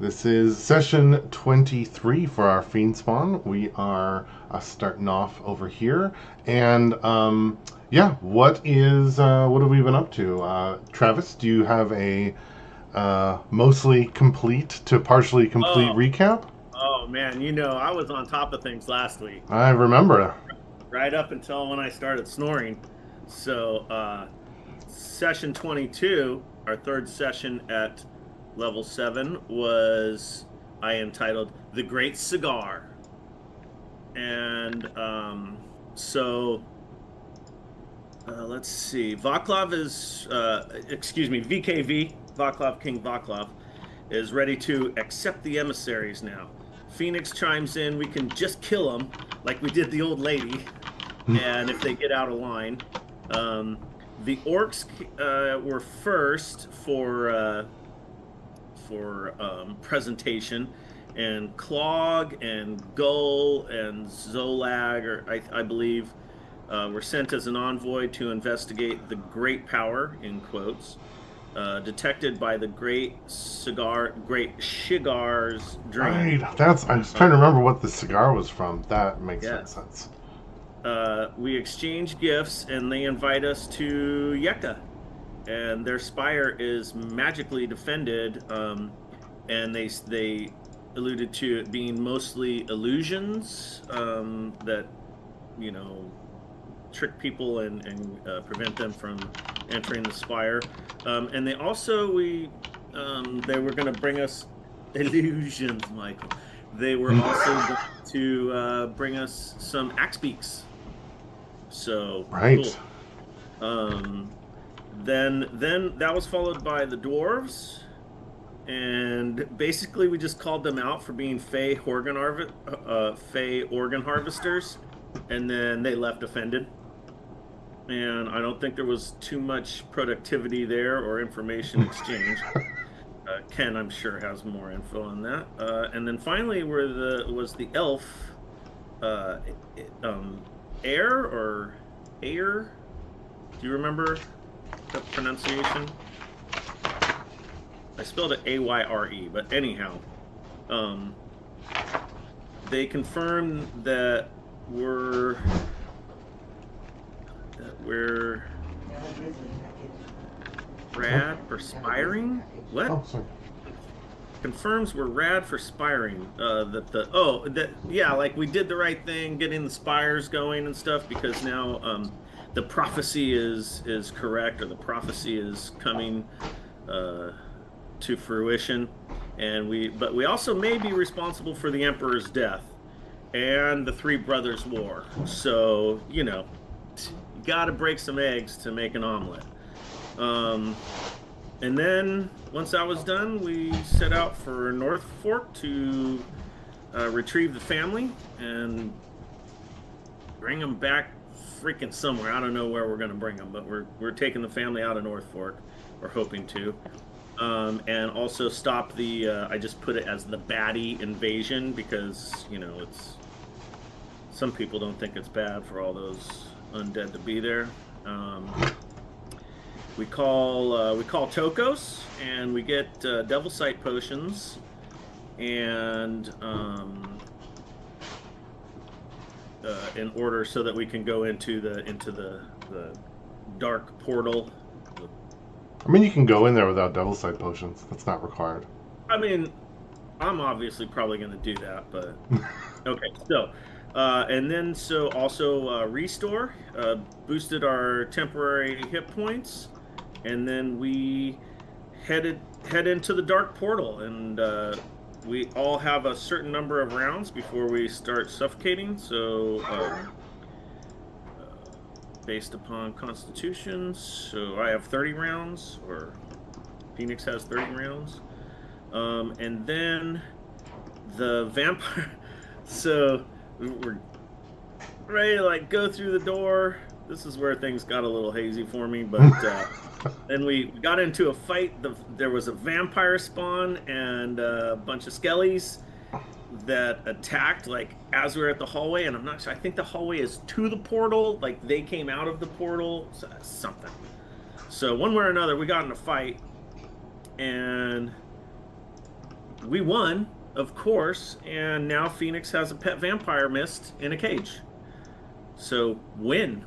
This is session 23 for our Fiend spawn. We are starting off over here. And yeah, what have we been up to? Travis, do you have a mostly complete to partially complete Oh, recap? oh man, I was on top of things last week, I remember. right up until when I started snoring. So, session 22, our third session at level 7 was I entitled The Great Cigar. And so let's see. Vaclav is excuse me, VKV, Vaclav King Vaclav is ready to accept the emissaries now. Phoenix chimes in, we can just kill them like we did the old lady, and if they get out of line. Um, the orcs were first for presentation, and Clog and Gull and Zolag, or I believe, were sent as an envoy to investigate the Great Power, in quotes, detected by the Great Shigar's Right. dream. I was trying to Um, remember what the cigar was from. That makes yes. sense. We exchange gifts, and they invite us to Yeka, and their spire is magically defended. And they alluded to it being mostly illusions that you know trick people and prevent them from entering the spire. And they also we they were going to bring us illusions, Michael. They were also going to bring us some axe beaks. So Right. cool. Um, then that was followed by the dwarves, and basically we just called them out for being fey organ harvesters, and then they left offended. And I don't think there was too much productivity there or information exchange. Ken, I'm sure, has more info on that. And then finally, where the was the elf, uh, um, air or air? Do you remember the pronunciation? I spelled it Ayre, but anyhow, um, they confirmed we're rad for spiring. Oh, What? sorry. Confirms we're rad for spiring. That yeah, like we did the right thing, getting the spires going and stuff, because now the prophecy is correct, or the prophecy is coming uh to fruition. And we also may be responsible for the emperor's death and the three brothers war. So you got to break some eggs to make an omelet. Um and then once that was done, we set out for North Fork to retrieve the family and bring them back freaking somewhere. I don't know where we're going to bring them, but we're taking the family out of North Fork. We're hoping to. And also stop the I just put it as the baddie invasion, because it's some people don't think it's bad for all those undead to be there. We call Tokos, and we get devil sight potions, and in order so that we can go into the dark portal. I mean, you can go in there without devil sight potions. That's not required. I mean, I'm obviously probably going to do that, but okay. So, and then so also restore boosted our temporary hit points, and then we head into the dark portal, and we all have a certain number of rounds before we start suffocating. So, uh, based upon Constitution, so I have 30 rounds, or Phoenix has 30 rounds. And then the vampire. So we're ready to like go through the door. This is where things got a little hazy for me, but then we got into a fight. There was a vampire spawn and a bunch of skellies that attacked like as we were at the hallway, and I'm not sure. I think the hallway is to the portal. Like they came out of the portal, something. So one way or another, we got in a fight, and we won, of course, and now Phoenix has a pet vampire mist in a cage. So win.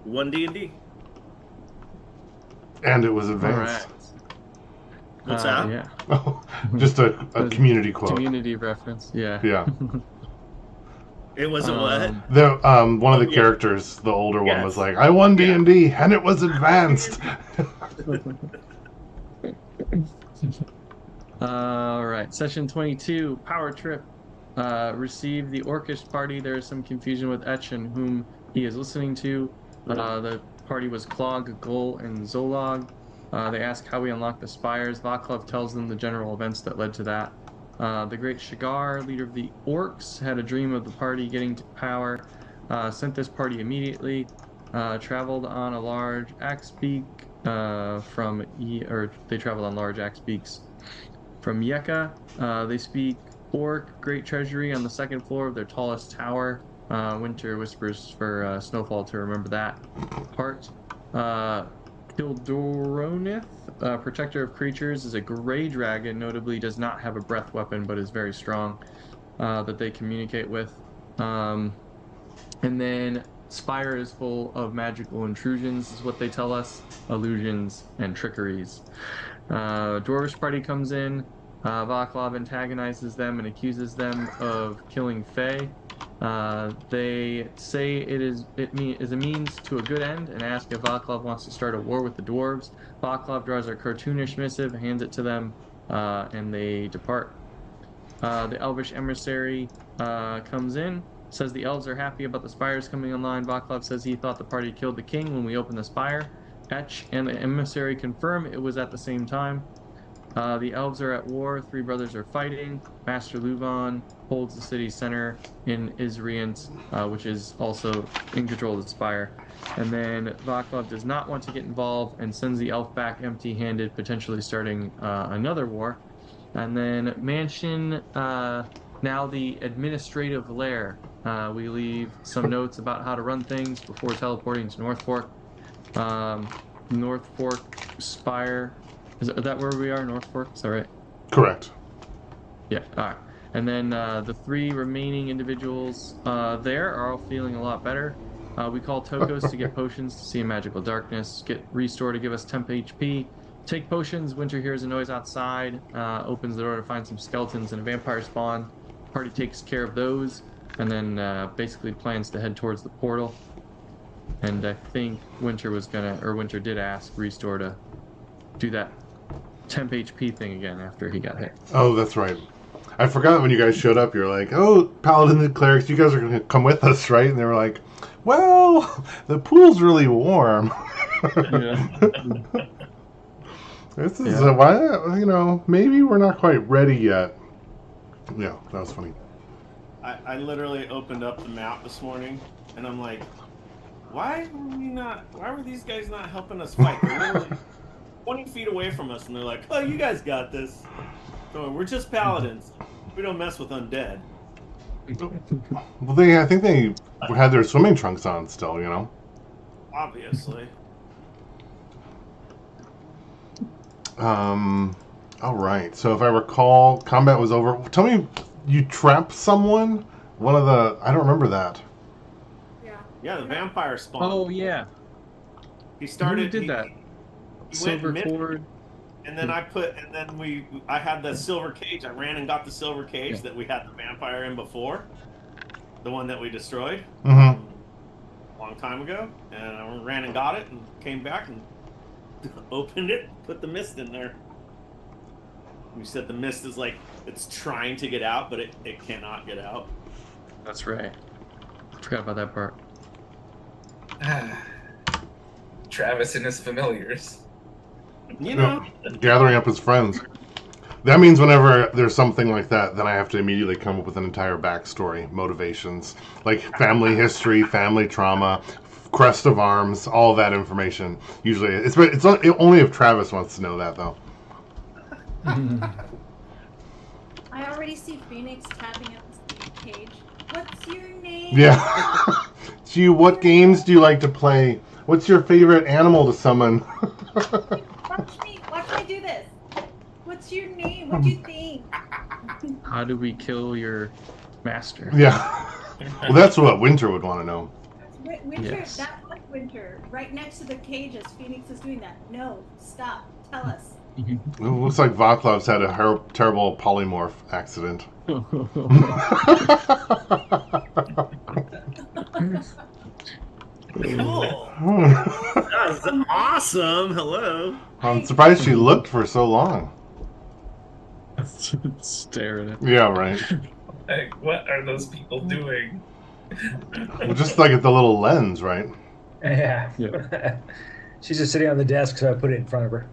One D&D. And it was All advanced. right. What's that? Yeah. Oh, just a community quote. Community reference. Yeah. Yeah. It was a what? The one of the Yeah. characters, the older one, Yes. was like, "I won Yeah. D&D, and it was advanced." All right. Session 22. Power trip. Receive the Orcish party. There is some confusion with Etch and whom he is listening to. The party was Clog, Gull, and Zolog. They ask how we unlock the spires. Vaclav tells them the general events that led to that. The great Shigar, leader of the Orcs, had a dream of the party getting to power. Sent this party immediately. Traveled on a large axe beak they traveled on large axe beaks from Yeka. They speak Orc, great treasury on the second floor of their tallest tower. Winter whispers for Snowfall to remember that part. Kildoronith, protector of creatures, is a gray dragon, notably does not have a breath weapon, but is very strong, that they communicate with. And then Spire is full of magical intrusions, is what they tell us, illusions, and trickeries. Dwarvish party comes in. Vaclav antagonizes them and accuses them of killing Fae. They say it is a means to a good end and ask if Vaclav wants to start a war with the dwarves. Vaclav draws a cartoonish missive, hands it to them, and they depart. The Elvish emissary comes in, says the elves are happy about the spires coming online. Vaclav says he thought the party killed the king when we opened the spire. Etch and the emissary confirm it was at the same time. The elves are at war. Three brothers are fighting. Master Luvan holds the city center in Isriant, which is also in control of the spire. And then Vaclav does not want to get involved and sends the elf back empty-handed, potentially starting another war. And then Mansion, now the administrative lair. We leave some notes about how to run things before teleporting to North Fork. North Fork Spire. Is that where we are? North Fork? Is that right? Correct. Yeah. All right. And then the three remaining individuals there are all feeling a lot better. We call Tokos to get potions to see in magical darkness. Get Restore to give us temp HP. Take potions. Winter hears a noise outside. Opens the door to find some skeletons and a vampire spawn. Party takes care of those, and then basically plans to head towards the portal. And I think Winter did ask Restore to do that temp HP thing again after he got hit. Oh, that's right. I forgot when you guys showed up. You're like, "Oh, Paladin and clerics, you guys are going to come with us, right?" And they were like, "Well, the pool's really warm." Yeah. This is why, maybe we're not quite ready yet. Yeah, that was funny. I literally opened up the map this morning, and I'm like, why were these guys not helping us fight? They're literally 20 feet away from us, and they're like, "Oh, you guys got this. So we're just paladins. We don't mess with undead." Well, I think they had their swimming trunks on still, Obviously. All right. So if I recall, combat was over. Tell me, you trapped someone? I don't remember that. Yeah, the vampire spawn. Oh yeah. He started. Who did that? He Silver went cord. And then I had the silver cage. I ran and got the silver cage that we had the vampire in before, the one that we destroyed a long time ago. And I ran and got it and came back and opened it, put the mist in there. You said the mist is like it's trying to get out, but it cannot get out. That's right. Forgot about that part. Travis and his familiars. Gathering up his friends. That means whenever there's something like that, then I have to immediately come up with an entire backstory, motivations, like family history, family trauma, crest of arms, all of that information. Usually, it's only if Travis wants to know that, though. I already see Phoenix tapping at the cage. What's your name? Yeah. What games do you like to play? What's your favorite animal to summon? Watch me do this. What's your name? What do you think? How do we kill your master? Yeah. Well, that's what Winter would want to know. Winter, Yes. that was Winter. Right next to the cages, Phoenix is doing that. No, stop. Tell us. It looks like Vaclav's had a terrible polymorph accident. Cool. That's awesome. Hello. I'm surprised she looked for so long. Staring at Yeah, right. Like, what are those people doing? Well, just like at the little lens, right? Yeah. Yeah. She's just sitting on the desk, so I put it in front of her.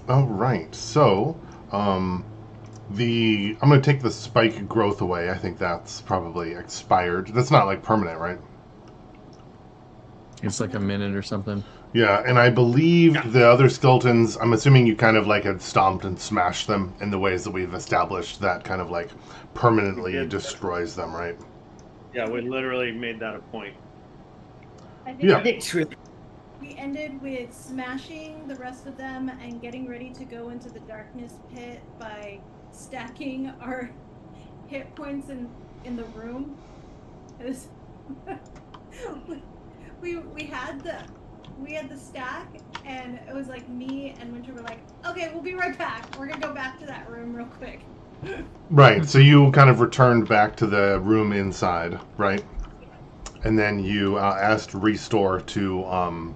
All right. So, I'm going to take the spike growth away. I think that's probably expired. That's not like permanent, right? It's like a minute or something. Yeah, and I believe the other skeletons, I'm assuming you kind of like had stomped and smashed them in the ways that we've established that kind of like permanently We did. destroys them, right? Yeah, we literally made that a point. I think Yeah. we ended with smashing the rest of them and getting ready to go into the darkness pit by stacking our hit points in the room. It was we had the stack, and it was like me and Winter were like, okay, we'll be right back. We're gonna go back to that room real quick. Right, so you kind of returned back to the room inside, right? And then you asked Restore to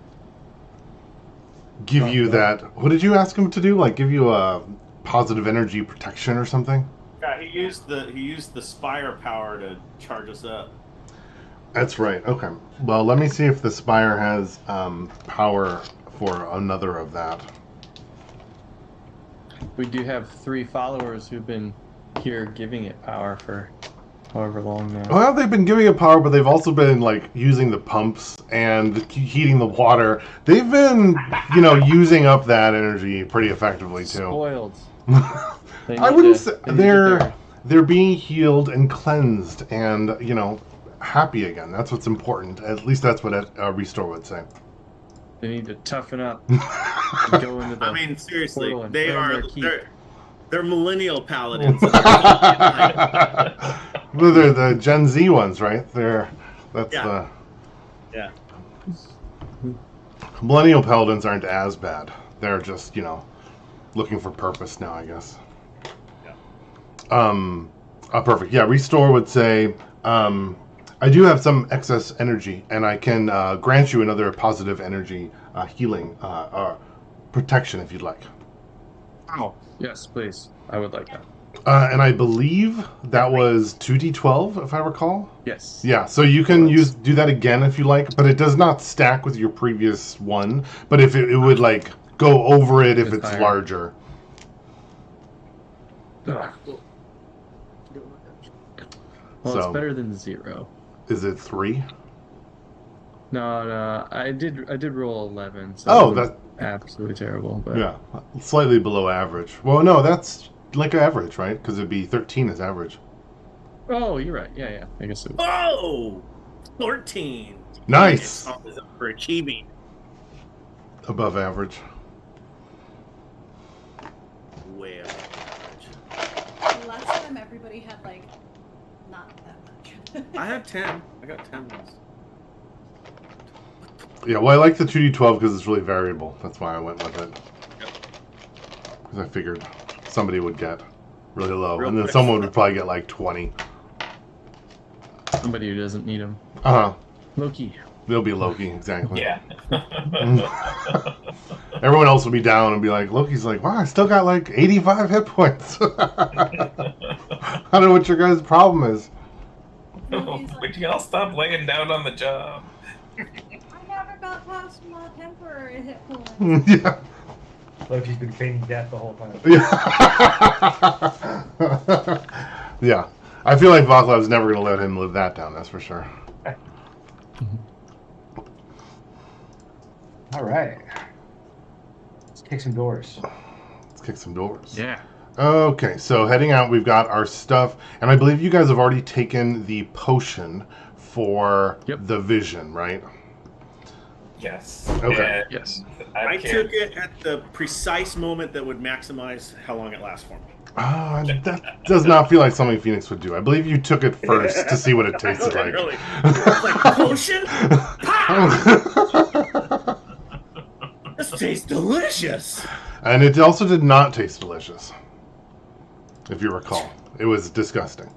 give you that. What did you ask him to do? Like give you a positive energy protection or something? Yeah, he used the spire power to charge us up. That's right. Okay. Well, let me see if the Spire has power for another of that. We do have 3 followers who've been here giving it power for however long now. Well, they've been giving it power, but they've also been like using the pumps and heating the water. They've been, using up that energy pretty effectively too. Spoiled. They I need wouldn't to- say they need to get they're being healed and cleansed and happy again. That's what's important. At least that's what Restore would say. They need to toughen up. And go into the I mean, seriously, portal and they earn are their keep. they're millennial paladins. Well, they're the Gen Z ones, right? That's Yeah. Yeah. Millennial Paladins aren't as bad. They're just, looking for purpose now, I guess. Yeah. Perfect. Yeah, Restore would say, I do have some excess energy, and I can grant you another positive energy healing protection if you'd like. Oh, yes, please. I would like that. And I believe that was 2d12, if I recall. Yes. Yeah, so you can do that again if you like, but it does not stack with your previous one. But if it would like go over it if it's higher. larger. Ugh. Well, So- it's better than 0. Is it 3? No, I did roll 11. So Oh, it wasn't that absolutely terrible. But yeah, slightly below average. Well, no, that's like average, right? Because it'd be 13 is average. Oh, you're right. Yeah. I guess it was. Oh, 14. Nice. Always up for achieving. Above average. Way up. Last time everybody had like not that much. I have 10. I got 10 ones. Yeah, well, I like the 2d12 because it's really variable. That's why I went with it. Because I figured somebody would get really low, Real and then quick. someone would probably get like 20. Somebody who doesn't need them. Uh-huh. Loki. They'll be Loki, exactly. Yeah. Everyone else will be down and be like, Loki's like, wow, I still got like 85 hit points. I don't know what your guys' problem is. Would you all stop laying down on the job? I never got past my temporary hit points. Yeah. Loki's been feigning death the whole time. Yeah. Yeah. I feel like Vaclav's never going to let him live that down, that's for sure. All right. Let's kick some doors. Let's kick some doors. Yeah. Okay, so heading out, we've got our stuff, and I believe you guys have already taken the potion for Yep. the vision, right? Yes. Okay. And Yes. I can't- took it at the precise moment that would maximize how long it lasts for me. That does not feel like something Phoenix would do. I believe you took it first to see what it tasted like. Literally. It's like potion. This tastes delicious. And it also did not taste delicious, if you recall. It was disgusting.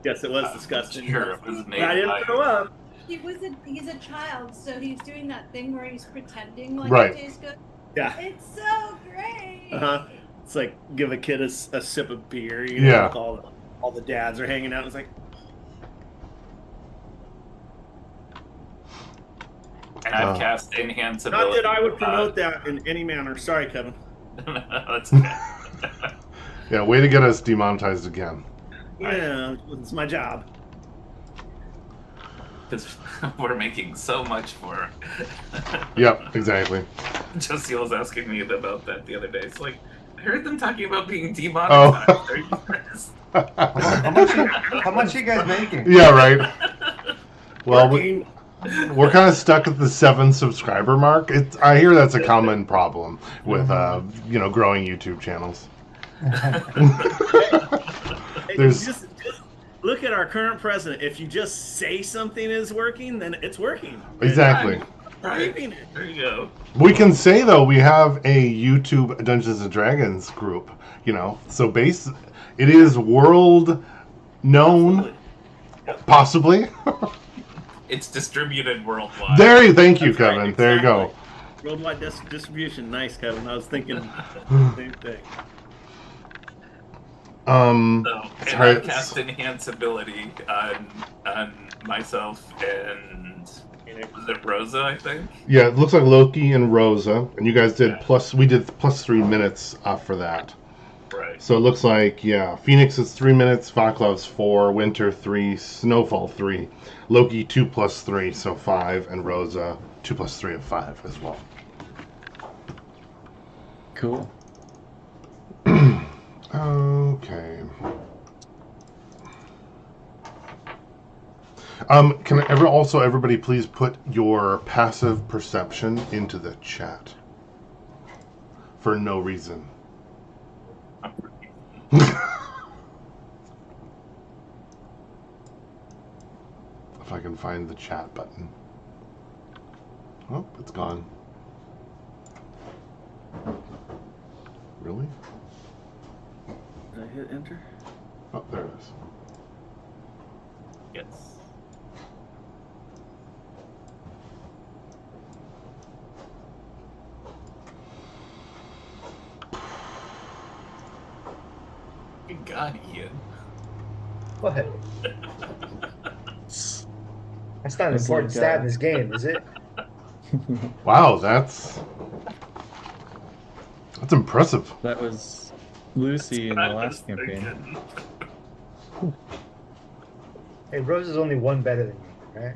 Yes, it was disgusting. Sure, it was made But I didn't by- throw up. He's a child, so he's doing that thing where he's pretending like Right. it tastes good. Yeah. It's so great. Uh-huh. It's like give a kid a sip of beer, you know, Yeah. like all the dads are hanging out. It's like, And I've Oh. cast enhance not ability. that I would promote that in any manner. Sorry, Kevin. That's okay. Yeah, way to get us demonetized again. Yeah, it's my job. Because we're making so much for. Yep, exactly. Josie was asking me about that the other day. It's like, I heard them talking about being demonetized. Oh. Are you serious? How much are you guys making? Yeah, right. Well, Working. we're kind of stuck at the 7 subscriber mark. I hear that's a common problem with growing YouTube channels. Hey, There's- just look at our current president. If you just say something is working, then it's working. Exactly. Right. Believing it. There you go. We can say though we have a YouTube Dungeons and Dragons group, so it is world known, possibly. It's distributed worldwide. Thank you, That's right, Kevin. There you go. exactly. Worldwide distribution. Nice, Kevin. I was thinking the same thing. So, and Sorry. I cast enhance ability on myself and was it Rosa, I think? Yeah, it looks like Loki and Rosa, and you guys did we did +3 minutes for that. Right. So it looks like, Phoenix is 3 minutes, Vaclav's 4, Winter 3, Snowfall 3, Loki 2 + 3, so 5, and Rosa 2 + 3 of 5 as well. Cool. Okay. Can everybody please put your passive perception into the chat? For no reason. If I can find the chat button. Oh, it's gone. Really? Did I hit enter? Oh, there it is. Yes. Good God, Ian. What? That's not an It's important like, stat in this game, is it? Wow, that's impressive. That was Lucy in the I was last campaign. thinking. Hey, Rose is only one better than you, right?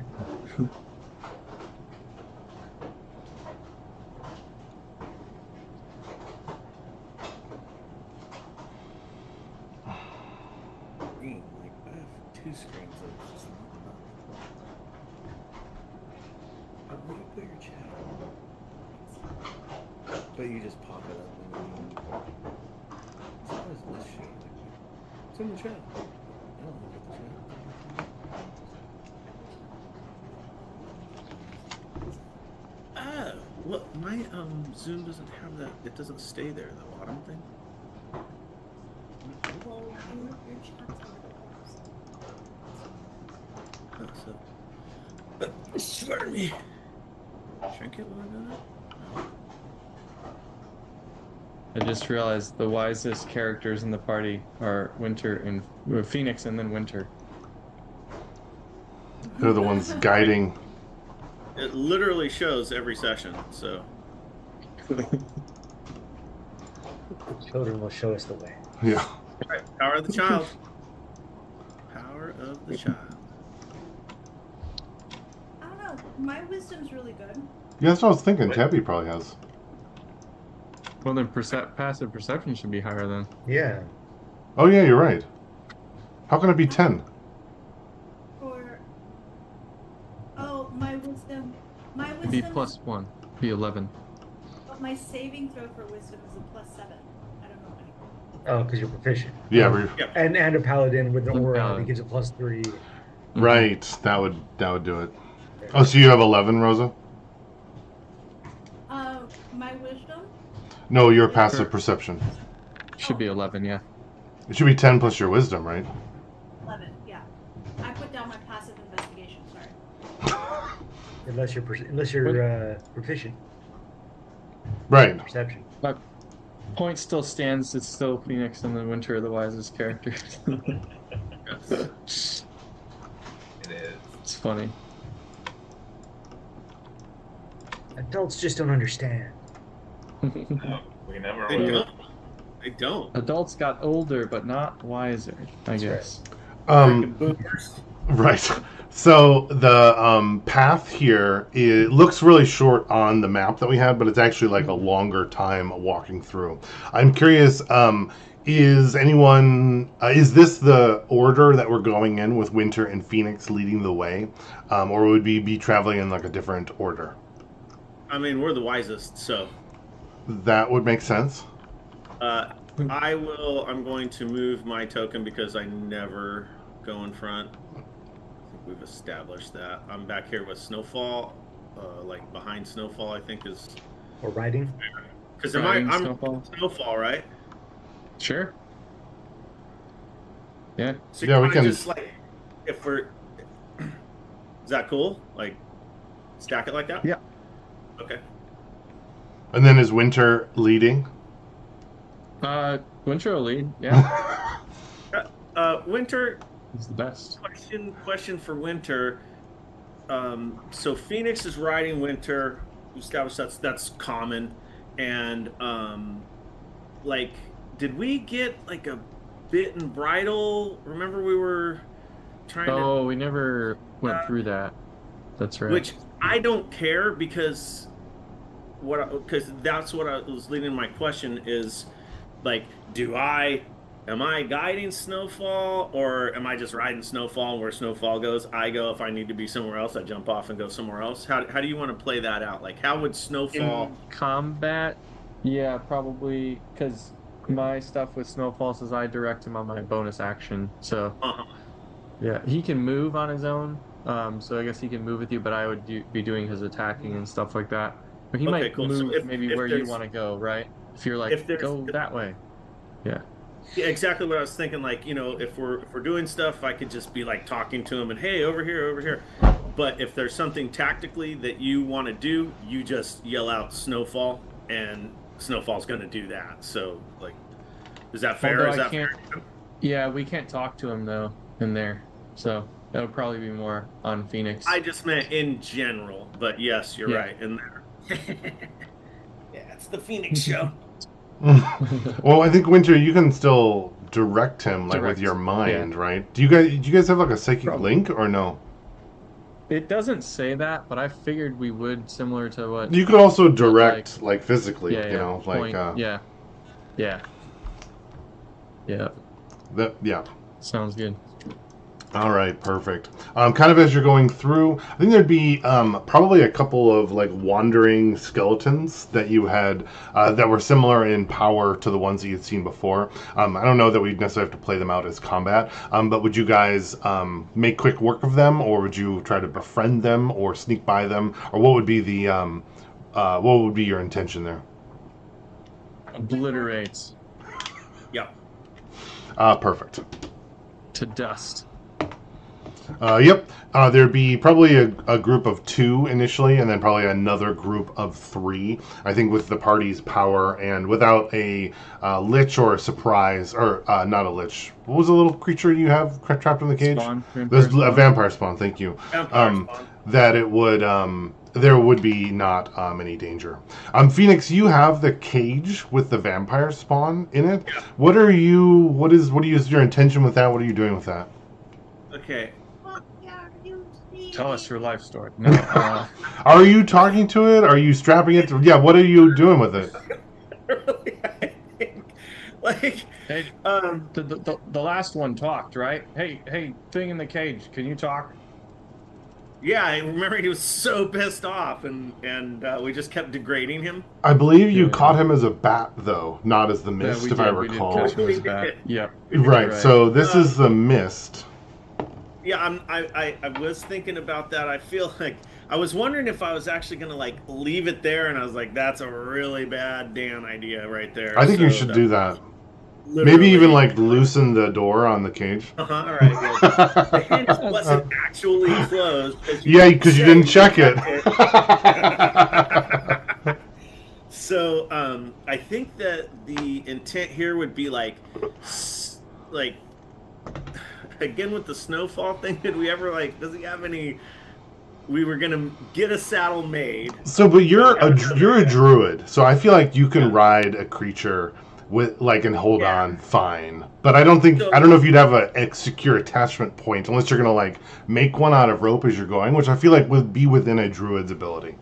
Green. Like I have 2 screens of just not enough. Where do you put your chat? But you just pop it up and then what is this shit? It's in the chat. I don't look at the chat. Ah, well, my Zoom doesn't have that. It doesn't stay there. The bottom thing. Well, your chat's on the website. Oh, so. Pardon me. Shrink it while I do that? I just realized the wisest characters in the party are Winter and Phoenix, and then Winter. They're the ones guiding. It literally shows every session, so. The children will show us the way. Yeah. Right, power of the child. Power of the child. I don't know. My wisdom's really good. Yeah, that's what I was thinking. Tabby probably has. Well, then passive perception should be higher then. Yeah. Oh, yeah, you're right. How can it be 10? Or wisdom. My It'd be wisdom. +1. Be 11. But my saving throw for wisdom is a +7. I don't know why. Oh, because you're proficient. Yeah, we're, Yep. And a paladin with an And aura that paladin. gives a +3. Mhm. right. That would do it. Oh, so you have 11, Rosa? My wisdom. No, your Yeah. passive Sure. perception. Should be 11, yeah. It should be 10 plus your wisdom, right? 11. Yeah. I put down my passive investigation. Sorry. Unless you're proficient. Right. Perception. But point still stands. It's still Phoenix and the Winter are the wisest characters. Yes. It is. It's funny. Adults just don't understand. No, we never They will. don't. They don't. Adults got older, but not wiser, I That's guess. Freaking boomers. Right. So the path here, it looks really short on the map that we had, but it's actually like a longer time walking through. I'm curious, is this the order that we're going in with Winter and Phoenix leading the way? Or would we be traveling in like a different order? I mean, we're the wisest, so That would make sense. I'm going to move my token because I never go in front. I think we've established that. I'm back here with Snowfall, like behind Snowfall, I think is Or riding. because Riding I'm Snowfall? Snowfall, right? Sure. Yeah. So Yeah, we kinda can- just like if we're is that cool? Like stack it like that? Yeah. Okay. And then is Winter leading? Winter will lead. Yeah. Winter, He's the best. question for Winter. So Phoenix is riding Winter. We established that's common, and like, did we get like a bit and bridle? Remember we were trying to, Oh, we never went through that. That's right. which I don't care because that's what I was leading my question is, like, am I guiding Snowfall, or am I just riding Snowfall, and where Snowfall goes, I go? If I need to be somewhere else, I jump off and go somewhere else. How do you want to play that out? Like, how would Snowfall... In combat, yeah, probably, because my stuff with Snowfall says I direct him on my bonus action. So, Uh-huh. yeah, he can move on his own. So I guess he can move with you, but I would be doing his attacking and stuff like that. But he Okay, might cool. So move if where you there's- want to go, right? If you're like, if there's- go that way. Yeah. Yeah, exactly what I was thinking. Like, if we're doing stuff, I could just be like talking to him and, hey, over here, over here. But if there's something tactically that you want to do, you just yell out Snowfall, and Snowfall's going to do that. So, like, is that fair? Although Is I that fair? can't- Yeah, we can't talk to him though in there. So that would probably be more on Phoenix. I just meant in general, but yes, you're Yeah. right in there. Yeah, it's the Phoenix show. Well, I think Winter, you can still direct him like with Direct, your mind, right? Do you guys have like a psychic Probably. link or no? It doesn't say that, but I figured we would, similar to what. You could also direct like physically, Yeah, you know, point, like yeah. that. Yeah. Sounds good. All right, perfect. Kind of as you're going through, I think there'd be probably a couple of like wandering skeletons that you had that were similar in power to the ones that you'd seen before. I don't know that we'd necessarily have to play them out as combat, but would you guys make quick work of them, or would you try to befriend them, or sneak by them, or what would be the what would be your intention there? Obliterates Yeah. Perfect. to dust. Yep. There'd be probably a group of 2 initially, and then probably another group of 3. I think with the party's power and without a lich or a surprise, or not a lich. What was the little creature you have trapped in the cage? Spawn. There's a vampire spawn. Thank you. Vampire spawn. That it would there would be not any danger. Phoenix, you have the cage with the vampire spawn in it. Yeah. What is your intention with that? What are you doing with that? Okay. Tell us your life story. No, Are you talking to it? Are you strapping it to... Yeah, what are you doing with it? Really, I think, like, hey, the last one talked, right? Hey, thing in the cage, can you talk? Yeah, I remember he was so pissed off, and we just kept degrading him. I believe you Yeah. caught him as a bat, though, not as the Yeah, mist, we if did. I We did recall. catch him We as a bat. did. Yep. Right. Right. So this is the mist. Yeah, I was thinking about that. I feel like I was wondering if I was actually gonna like leave it there, and I was like, that's a really bad Dan idea right there. I think you So should that do that. Maybe even literally. like loosen the door on the cage. All right. Yeah. The hinge wasn't actually closed because Yeah, because you didn't check it. So I think that the intent here would be like again with the snowfall thing. Did we ever like? Does he have any? We were gonna get a saddle made. So, but you're a druid, so I feel like you can ride a creature with like and hold Yeah. on fine. But I don't think So- I don't know if you'd have a secure attachment point unless you're gonna like make one out of rope as you're going, which I feel like would be within a druid's ability.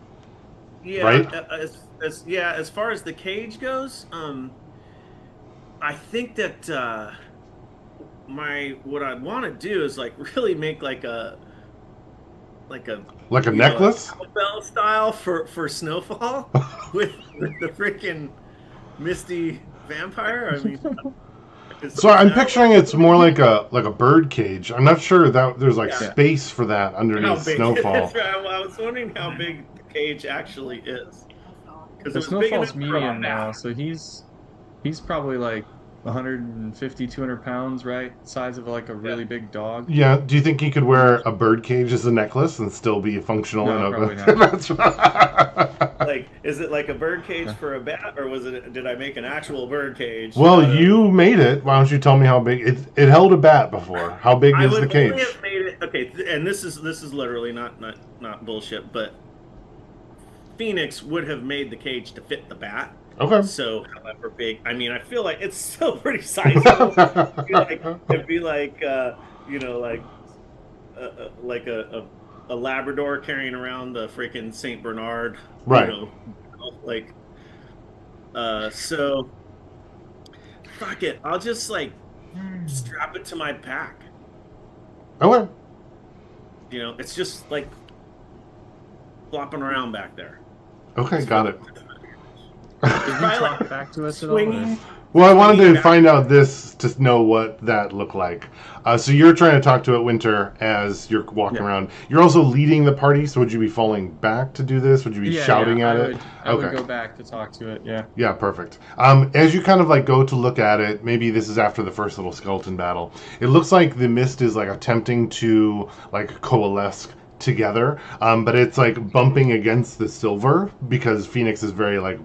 Yeah, Right? As far as the cage goes, I think that what I'd want to do is like really make like a Like a you know, necklace? cowbell style for Snowfall with the freaking misty vampire. I mean, So I'm picturing it's more like a bird cage. I'm not sure that there's like Yeah. space for that how underneath big. Snowfall. That's right. I was wondering how big the cage actually is. Because The it was big Snowfall's enough for a medium now, bat. so he's probably like 150, 200 pounds, right? Size of like a really big dog. Yeah, do you think he could wear a bird cage as a necklace and still be functional No, and probably open? not. That's right. Like, is it like a bird cage for a bat, or did I make an actual bird cage? Well, you made it. Why don't you tell me how big it held a bat before? How big I is would the cage? only have made it. Okay, and this is literally not bullshit, but Phoenix would have made the cage to fit the bat. Okay. So, however big, I mean, I feel like it's still pretty sizable. It'd be like you know, like a Labrador carrying around the freaking Saint Bernard, Right. You know, like, so fuck it. I'll just like strap it to my pack. Okay. You know, it's just like flopping around back there. Okay, got it. Did he Probably talk like back to us at all? swinging. or- Well, I wanted to Swinging back. find out this to know what that looked like. So you're trying to talk to it, Winter, as you're walking Yeah. around. You're also leading the party, so would you be falling back to do this? Would you be shouting at it? I would Okay. go back to talk to it. Yeah. Yeah, perfect. As you kind of like go to look at it, maybe this is after the first little skeleton battle. It looks like the mist is like attempting to like coalesce together, but it's like bumping against the silver because Phoenix is very like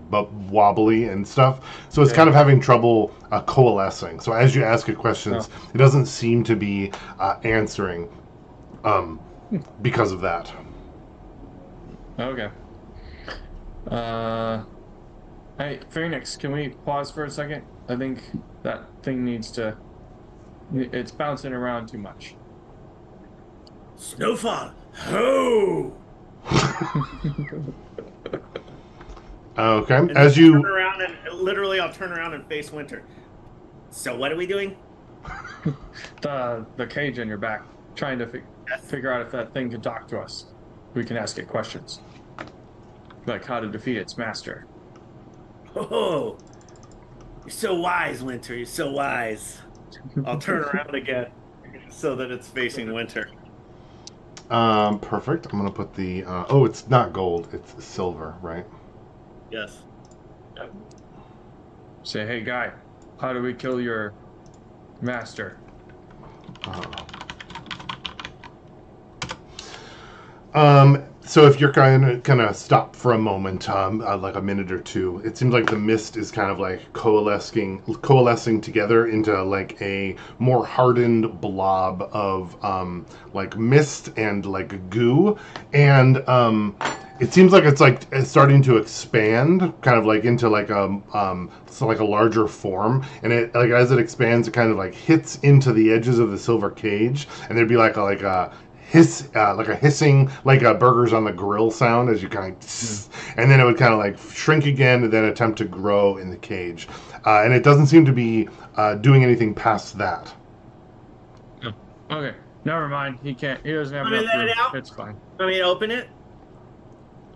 wobbly and stuff. So it's Yeah. kind of having trouble coalescing. So as you ask it questions, it doesn't seem to be answering because of that. Okay. Hey, Phoenix, can we pause for a second? I think that thing needs to. It's bouncing around too much. Snowfall. Ho! Okay, And as then you turn around and literally, I'll turn around and face Winter. So what are we doing? The cage on your back, trying to figure out if that thing can talk to us. We can ask it questions, like how to defeat its master. Oh, you're so wise, Winter. You're so wise. I'll turn around again so that it's facing Winter. perfect. I'm gonna put the oh, it's not gold, it's silver, right? Yes. Say, hey guy, how do we kill your master? So if you're kind of stop for a moment, like a minute or two, it seems like the mist is kind of like coalescing together into like a more hardened blob of like mist and like goo, and it seems like it's starting to expand, kind of like into like so like a larger form, and it like as it expands, it kind of like hits into the edges of the silver cage, and there'd be like a hiss, like a hissing, like a burgers on the grill sound as you kind of, and then it would kind of like shrink again and then attempt to grow in the cage, and it doesn't seem to be doing anything past that. Okay. Never mind. He can't. He doesn't have Want me to enough let room. it out? It's fine. Want me to open it?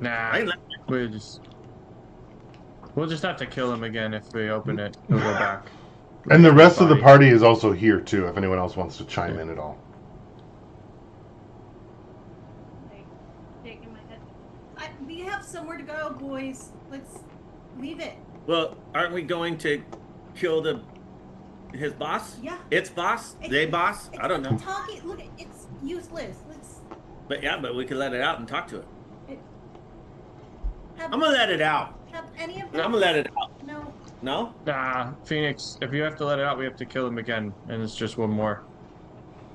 Nah. I can let We'll just have to kill him again if we open it. He'll go back. And the rest of the Body. party is also here too. If anyone else wants to chime in at all. Like, shaking my head. We have somewhere to go, boys. Let's leave it. Well, aren't we going to kill his boss? Yeah. Its boss? They boss? I don't know. Talking. Look, it's useless. Let's. But we could let it out and talk to it. Have, I'm gonna let it out. have any of I'm them? gonna let it out. No. No? Nah, Phoenix, if you have to let it out, we have to kill him again. And it's just one more.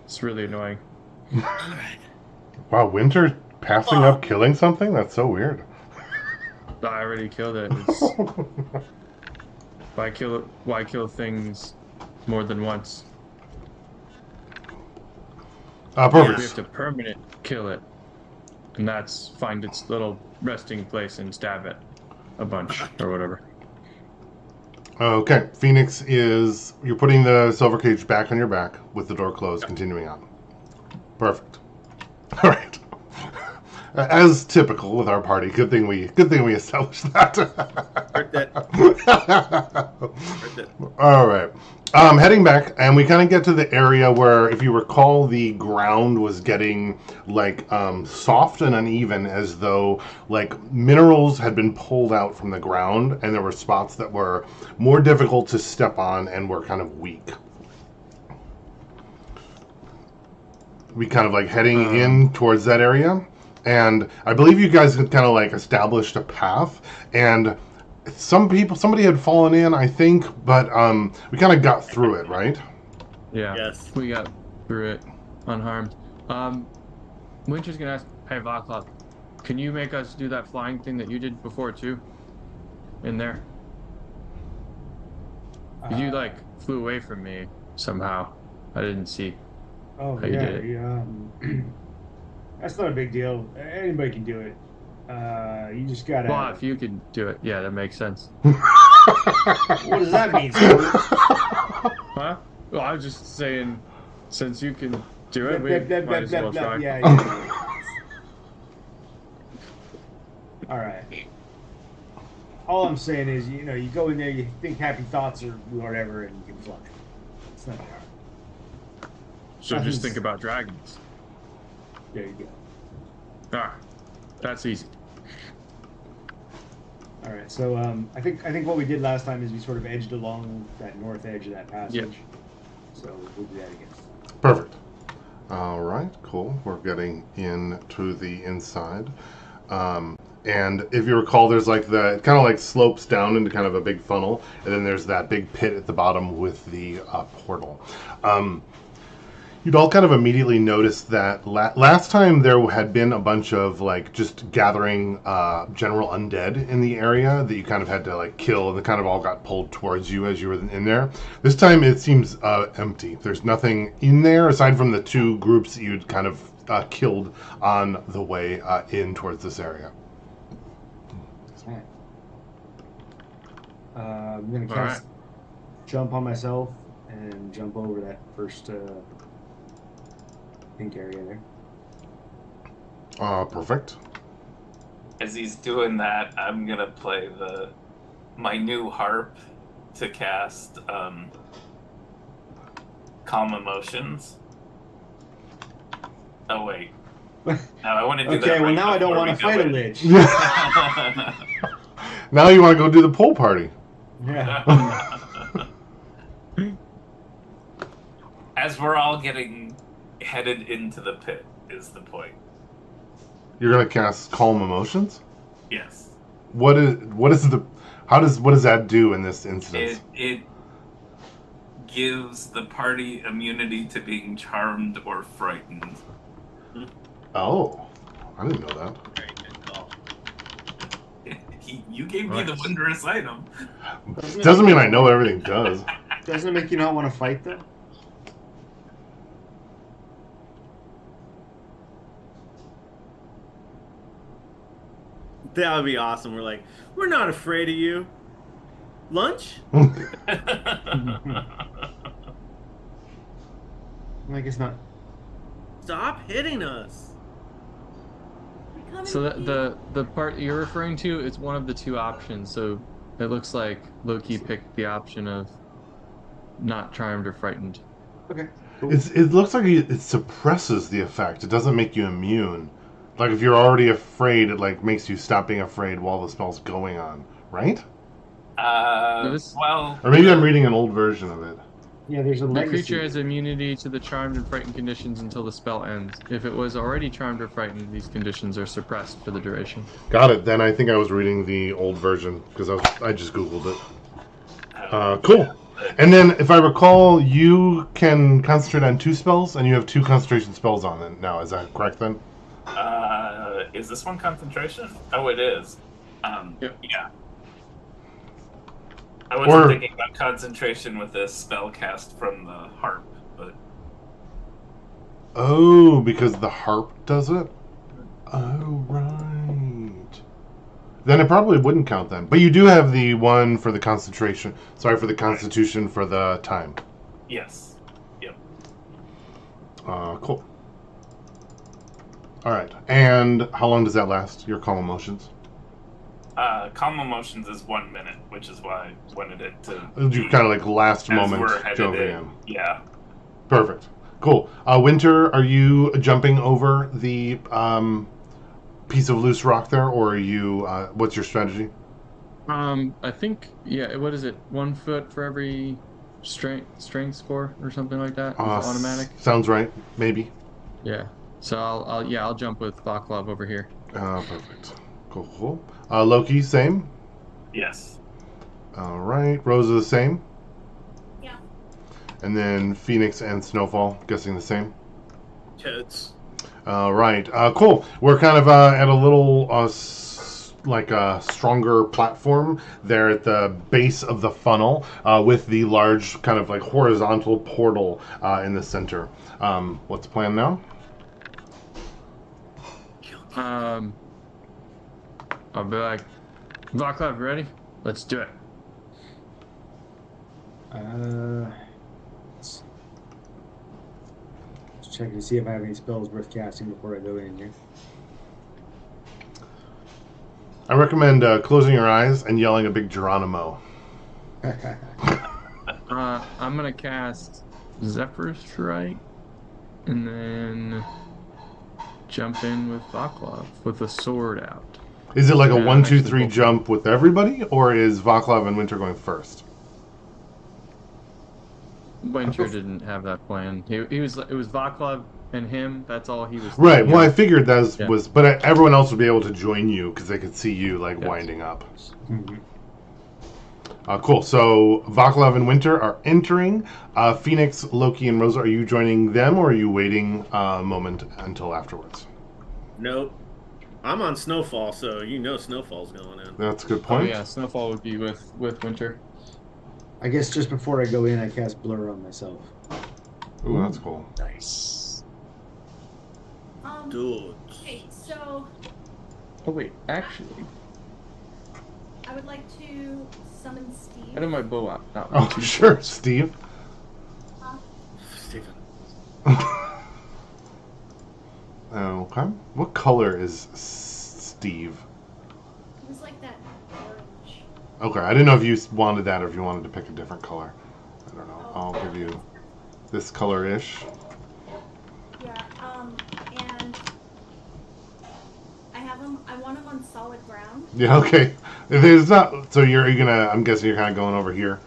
It's really annoying. Alright. Wow, Winter passing up killing something? That's so weird. I already killed it. Why kill things more than once? Perfect. We have to permanent kill it. And that's find its little resting place and stab it a bunch or whatever. Okay, Phoenix is... You're putting the silver cage back on your back with the door closed, continuing on. Perfect. All right. As typical with our party, good thing we established that. Worth it. Worth it. All right. Heading back, and we kind of get to the area where, if you recall, the ground was getting like soft and uneven, as though like minerals had been pulled out from the ground, and there were spots that were more difficult to step on and were kind of weak. We kind of like heading in towards that area, and I believe you guys had kind of like established a path, and somebody had fallen in, I think, but we kind of got through it, right? Yeah. Yes. We got through it unharmed. Winter's gonna ask, hey Vaclav, can you make us do that flying thing that you did before too? In there? You like flew away from me somehow. I didn't see. Oh How you yeah, did it. that's not a big deal. Anybody can do it. You just gotta. Well, if you can do it, yeah, that makes sense. What does that mean, Stuart? Huh? Well, I was just saying, since you can do it, we might as well try. Yeah. All right. All I'm saying is, you go in there, you think happy thoughts or whatever, and you can fly. It's not hard. So just think about dragons. There you go. Ah, that's easy. All right. So I think what we did last time is we sort of edged along that north edge of that passage. Yep. So we'll do that again. Perfect. All right, cool. We're getting into the inside. And if you recall, there's like it kind of like slopes down into kind of a big funnel, and then there's that big pit at the bottom with the portal. You'd all kind of immediately noticed that last time there had been a bunch of like just gathering general undead in the area that you kind of had to like kill, and they kind of all got pulled towards you as you were in there. This time it seems empty. There's nothing in there aside from the two groups that you'd kind of killed on the way in towards this area. All right. I'm gonna cast jump on myself and jump over that first pink area there. Perfect. As he's doing that, I'm gonna play my new harp to cast Calm Emotions. Oh wait. No, I want to do that. Okay, well right now I don't before want we to go fight a in. lich. Now you want to go do the pool party. Yeah. As we're all getting headed into the pit is the point. You're gonna cast Calm Emotions. Yes. What does that do in this instance? It gives the party immunity to being charmed or frightened. Oh, I didn't know that. Very good call. You gave me the wondrous item. Doesn't mean I know everything does. Doesn't it make you not want to fight though? That would be awesome. We're like, we're not afraid of you. Lunch? I guess not. Stop hitting us. We're coming So for you. the part you're referring to is one of the two options. So it looks like Loki picked the option of not charmed or frightened. Okay. Cool. It looks like it suppresses the effect. It doesn't make you immune. Like if you're already afraid, it like makes you stop being afraid while the spell's going on, right? Well, Or maybe I'm reading an old version of it. Yeah, there's a The legacy. creature has immunity to the charmed and frightened conditions until the spell ends. If it was already charmed or frightened, these conditions are suppressed for the duration. Got it. Then I think I was reading the old version because I just googled it. Cool. And then, if I recall, you can concentrate on 2 spells, and you have 2 concentration spells on it now. Is that correct then? Is this one concentration? Oh, it is. Yep. Yeah. I wasn't Or- thinking about concentration with this spell cast from the harp, but Oh, because the harp does it? Oh, right. Then it probably wouldn't count then. But you do have the one for the concentration. Sorry, for the constitution for the time. yes. Yep. Cool. All right. And how long does that last, your calm emotions? Calm emotions is 1 minute, which is why I wanted it to. You kind of like last as moment we're headed Jovian. in. Yeah. Perfect. Cool. Winter, are you jumping over the piece of loose rock there, or are you? What's your strategy? I think what is it? 1 foot for every strength score or something like that. It's automatic. Sounds right. Maybe. Yeah. So I'll jump with Vaklav over here. Perfect. Cool. Loki, same. Yes. All right. Rosa, the same. Yeah. And then Phoenix and Snowfall, guessing the same. Tits. All right. Cool. We're kind of at a little like a stronger platform there at the base of the funnel with the large kind of like horizontal portal in the center. What's the plan now? I'll be like, Vaklav, you ready? Let's do it. Let's check to see if I have any spells worth casting before I go in here. I recommend closing your eyes and yelling a big Geronimo. I'm gonna cast Zephyr Strike, and then jump in with Vaklav with the sword out. Is it like a Yeah, 1, 2, actually 3 both. jump with everybody, or is Vaklav and Winter going first? Winter didn't have that plan. It was Vaklav and him. That's all he was. Right. thinking Well, I of. figured that Yeah. was, but everyone else would be able to join you because they could see you like Yes. winding up. Mhm. Cool. So Vaklav and Winter are entering. Phoenix, Loki, and Rosa, are you joining them, or are you waiting a moment until afterwards? Nope. I'm on Snowfall, so you know Snowfall's going in. That's a good Oh point. yeah, Snowfall would be with Winter. I guess just before I go in, I cast Blur on myself. Ooh, that's cool. Nice. Dude. Okay, so Oh wait, actually, I would like to summon Steve. I had my bow out. Oh, sure, Steve. Stephen. Okay. What color is Steve? It was like that orange. Okay, I didn't know if you wanted that or if you wanted to pick a different color. I don't know. I'll give you this color-ish. Yeah, and I have him. I want him on solid ground. Yeah, okay. If it's not, so you're gonna. I'm guessing you're kind of going over here.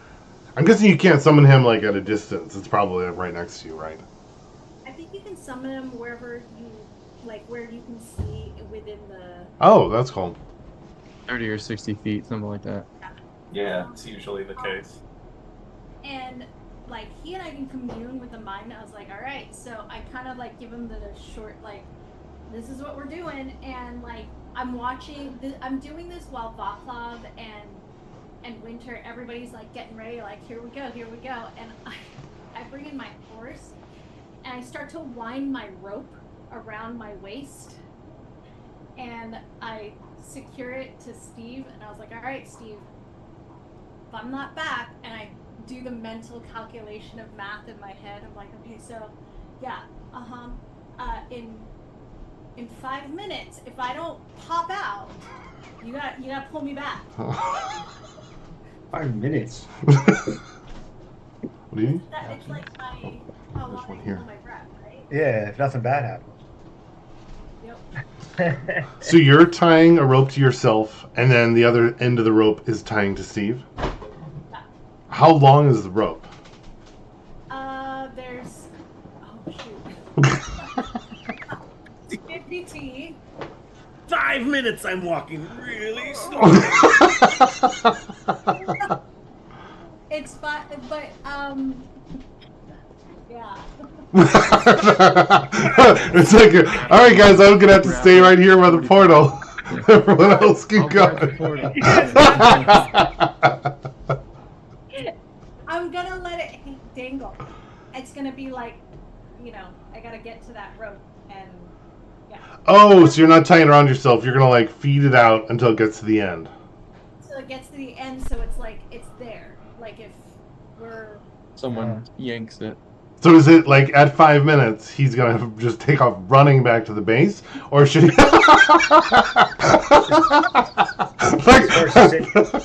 I'm guessing you can't summon him like at a distance. It's probably like, right next to you, right? I think you can summon him wherever you like, where you can see within the. Oh, that's cool. 30 or 60 feet, something like that. Yeah, it's usually the case. And like he and I can commune with the mind. I was like, all right. So I kind of like give him the short like, this is what we're doing, and like I'm watching. I'm doing this while Vaklav and Winter, everybody's like getting ready. Like here we go, and I bring in my horse, and I start to wind my rope around my waist, and I secure it to Steve, and I was like, all right, Steve, if I'm not back, and I do the mental calculation of math in my head. I'm like, okay, so yeah, in 5 minutes, if I don't pop out, you gotta pull me back. 5 minutes. What do you need? It's like my how There's long one I can here. hold my breath, right? Yeah, if nothing bad happens. Yep. So you're tying a rope to yourself, and then the other end of the rope is tying to Steve? Yeah. How long is the rope? There's shoot. 50 feet. 5 minutes. I'm walking really slow. It's but yeah. It's like, all right, guys, I'm gonna have to stay right here by the portal. Everyone else can I'll go. grab the portal. I'm gonna let it dangle. It's gonna be like, I gotta get to that rope and yeah. Oh, so you're not tying it around yourself. You're gonna like feed it out until it gets to the end. So it gets to the end, so it's like it's there. Like if we're Someone yanks it. So is it like at 5 minutes he's gonna just take off running back to the base, or should he?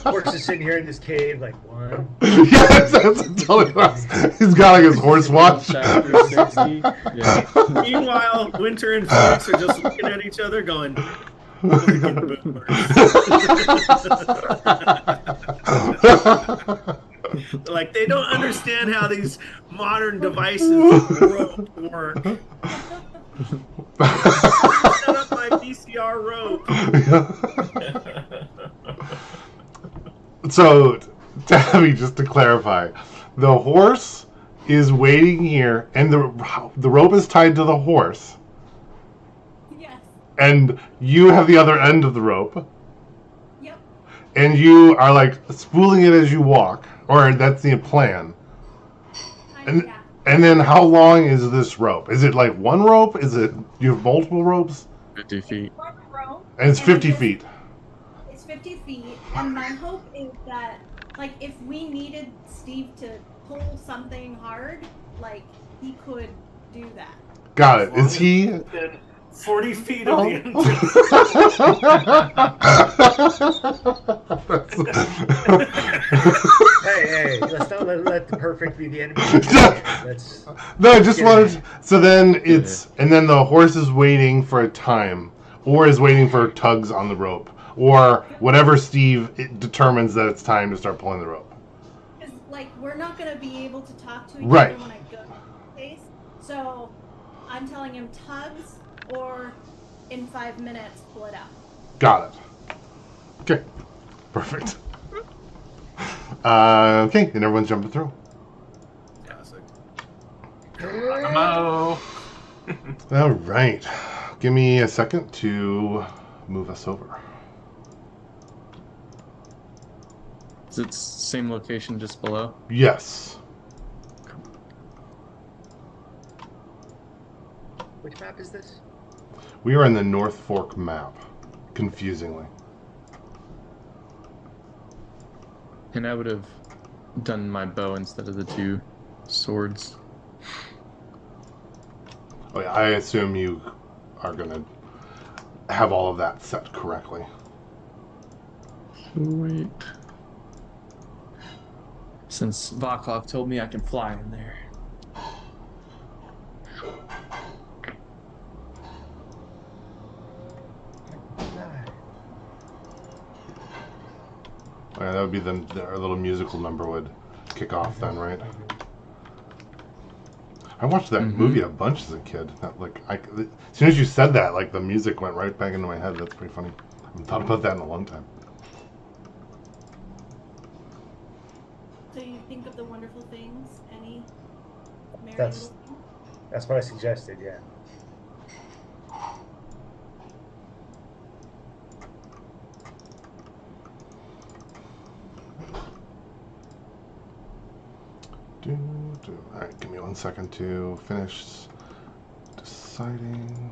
Horse is sitting here in this cave, like 1. Yeah, that's totally what I was- He's got like his horse watch. Chapter 60. Yeah. Meanwhile, Winter and Felix are just looking at each other, going, "Freaking boomers." Like they don't understand how these modern devices work. Set up my VCR rope. So, Tabby, just to clarify, the horse is waiting here, and the rope is tied to the horse, yes. and you have the other end of the rope, Yep. and you are like spooling it as you walk, or that's the plan. And Yeah. and then how long is this rope? Is it like one rope? Is it you have multiple ropes? 50 feet. One row, And it's 50 feet. It's 50 feet, and my hope is that, like, if we needed Steve to pull something hard, like, he could do that. Got it. Is he? Within 40 feet of the Hey, let's not let the perfect be the enemy. Let's. No, I just wanted. So then it's, and then the horse is waiting for a time, or is waiting for tugs on the rope, or whatever Steve determines that it's time to start pulling the rope. Because, like, we're not going to be able to talk to each Right. other when I go to the place. So I'm telling him tugs, or in 5 minutes, pull it out. Got it. Okay, perfect. Okay, and everyone's jumping through. Classic. Mo. All right, give me a second to move us over. Is it same location just below? Yes. Which map is this? We are in the North Fork map, confusingly. And I would have done my bow instead of the 2 swords. Oh, yeah, I assume you are going to have all of that set correctly. Wait. Since Vaklov told me I can fly in there. Oh, yeah, that would be our little musical number would kick off then, right? I watched that movie a bunch as a kid. As soon as you said that, like the music went right back into my head. That's pretty funny. I haven't thought about that in a long time. So you think of the wonderful things, any merry That's- little things? That's what I suggested. Yeah. All right, give me 1 second to finish deciding.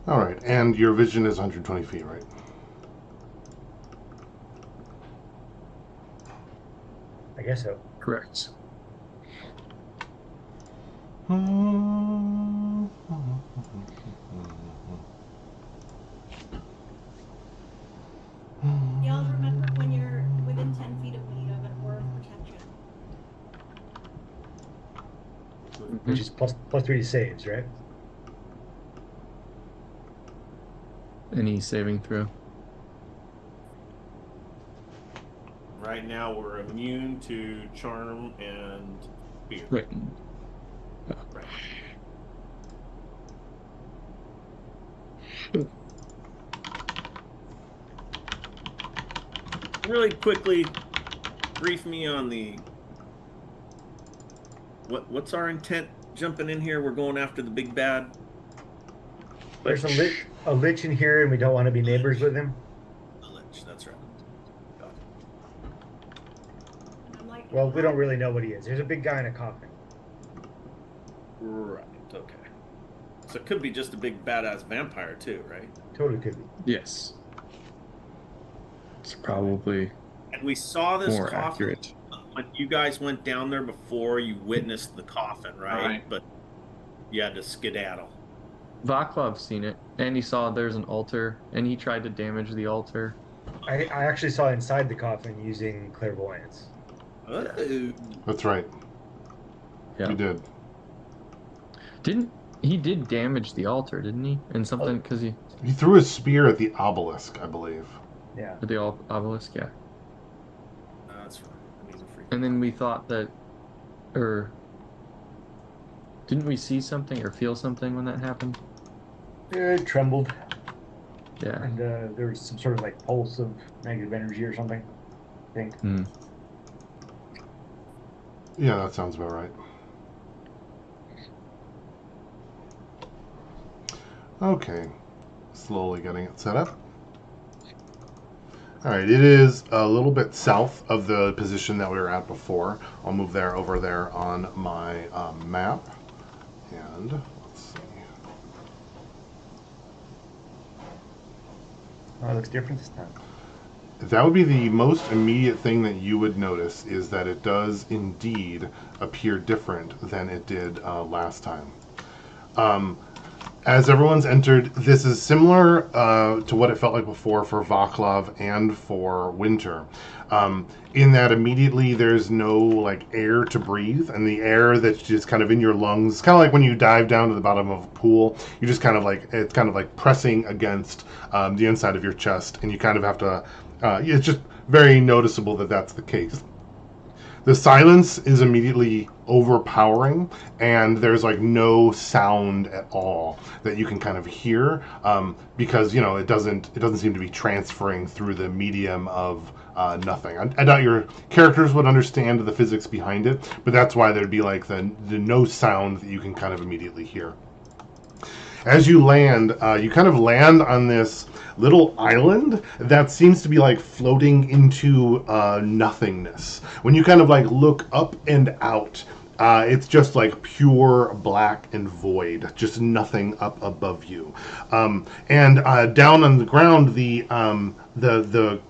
All right, and your vision is 120 feet, right? I guess so. Correct. Y'all remember when you're within 10 feet of me, you have an aura of protection. Which is plus 3 to saves, right? Any saving throw? Right now, we're immune to charm and fear. Right. Right. Really quickly, brief me on the what's our intent jumping in here? We're going after the big bad. There's a lich in here, and we don't want to be neighbors with him. The lich, that's right. Got it. And I'm like, Well, we don't really know what he is. There's a big guy in a coffin. Right. Okay. So it could be just a big badass vampire too, right? Totally could be. Yes. It's probably And we saw this more coffin accurate. when you guys went down there before. You witnessed the coffin, right? Right. But you had to skedaddle. Vaclav's seen it, and he saw there's an altar, and he tried to damage the altar. I actually saw inside the coffin using clairvoyance. Oh. That's right. Yeah. You did. He did damage the altar, didn't he? And something because he He threw his spear at the obelisk, I believe. Yeah. the obelisk, yeah. That's right. I mean, And then we thought that, or didn't we see something or feel something when that happened? It trembled, Yeah. and there was some sort of like pulse of negative energy or something. I think. Hmm. Yeah, that sounds about right. Okay. Slowly getting it set up. All right, it is a little bit south of the position that we were at before. I'll move there over there on my map. And let's see. Oh, it looks different this time. That would be the most immediate thing that you would notice, is that it does indeed appear different than it did last time. As everyone's entered, this is similar to what it felt like before for Vaclav and for Winter. In that immediately there's no like air to breathe, and the air that's just kind of in your lungs, kind of like when you dive down to the bottom of a pool, you just kind of like, it's kind of like pressing against the inside of your chest, and you kind of have to, it's just very noticeable that that's the case. The silence is immediately overpowering, and there's like no sound at all that you can kind of hear, because it doesn't seem to be transferring through the medium of nothing. I doubt your characters would understand the physics behind it, but that's why there'd be like the no sound that you can kind of immediately hear. As you land, you kind of land on this little island that seems to be like floating into nothingness. When you kind of like look up and out, it's just like pure black and void, just nothing up above you. And down on the ground, the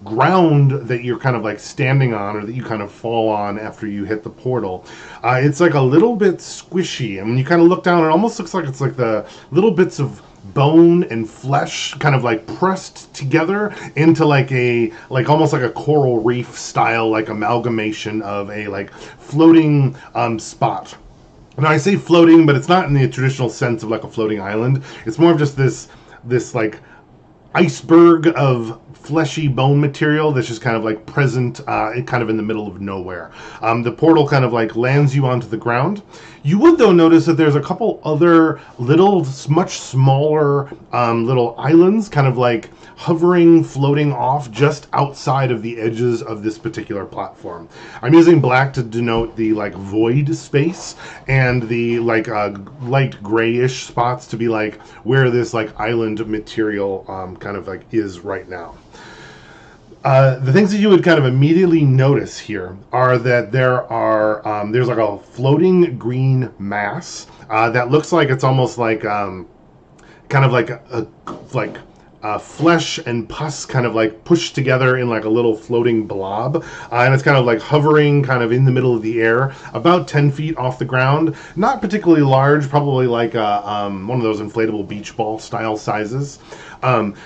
ground that you're kind of like standing on, or that you kind of fall on after you hit the portal, it's like a little bit squishy. And when you kind of look down, it almost looks like it's like the little bits of bone and flesh kind of like pressed together into like almost like a coral reef style like amalgamation of a like floating spot. Now I say floating, but it's not in the traditional sense of like a floating island. It's more of just this like iceberg of fleshy bone material that's just kind of like present kind of in the middle of nowhere. The portal kind of like lands you onto the ground. You would though notice that there's a couple other little, much smaller little islands kind of like hovering, floating off just outside of the edges of this particular platform. I'm using black to denote the like void space, and the like light grayish spots to be like where this like island material kind of like is right now. The things that you would kind of immediately notice here are that there's like a floating green mass that looks like it's almost like kind kind of like flesh and pus kind of like pushed together in like a little floating blob, and it's kind of like hovering kind of in the middle of the air, about 10 feet off the ground. Not particularly large, probably like one of those inflatable beach ball style sizes.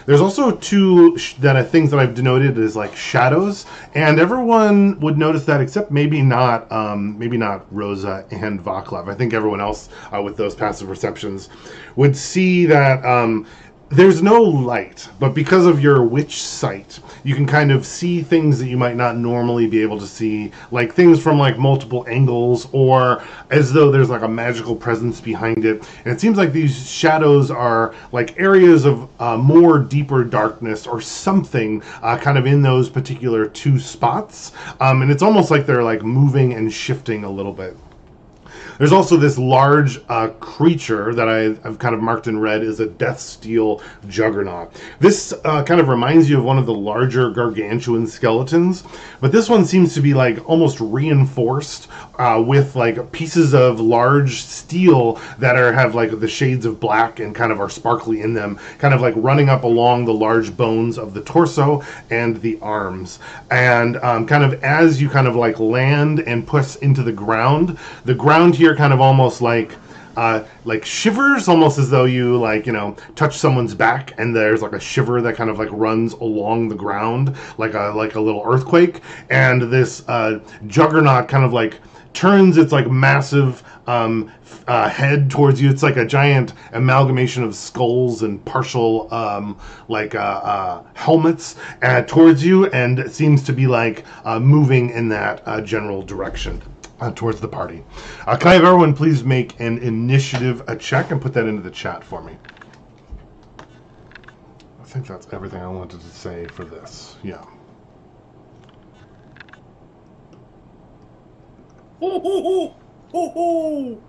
There's also two things that I've denoted as like shadows, and everyone would notice that except maybe not Rosa and Vaclav. I think everyone else with those passive perceptions would see that there's no light, but because of your witch sight, you can kind of see things that you might not normally be able to see, like things from like multiple angles, or as though there's like a magical presence behind it. And it seems like these shadows are like areas of more deeper darkness or something kind of in those particular two spots. And it's almost like they're like moving and shifting a little bit. There's also this large creature that I've kind of marked in red as a death steel juggernaut. This kind of reminds you of one of the larger gargantuan skeletons, but this one seems to be like almost reinforced with like pieces of large steel that have like the shades of black and kind of are sparkly in them, kind of like running up along the large bones of the torso and the arms. And kind of as you kind of like land and push into the ground here kind of almost like shivers, almost as though you touch someone's back and there's like a shiver that kind of like runs along the ground like a little earthquake. And this juggernaut kind of like turns its like massive head towards you. It's like a giant amalgamation of skulls and partial helmets towards you, and it seems to be like moving in that general direction. Towards the party. Can I have everyone please make an initiative check and put that into the chat for me? I think that's everything I wanted to say for this. Yeah. Ho, ho, ho, ho, ho.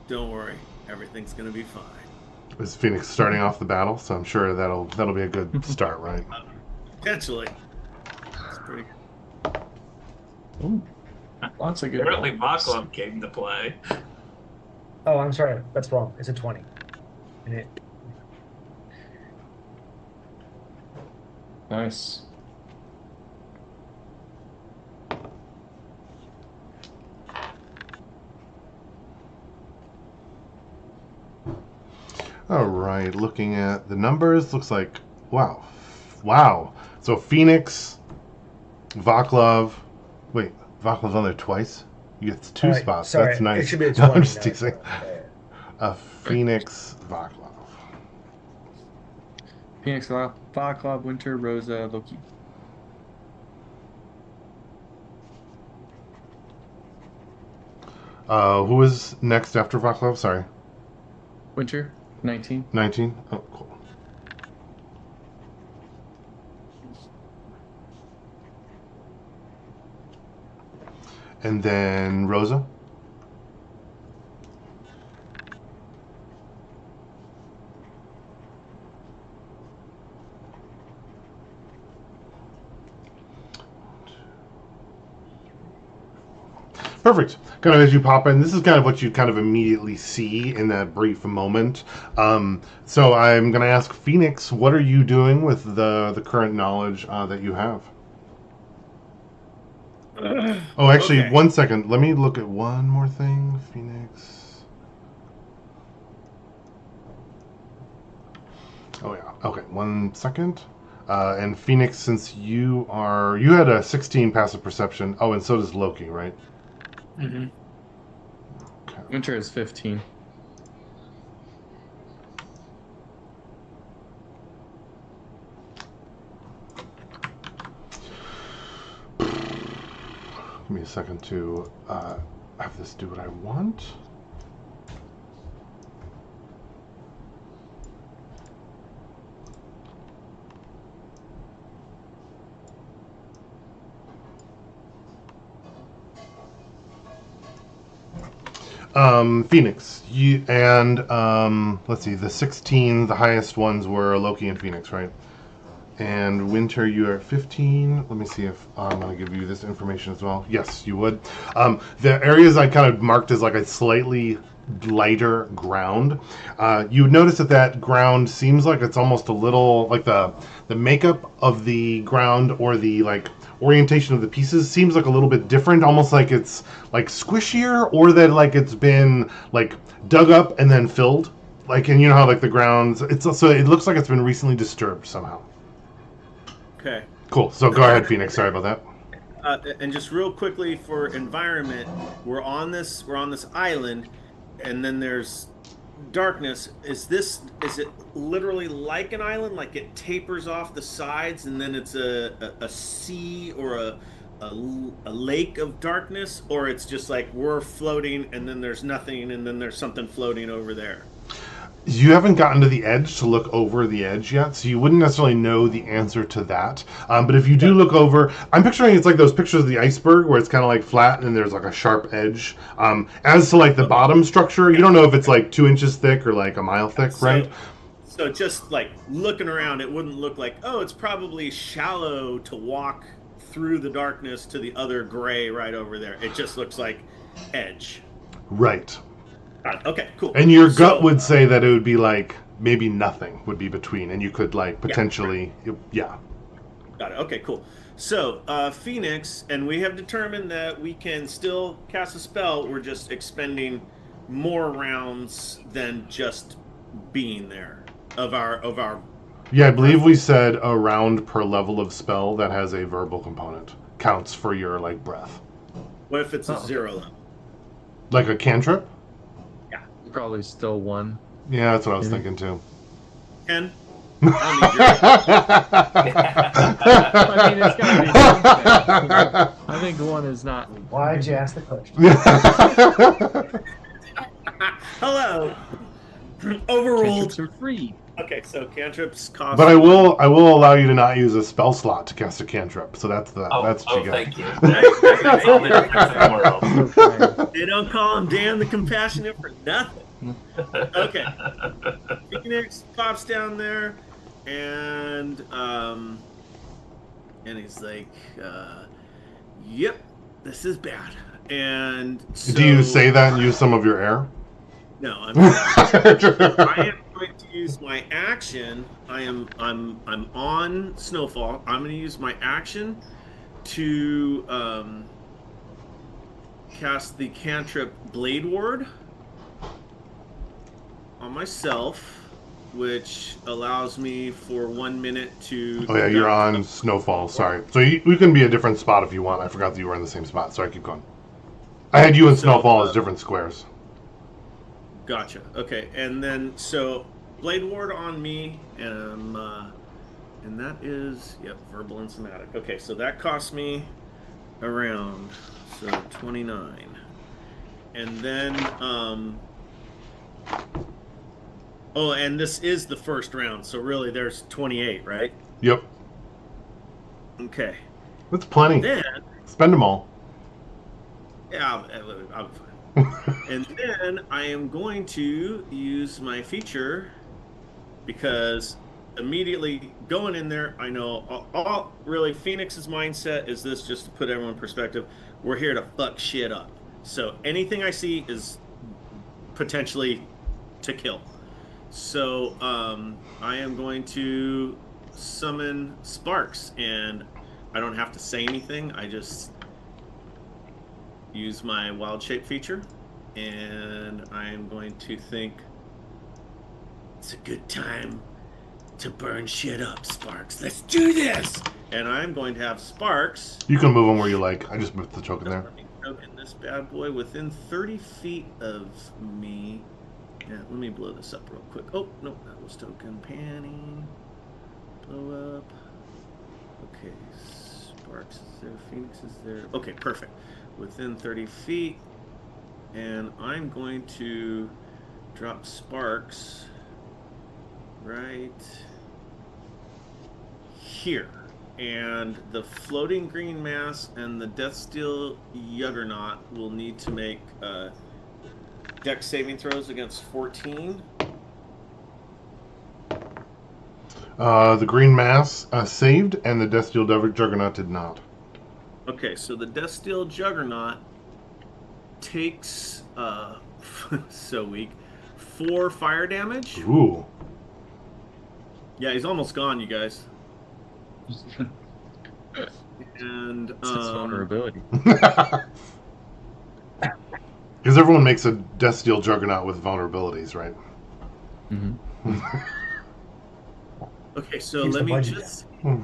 Don't worry, everything's gonna be fine. Is Phoenix starting off the battle? So I'm sure that'll be a good start, right? Potentially. That's pretty good. Ooh, lots of good. Apparently, Vaclav came to play. Oh, I'm sorry. That's wrong. It's a 20. And it... Nice. All right, looking at the numbers, looks like wow. So Phoenix, Vaclav. Wait, Vaclav's on there twice? You get two spots. Sorry. That's nice. It should be a No, 20. I'm just teasing. Phoenix, Vaclav. Phoenix, Vaclav, Winter, Rosa, Loki. Who is next after Vaclav? Sorry. Winter, 19. 19? Oh, cool. And then Rosa. Perfect. Kind of as you pop in, this is kind of what you kind of immediately see in that brief moment. So I'm going to ask Phoenix, what are you doing with the current knowledge that you have? Oh, actually, Okay. 1 second. Let me look at one more thing. Phoenix. Oh, yeah. Okay, 1 second. And Phoenix, since you had a 16 passive perception. Oh, and so does Loki, right? Mm-hmm. Okay. Winter is 15. Give me a second to have this do what I want. Phoenix, you and let's see, the 16, the highest ones were Loki and Phoenix, right? And Winter, you are at 15. Let me see if I'm going to give you this information as well. Yes, you would. The areas I kind of marked as like a slightly lighter ground. You would notice that ground seems like it's almost a little like the makeup of the ground, or the like orientation of the pieces seems like a little bit different, almost like it's like squishier, or that like it's been like dug up and then filled. Like, and you know how like the grounds, it's so it looks like it's been recently disturbed somehow. Okay. Cool. So go ahead, Phoenix. Sorry about that. And just real quickly for environment, we're on this island, and then there's darkness. Is it literally like an island, like it tapers off the sides, and then it's a sea or a lake of darkness, or it's just like we're floating and then there's nothing and then there's something floating over there? You haven't gotten to the edge to look over the edge yet, so you wouldn't necessarily know the answer to that. But if you do look over, I'm picturing it's like those pictures of the iceberg where it's kind of like flat and there's like a sharp edge. As to like the bottom structure, you don't know if it's like 2 inches thick or like a mile thick, right? So just like looking around, it wouldn't look like, oh, it's probably shallow to walk through the darkness to the other gray right over there. It just looks like edge. Right. Okay, cool. And your gut would say that it would be like maybe nothing would be between, and you could like potentially, yeah. Got it. Okay, cool. So Phoenix, and we have determined that we can still cast a spell. We're just expending more rounds than just being there of our. Yeah, I believe we said a round per level of spell that has a verbal component counts for your like breath. What if it's a 0 level? Like a cantrip? Probably still 1. Yeah, that's what I was thinking too. 10. I mean, it's gotta be something. I think 1 is not. Why'd you ask the question? Hello. Overruled. Cantrips are free. Okay, so cantrips cost. But I will allow you to not use a spell slot to cast a cantrip. So that's what you get. Thank you. That's all the difference in the world. They don't call him Dan the Compassionate for nothing. Okay. Phoenix pops down there, and he's like, "Yep, this is bad." And so, do you say that and use some of your air? No, I'm not. I am going to use my action. I'm on Snowfall. I'm going to use my action to cast the cantrip Blade Ward on myself, which allows me for 1 minute to. Oh yeah, you're on Snowfall. Sorry. So we can be a different spot if you want. I forgot that you were in the same spot. Sorry, keep going. I had you and Snowfall as different squares. Gotcha. Okay, and then so Blade Ward on me, and that is verbal and somatic. Okay, so that cost me around 29, and then oh, and this is the first round, so really there's 28, right? Yep. Okay. That's plenty. Then spend them all. Yeah, I'm fine. And then I am going to use my feature, because immediately going in there, I know all really Phoenix's mindset is this, just to put everyone in perspective, we're here to fuck shit up. So anything I see is potentially to kill. So I am going to summon Sparks, and I don't have to say anything. I just use my wild shape feature, and I am going to think it's a good time to burn shit up, Sparks. Let's do this. And I'm going to have Sparks. You can move them where you like. I just moved the token there. Let me token this bad boy within 30 feet of me. Yeah, let me blow this up real quick. Oh, no, that was token panning. Blow up. Okay, Sparks is there. Phoenix is there. Okay, perfect. Within 30 feet, and I'm going to drop Sparks right here, and the floating green mass and the Deathsteel Juggernaut will need to make Dex saving throws against 14. The green mass saved, and the Deathsteel Juggernaut did not. Okay, so the Deathsteel Juggernaut takes So weak. 4 fire damage. Ooh. Yeah, he's almost gone, you guys. And It's his vulnerability. Because everyone makes a Death Steel Juggernaut with vulnerabilities, right? Mm-hmm. okay, so Keeps let the me budget just Hmm.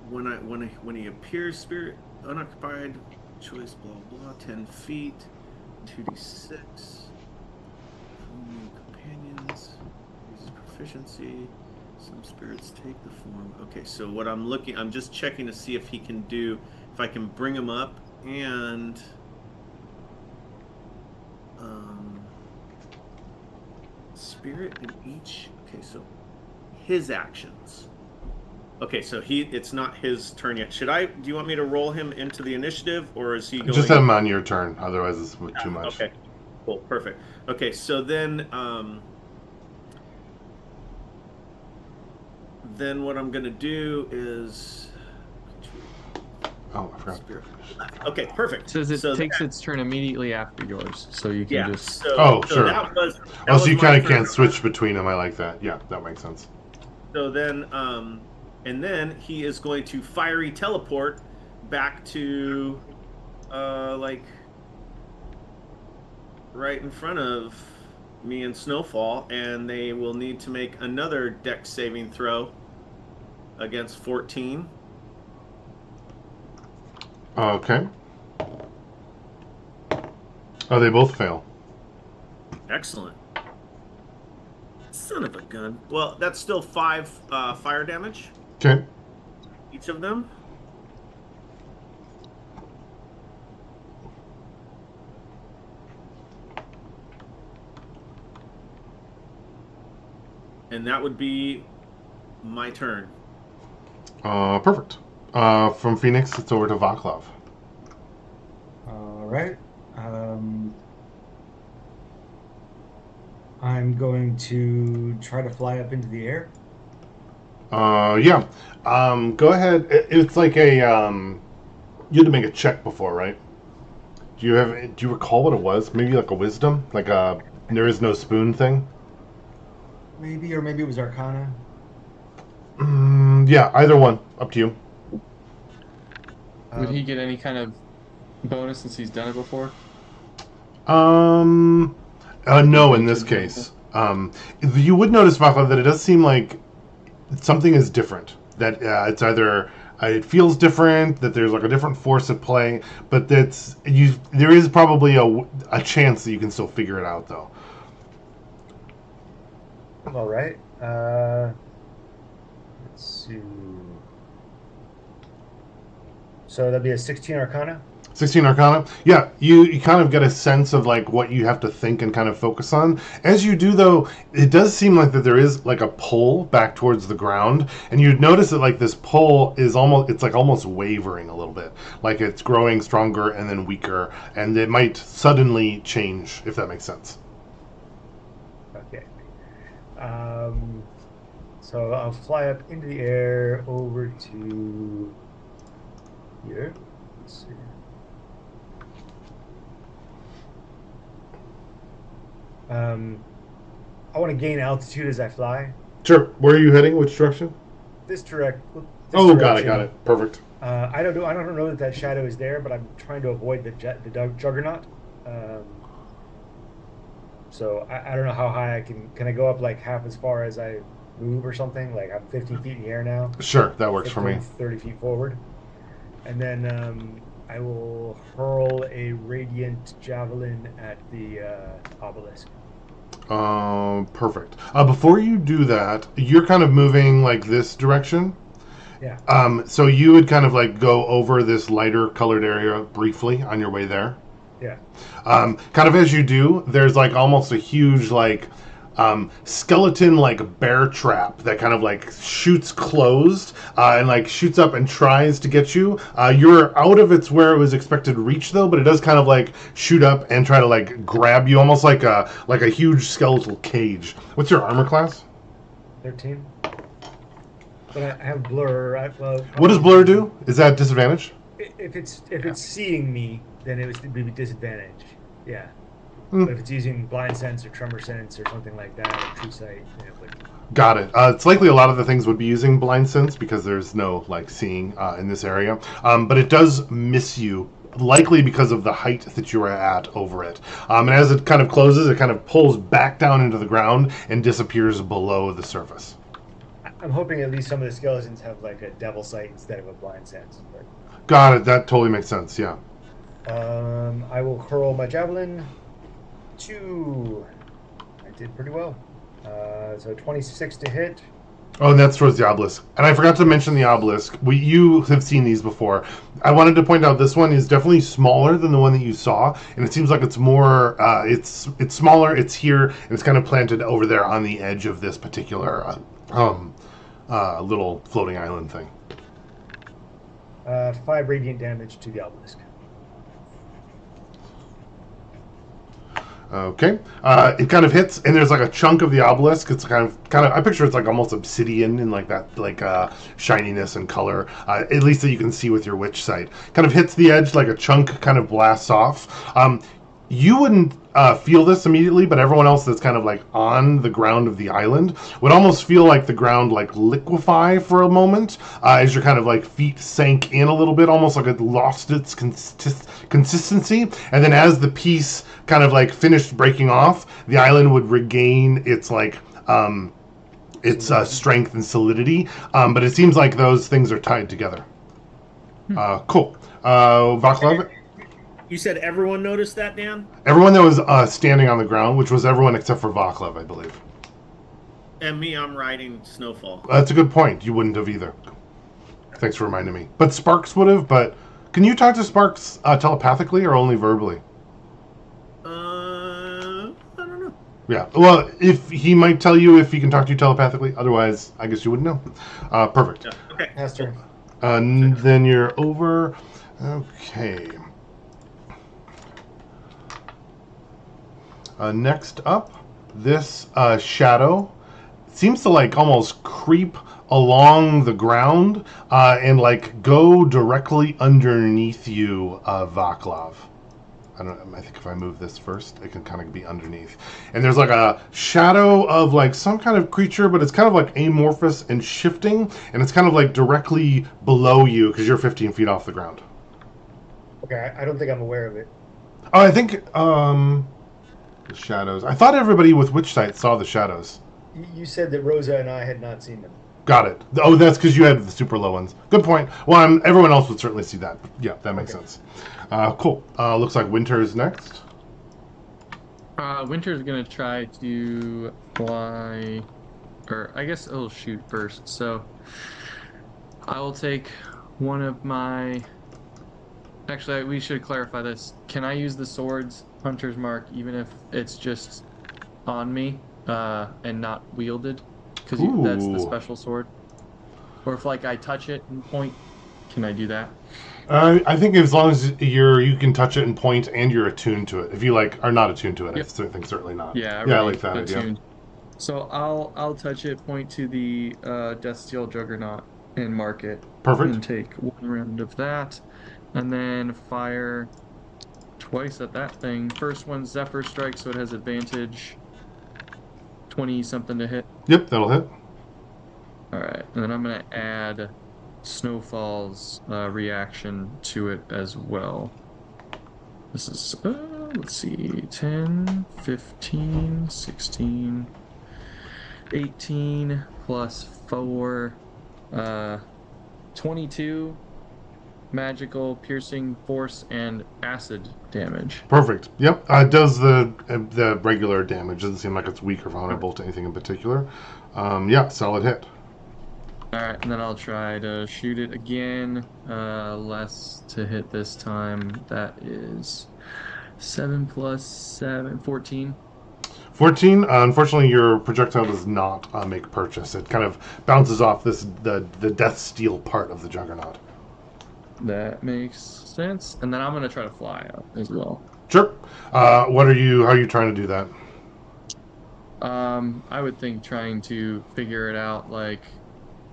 when he appears, spirit unoccupied, choice blah blah, 10 feet, 2d6, new companions, uses proficiency. Some spirits take the form. Okay, so what I'm just checking to see if he can do, if I can bring him up and spirit in each. Okay, so his actions. Okay, so it's not his turn yet. Do you want me to roll him into the initiative, or is he going? Just have him on your turn, otherwise it's too much. Okay, cool, perfect. Okay, so then what I'm gonna do is. Oh, I forgot. Okay, perfect. It says it so takes its turn immediately after yours, so you can just. Oh, sure. That was. Oh, so you kind of my turn. can't switch between them. I like that. Yeah, that makes sense. So then, and then he is going to fiery teleport back to, like, right in front of me and Snowfall, and they will need to make another dex saving throw against 14. Okay. Oh, they both fail. Excellent. Son of a gun. Well, that's still 5 fire damage, Okay. each of them. And that would be my turn. Perfect. From Phoenix, it's over to Vaclav. All right. I'm going to try to fly up into the air. Yeah. Go ahead. It's like a you had to make a check before, right? Do you recall what it was? Maybe like a wisdom, like a there is no spoon thing. Maybe, or maybe it was Arcana. Yeah, either one. Up to you. Would he get any kind of bonus since he's done it before? No, in this case. You would notice, Vaclav, that it does seem like something is different. That it's either it feels different, that there's like a different force at play, but there is probably a chance that you can still figure it out, though. All right. Let's see. So that'd be a 16 Arcana. 16 Arcana. Yeah, you kind of get a sense of like what you have to think and kind of focus on. As you do, though, it does seem like that there is like a pull back towards the ground, and you'd notice that like this pull is almost wavering a little bit, like it's growing stronger and then weaker, and it might suddenly change, if that makes sense. Okay. So I'll fly up into the air over to here. Let's see. I want to gain altitude as I fly. Sure. Where are you heading? Which direction? This direct. Oh, got it. Perfect. I don't know that shadow is there, but I'm trying to avoid the juggernaut. So I don't know how high I can I go up like half as far as I move or something? Like I'm 15 feet in the air now. Sure, that works for me. 30 feet forward. And then I will hurl a radiant javelin at the obelisk. Perfect. Before you do that, you're kind of moving like this direction. Yeah. So you would kind of like go over this lighter colored area briefly on your way there. Yeah. Kind of as you do, there's like almost a huge like skeleton like bear trap that kind of like shoots closed and like shoots up and tries to get you. You're out of its where it was expected to reach though, but it does kind of like shoot up and try to like grab you, almost like a huge skeletal cage. What's your armor class? 13. But I have blur. What does blur do? Is that disadvantage? If it's seeing me, then it would be disadvantage. Yeah. But if it's using blind sense or tremor sense or something like that, or true sight, then it would. Got it. It's likely a lot of the things would be using blind sense because there's no like seeing in this area. But it does miss you, likely because of the height that you are at over it. And as it kind of closes, it kind of pulls back down into the ground and disappears below the surface. I'm hoping at least some of the skeletons have like a devil sight instead of a blind sense. But, Got it. That totally makes sense. Yeah. I will hurl my javelin. 2. I did pretty well. So 26 to hit. Oh, and that's towards the obelisk. And I forgot to mention the obelisk. You have seen these before. I wanted to point out this one is definitely smaller than the one that you saw, and it seems like it's more. It's smaller. It's here, and it's kind of planted over there on the edge of this particular little floating island thing. 5 radiant damage to the obelisk. Okay. It kind of hits, and there's like a chunk of the obelisk. It's kind of. I picture it's like almost obsidian in like that, like shininess and color. At least that you can see with your witch sight. Kind of hits the edge, like a chunk kind of blasts off. You wouldn't feel this immediately, but everyone else that's kind of like on the ground of the island would almost feel like the ground like liquefy for a moment as your kind of like feet sank in a little bit, almost like it lost its consistency. And then as the piece kind of like finished breaking off, the island would regain its like its strength and solidity. But it seems like those things are tied together. Cool. Vaclav? You said everyone noticed that, Dan? Everyone that was standing on the ground, which was everyone except for Vaclav, I believe. And me, I'm riding Snowfall. That's a good point. You wouldn't have either. Thanks for reminding me. But Sparks would have, but can you talk to Sparks telepathically or only verbally? I don't know. Yeah, well, if he might tell you if he can talk to you telepathically. Otherwise, I guess you wouldn't know. Perfect. Yeah. Okay. Pass turn. Then you're over. Okay. Next up, this shadow seems to like almost creep along the ground and like go directly underneath you, Vaclav. I think if I move this first, it can kind of be underneath. And there's like a shadow of like some kind of creature, but it's kind of like amorphous and shifting, and it's kind of like directly below you because you're 15 feet off the ground. Okay, I don't think I'm aware of it. Oh, I think the shadows. I thought everybody with witch sight saw the shadows. You said that Rosa and I had not seen them. Got it. Oh, that's because you had the super low ones. Good point. Well, everyone else would certainly see that. Yeah, that makes sense. Cool. Looks like Winter is next. Winter's gonna try to fly, or I guess it'll shoot first. So I will take one of my. Actually, we should clarify this. Can I use the sword's hunter's mark even if it's just on me and not wielded? Because that's the special sword. Or if like I touch it and point, can I do that? I think as long as you can touch it and point, and you're attuned to it. If you like are not attuned to it, Yep. I think certainly not. Yeah, I like that idea. attuned. So I'll touch it, point to the Death Steel Juggernaut, and mark it. Perfect. And take one round of that, and then fire twice at that thing. First one Zephyr Strike, so it has advantage. 20 something to hit. Yep, that'll hit. All right, and then I'm gonna add Snowfall's reaction to it as well. This is let's see, 10, 15, 16, 18 plus 4, 22 magical, piercing, force, and acid damage. Perfect. Yep. It does the regular damage. Doesn't seem like it's weak or vulnerable to anything in particular. Yeah, solid hit. Alright, and then I'll try to shoot it again. Less to hit this time. That is 7 plus 7, 14. 14. Unfortunately, your projectile does not make purchase. It kind of bounces off the death steel part of the juggernaut. That makes sense. And then I'm gonna try to fly out as well. Sure. How are you trying to do that? I would think trying to figure it out like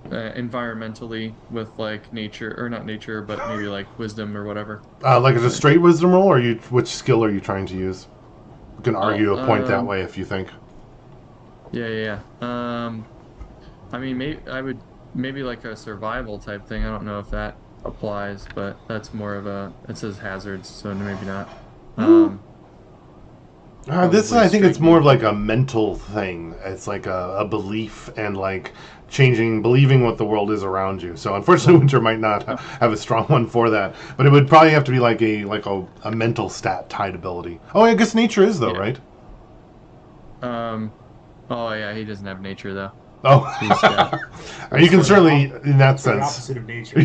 environmentally with like nature, or not nature, but maybe like wisdom or whatever. Like it's a straight wisdom roll, or which skill are you trying to use? We can argue a point that way if you think. Yeah. I mean, maybe like a survival type thing. I don't know if that applies, but that's more of it says hazards, so maybe not. This, I think straight it's more of like movement. a mental thing. It's like a belief and like believing what the world is around you. So unfortunately, Winter might not have a strong one for that. But it would probably have to be like a mental stat tied ability. Oh, I guess nature is though, Yeah. right? Oh yeah, he doesn't have nature though. Oh, He's got- you can certainly, in that It's the sense. opposite of nature.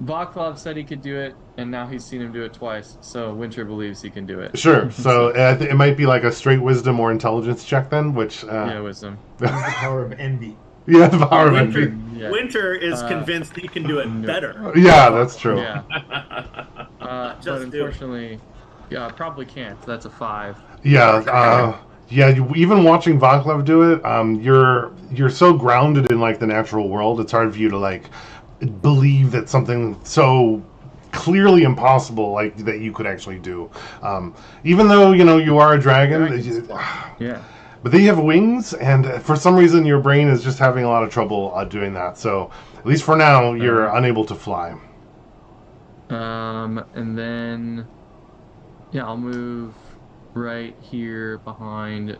Vaklov said he could do it, and now he's seen him do it twice. So Winter believes he can do it. Sure. So it might be like a straight wisdom or intelligence check then, which yeah, wisdom. Use the power of envy. yeah, the power of Winter, envy. Yeah. Winter is Uh, convinced he can do it no. better. Yeah, that's true. Yeah. But Just do it. unfortunately, yeah, I probably can't. That's a 5. Yeah, even watching Vaclav do it, you're so grounded in like the natural world. It's hard for you to like believe that something so clearly impossible like that you could actually do. Even though you are a dragon, Yeah. but they have wings, and for some reason your brain is just having a lot of trouble doing that. So at least for now, you're unable to fly. And then, yeah, I'll move right here behind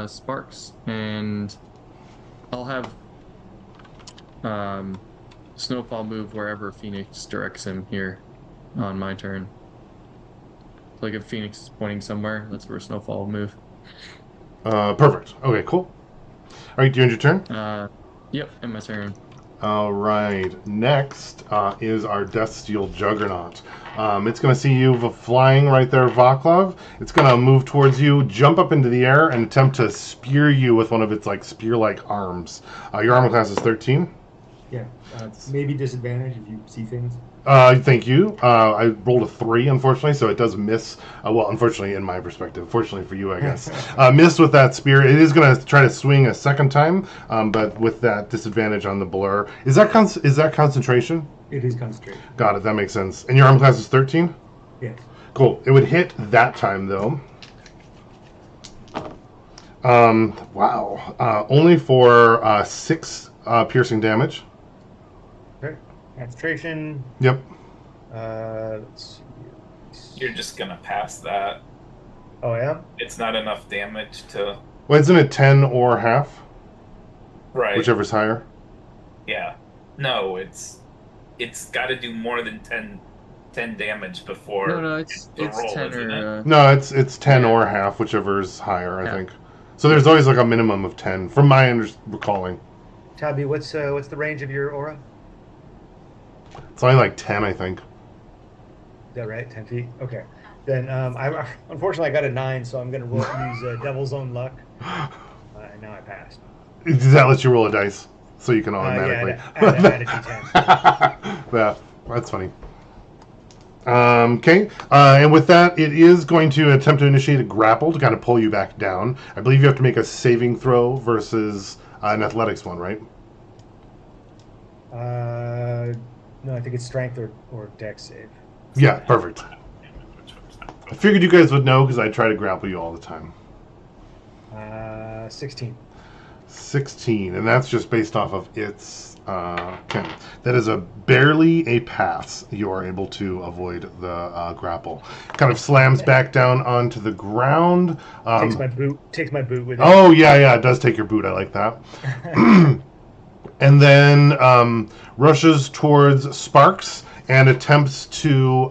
Sparks, and I'll have Snowfall move wherever Phoenix directs him here on my turn. Like if Phoenix is pointing somewhere, that's where Snowfall will move. Perfect. Okay, cool. All right, do you end your turn? Yep, and my turn. All right. Next is our Death Steel Juggernaut. It's going to see you flying right there, Vaclav. It's going to move towards you, jump up into the air, and attempt to spear you with one of its like spear-like arms. Your armor class is 13. Yeah. Maybe disadvantage if you see things. Thank you. I rolled a 3, unfortunately, so it does miss. Well, unfortunately, in my perspective. Fortunately for you, I guess. Missed with that spear. It is going to try to swing a second time, but with that disadvantage on the blur. Is that concentration? It is concentrated. Got it. That makes sense. And your armor class is 13? Yes. Cool. It would hit that time, though. Wow. Only for 6 piercing damage. Okay. Concentration. Yep. Let's see. You're just gonna pass that. Oh, yeah? It's not enough damage to. Well, isn't it 10 or half? Right. Whichever's higher. Yeah. No, it's got to do more than 10 damage before. No, it's the roll, 10 isn't or... No, it's 10 Yeah. or half, whichever's higher, I Yeah. think. So there's always like a minimum of 10, from my recalling. Tabby, what's the range of your aura? It's only like 10, I think. Is that right? 10 feet? Okay. Then unfortunately I got a 9, so I'm going to use Devil's Own Luck. And now I passed. Does that let you roll a dice? So you can automatically. Add a D10. Yeah, that's funny. Okay, and with that, it is going to attempt to initiate a grapple to kind of pull you back down. I believe you have to make a saving throw versus an athletics one, right? No, I think it's strength or dex save. Yeah, perfect. I figured you guys would know because I try to grapple you all the time. 16. 16, and that's just based off of its okay. That is barely a pass. You are able to avoid the grapple. Kind of slams back down onto the ground. Takes my boot with it. Oh yeah, it does take your boot. I like that. And then rushes towards Sparks and attempts to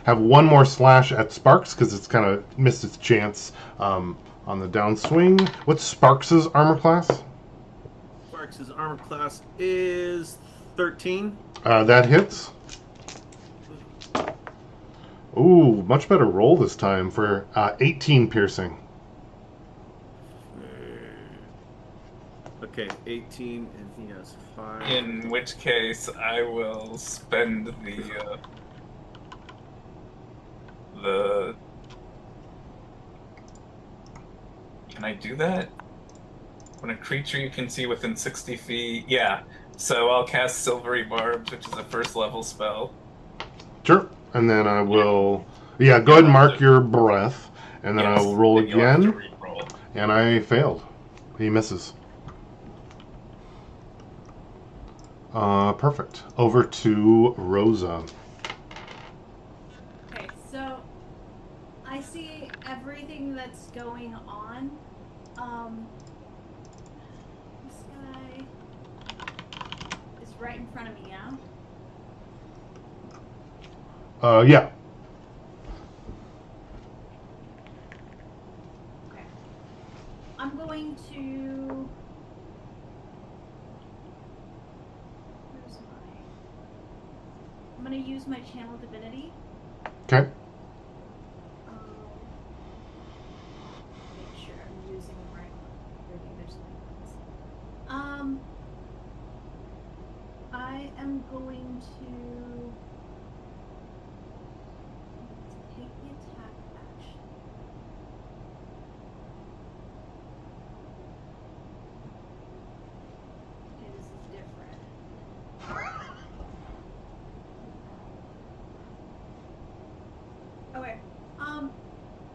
have one more slash at Sparks because it's kind of missed its chance on the downswing. What's Sparks' armor class? Sparks' armor class is 13. That hits. Ooh, much better roll this time for 18 piercing. Okay, 18, and he has 5. In which case, I will spend the. Can I do that? When a creature you can see within 60 feet. Yeah. So I'll cast Silvery Barbs, which is a first level spell. Sure. And then I will. Yeah, go ahead and mark your breath, and then I will roll and you'll have to again, re-roll. and I failed. He misses. Perfect. Over to Rosa. Okay, so I see everything that's going on. This guy is right in front of me, yeah? Yeah. Okay. I'm going to... Where's my... I'm going to use my channel divinity. Okay. Make sure I'm using the right one. Maybe there's I am going to take the attack action. Okay, this is different. Okay.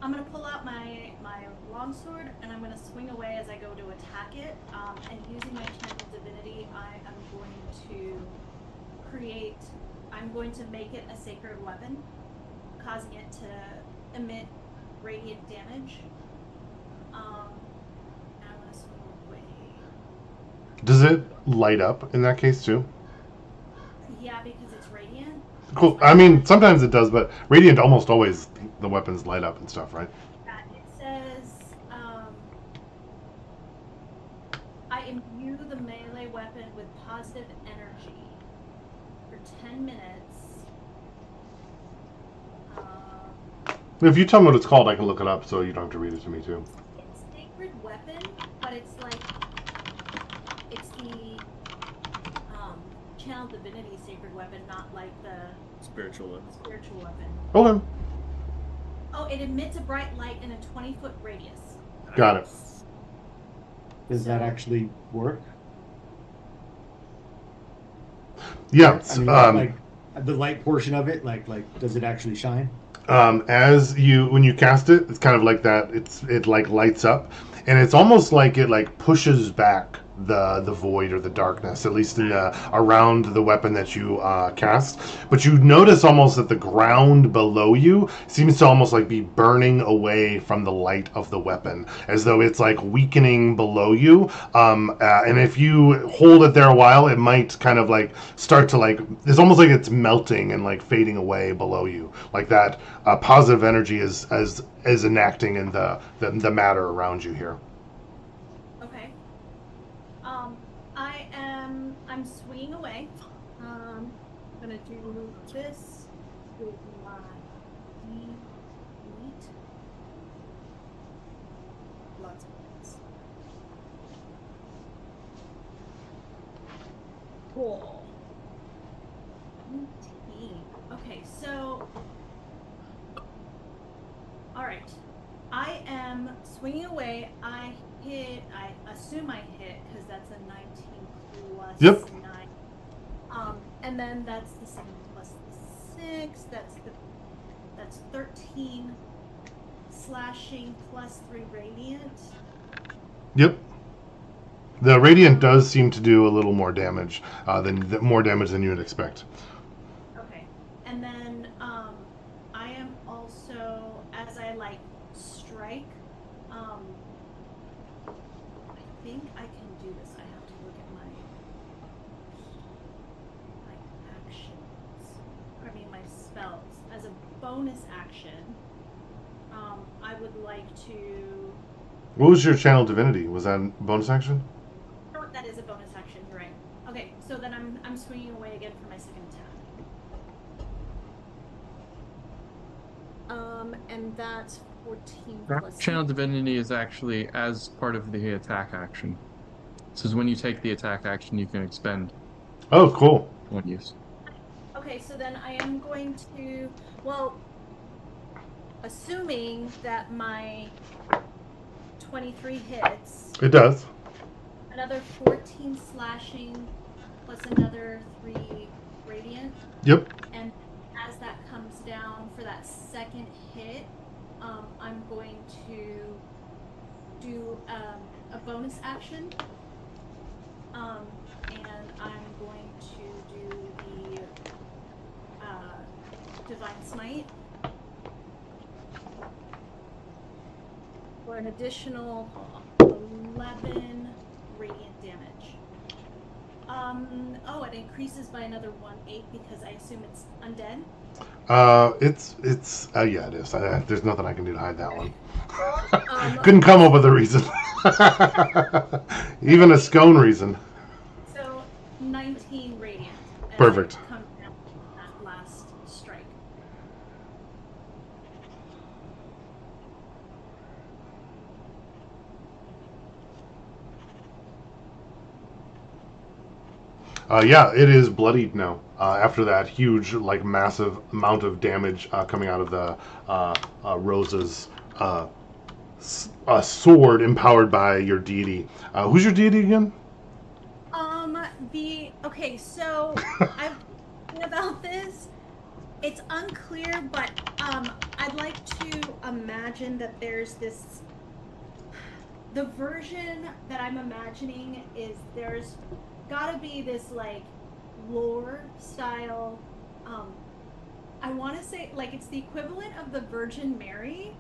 I'm gonna pull out my longsword and I'm gonna swing away as I go to attack it. And using my channel divinity, I am going to create. I'm going to make it a sacred weapon, causing it to emit radiant damage. And I'm gonna swing away. Does it light up in that case too? Yeah, because it's radiant. Cool. I mean, sometimes it does, but Radiant almost always the weapons light up and stuff, right? Yeah, it says, I imbue the melee weapon with positive energy for 10 minutes. If you tell me what it's called, I can look it up so you don't have to read it to me too. It's sacred weapon, but it's like, it's the channel divinity sacred weapon, not like the Spiritual weapon. spiritual weapon. Okay. Oh, it emits a bright light in a 20-foot radius. Got it. Does that actually work? Yeah. I mean, like the light portion of it, like does it actually shine? When you cast it, it's kind of like that. It like lights up, and it's almost like it like pushes back the void or the darkness, at least in the around the weapon that you cast. But you notice almost that the ground below you seems to almost like be burning away from the light of the weapon, as though it's like weakening below you. And if you hold it there a while, it might kind of like start to like. It's almost like it's melting and like fading away below you, like that positive energy is enacting in the matter around you here. Okay. I'm swinging away. I'm gonna do this with my D8. Lots of things. Cool. 19. Okay, so. Alright. I am swinging away. I assume I hit because that's a 19 plus Yep. 9. And then that's the 7 plus the 6. That's 13 slashing plus 3 radiant. Yep. The radiant does seem to do a little more damage more damage than you would expect. Okay. And then I am also, as I like strike, I think I can do this. I have to look at my actions. I mean my spells. As a bonus action, I would like to. What was your channel divinity? Was that a bonus action? Oh, that is a bonus action. You're right. Okay, so then I'm swinging away again for my second attack. And that's 14 plus. Channel Divinity is actually as part of the attack action. This is when you take the attack action, you can expend Oh, cool. one use. Okay, so then I am going to, well, assuming that my 23 hits, It does. another 14 slashing plus another 3 radiant. Yep. And as that comes down for that second I'm going to do a bonus action. And I'm going to do the Divine Smite for an additional 11 radiant damage. Oh, it increases by another 1/8 because I assume it's undead. It's yeah, it is. There's nothing I can do to hide that one. Um, Couldn't come up with a reason. Even a scone reason. So 19 radiant. As Perfect. I come down with that last strike. Yeah, it is bloodied now. After that huge, like, massive amount of damage coming out of the Rosa's sword empowered by your deity. Who's your deity again? Okay, so I've thinking about this. It's unclear, but I'd like to imagine that there's this. The version that I'm imagining is there's gotta be this like lore style. I want to say like it's the equivalent of the Virgin Mary,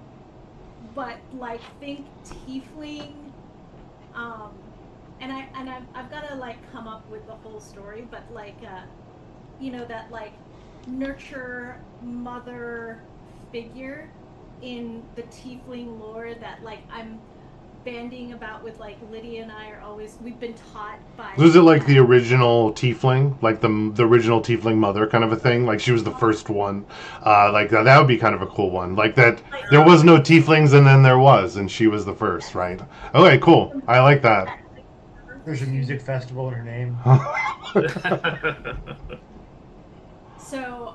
but like think tiefling. And I've got to like come up with the whole story, but like that like nurture mother figure in the tiefling lore that like I'm banding about with like Lydia and I are always we've been taught by. Was it like the original tiefling, like the original tiefling mother kind of a thing? Like she was the first one. Like that would be kind of a cool one. Like that there was no tieflings and then there was, and she was the first, right? Okay, cool. I like that. There's a music festival in her name. So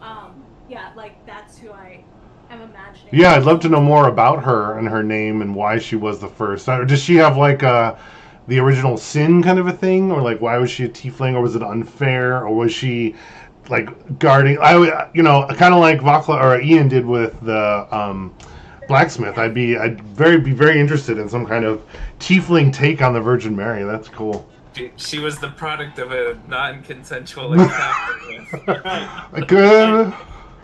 yeah, like that's who I am imagining. Yeah, I'd love to know more about her and her name and why she was the first. Or does she have like the original sin kind of a thing, or like why was she a tiefling, or was it unfair, or was she like guarding? Kind of like Vakla or Ian did with the blacksmith. I'd be very interested in some kind of tiefling take on the Virgin Mary. That's cool. She was the product of a non-consensual encounter. Good.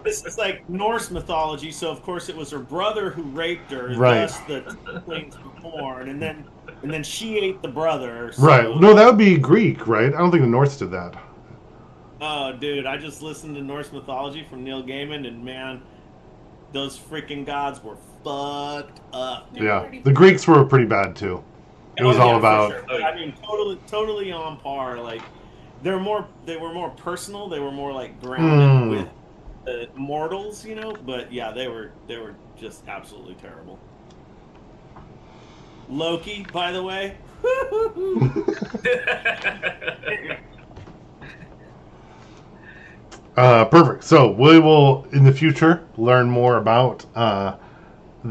It's like Norse mythology, so of course it was her brother who raped her, Right. thus the tieflings were born, and then she ate the brother. So. Right. No, that would be Greek, right? I don't think the Norse did that. Oh, dude, I just listened to Norse mythology from Neil Gaiman, and man, those freaking gods were fucked up. Dude. Yeah, the Greeks were pretty bad too. It was all for about. sure. I mean, totally on par. Like, they were more personal. They were more like grounded with the mortals, But yeah, they were just absolutely terrible. Loki, by the way. Perfect. So we will, in the future, learn more about the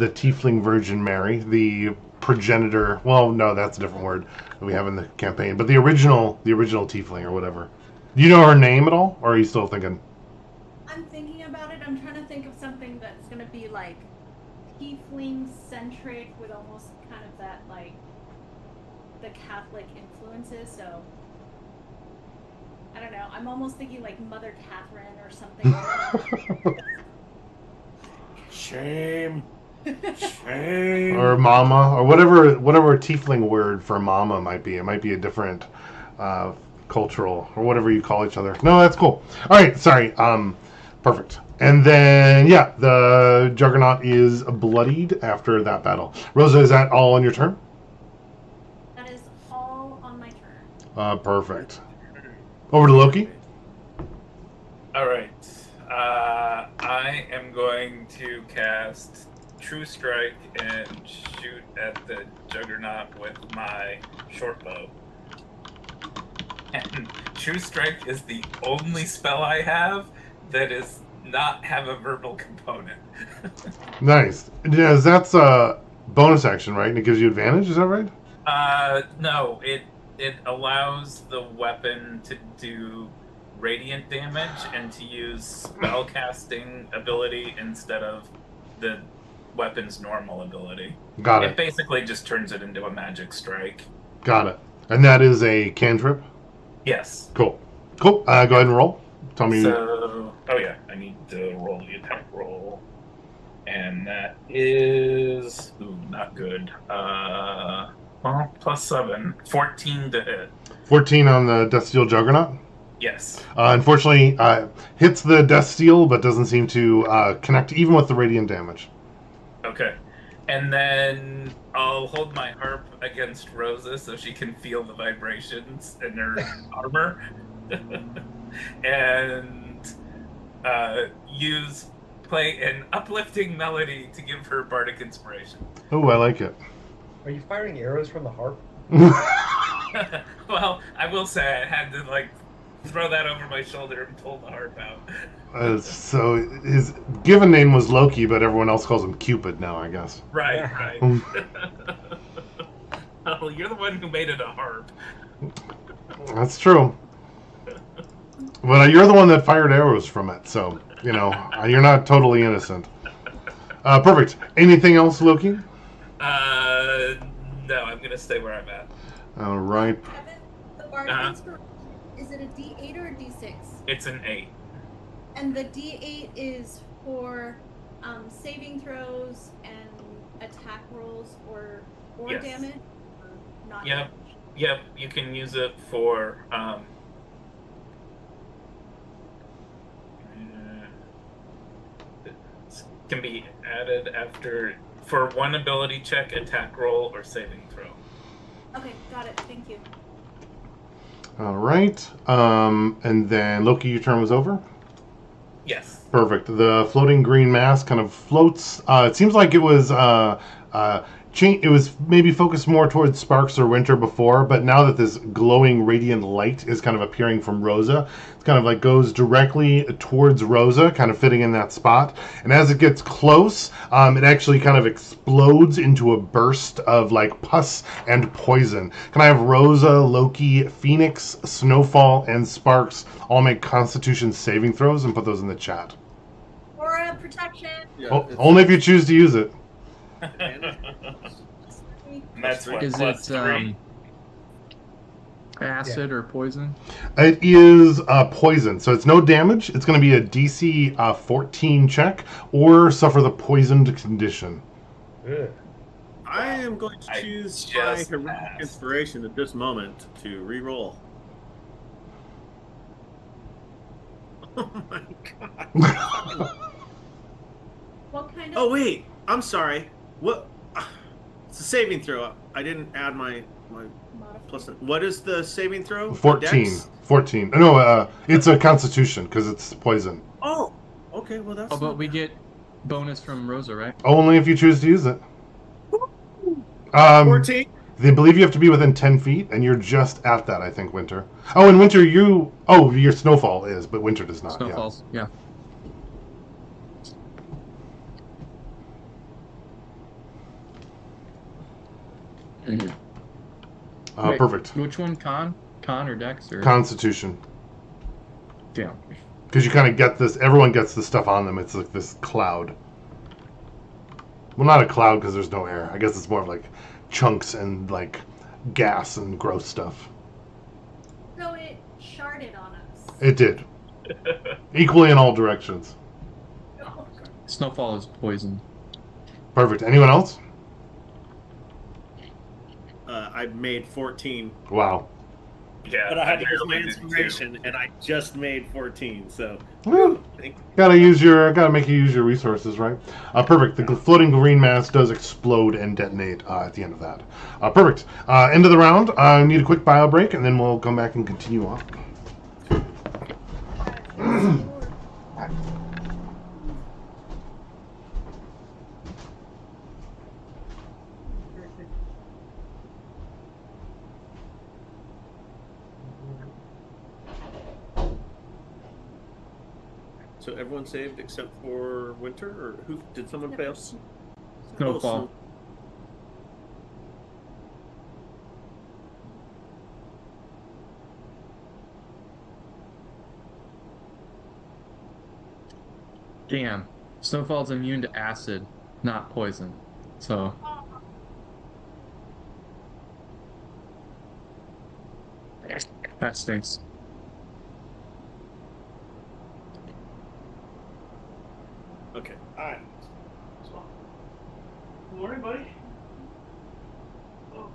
Tiefling Virgin Mary, the progenitor. Well, no, that's a different word that we have in the campaign. But the original Tiefling or whatever. Do you know her name at all, or are you still thinking? I'm thinking about it. I'm trying to think of something that's gonna be like tiefling centric with almost kind of that like the Catholic influences. So I don't know. I'm almost thinking like Mother Catherine or something. Like Shame. Shame. Or mama, or whatever tiefling word for mama might be. It might be a different cultural or whatever you call each other. No, that's cool. All right, sorry. Perfect. And then yeah, the Juggernaut is bloodied after that battle. Rosa, is that all on your turn? That is all on my turn. Perfect. Over to Loki. All right. I am going to cast True Strike and shoot at the Juggernaut with my short bow. And True Strike is the only spell I have that does not have a verbal component. Nice. Yeah, that's a bonus action, right? And it gives you advantage, is that right? No, it allows the weapon to do radiant damage and to use spellcasting ability instead of the weapon's normal ability. Got It it. basically just turns it into a magic strike. Got it. And that is a cantrip? Yes. Cool. Cool. Go ahead and roll. Tell me. So, oh yeah, I need to roll the attack roll. And that is, not good. Well, +7. 14 to hit. 14 on the Death Steel Juggernaut? Yes. Unfortunately, hits the Death Steel, but doesn't seem to connect even with the radiant damage. Okay. And then I'll hold my harp against Rosa so she can feel the vibrations in her armor. And play an uplifting melody to give her bardic inspiration. Oh, I like it. Are you firing arrows from the harp? Well, I will say I had to throw that over my shoulder and pull the harp out. So his given name was Loki, but everyone else calls him Cupid now, I guess. Right. Oh, you're the one who made it a harp. That's true. But you're the one that fired arrows from it, so, you're not totally innocent. Perfect. Anything else, Loki? No, I'm going to stay where I'm at. All right. Kevin, the bardic inspiration, is it a D8 or a D6? It's an 8. And the D8 is for saving throws and attack rolls or Yes. damage? Or not Yep. damage? Yep, you can use it for it can be added for one ability check, attack roll, or saving throw. Okay, got it. Thank you. All right. And then, Loki, your turn was over? Yes. Perfect. The floating green mass kind of floats. It seems like it was it was maybe focused more towards Sparks or Winter before, but now that this glowing radiant light is kind of appearing from Rosa, it's kind of like goes directly towards Rosa, kind of fitting in that spot. And as it gets close, it actually kind of explodes into a burst of pus and poison. Can I have Rosa, Loki, Phoenix, Snowfall, and Sparks all make Constitution saving throws and put those in the chat? Or a protection. Yeah, Only if you choose to use it. That's what, Is +3. it acid or poison? It is poison, so it's no damage. It's going to be a DC 14 check or suffer the poisoned condition. Ugh. I am going to choose my heroic inspiration at this moment to re-roll. Oh my god! What kind of? Oh wait, I'm sorry. What? It's a saving throw. I didn't add my plus. What is the saving throw? 14. Dex? 14. No, it's a Constitution because it's poison. Oh, okay. Well, that's. Oh, but not we bad. get bonus from Rosa, right? Only if you choose to use it. 14. They believe you have to be within 10 feet, and you're just at that, I think, Winter. Oh, and Winter, your Snowfall is, but Winter does not. Snowfalls, yeah. Wait, Perfect. Which one, Con or Dex or Constitution. Damn. Because you kind of get this, everyone gets this stuff on them. It's like this cloud. Well, not a cloud because there's no air. I guess it's more of chunks and gas and gross stuff. So it sharded on us. It did. Equally in all directions. Snowfall is poison. Perfect. Anyone else? I made 14. Wow. Yeah, But I had to use my barely did too. inspiration, and I just made 14. So, Woo. thank Gotta make you use your resources, right? Perfect. The floating green mass does explode and detonate at the end of that. Perfect. End of the round. I need a quick bio break, and then we'll come back and continue on. So everyone saved except for Winter, or who did someone fail? Snowfall. Damn. Snowfall's immune to acid. not poison. So that stinks. Okay. All right. Good morning, buddy. Oh.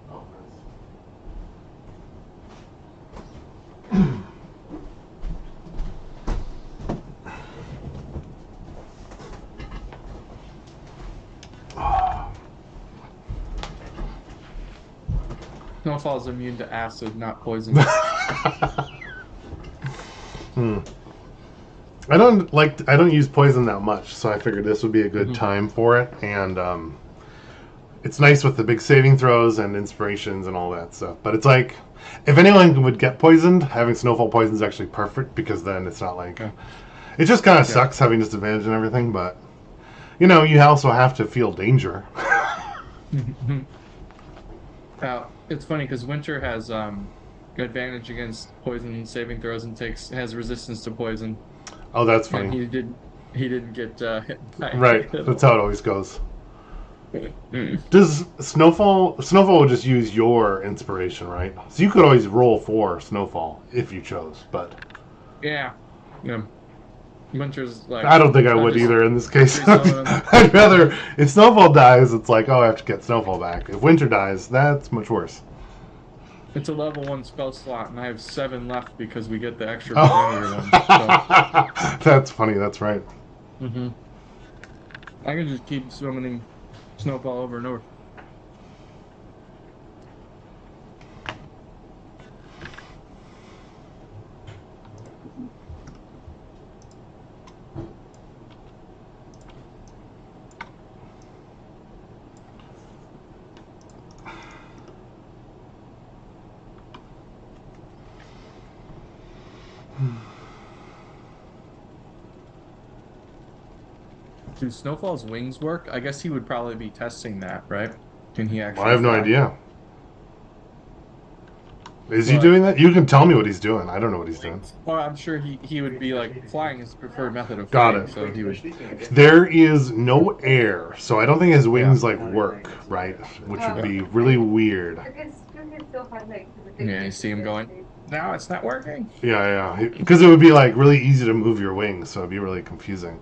Oh, Snowfall's immune to acid, not poison. Hmm. I don't use poison that much, so I figured this would be a good time for it, and it's nice with the big saving throws and inspirations and all that stuff. But it's like, if anyone would get poisoned, having Snowfall poison is actually perfect, because then it's not like, it just kind of sucks having disadvantage and everything, but you know, you also have to feel danger. It's funny because Winter has advantage against poison saving throws and has resistance to poison. Oh, that's And funny. he didn't get hit by Right, it. that's how it always goes. Does Snowfall will just use your inspiration, right? So you could always roll for Snowfall if you chose, but Yeah. Winter's like, I don't think I I'm would just- either in this case. rezoning. I'd rather, if Snowfall dies, it's like, oh, I have to get Snowfall back. If Winter dies, that's much worse. It's a level 1 spell slot, and I have 7 left because we get the extra Oh. perimeter one. So. That's funny, that's right. I can just keep summoning Snowfall over and over. Do Snowfall's wings work? I guess he would probably be testing that, right? Can he actually I have no fly? idea. Is he But- doing that? You can tell me what he's doing. I don't know what he's doing. Well, I'm sure he would be like flying his preferred method of Got flying, it. so he would. There is no air, so I don't think his wings like work, right? Which would be really weird. Yeah, you see him going. No, it's not working. Yeah, yeah. Because it would be like really easy to move your wings, so it'd be really confusing.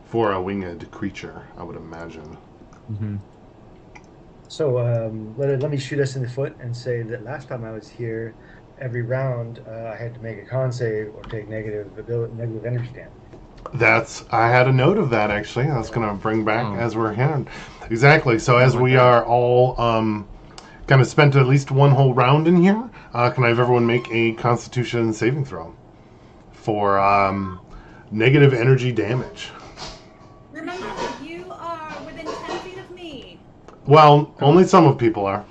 For a winged creature, I would imagine. So let me shoot us in the foot and say that last time I was here, every round I had to make a con save or take negative energy damage. I had a note of that actually. I was going to bring back as we're here. Exactly. So as we are all kind of spent at least one whole round in here, can I have everyone make a Constitution saving throw for negative energy damage? Remember, you are within 10 feet of me. Well, only some of people are.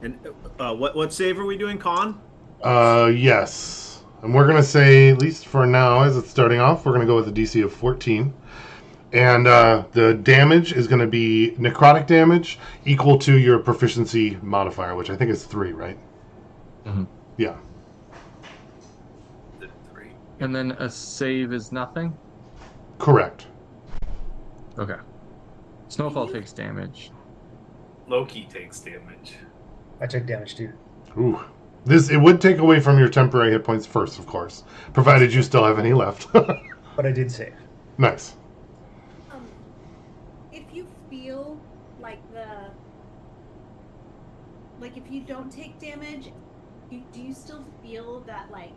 And what save are we doing, Con? Yes. And we're going to say, at least for now, as it's starting off, we're going to go with a DC of 14. And the damage is going to be necrotic damage equal to your proficiency modifier, which I think is 3, right? Yeah. The 3. And then a save is nothing? Correct. Okay. Snowfall takes damage. Loki takes damage. I took damage too. Ooh. It would take away from your temporary hit points first, of course, provided you still have any left. But I did save. Nice. If you feel like if you don't take damage, do you still feel that like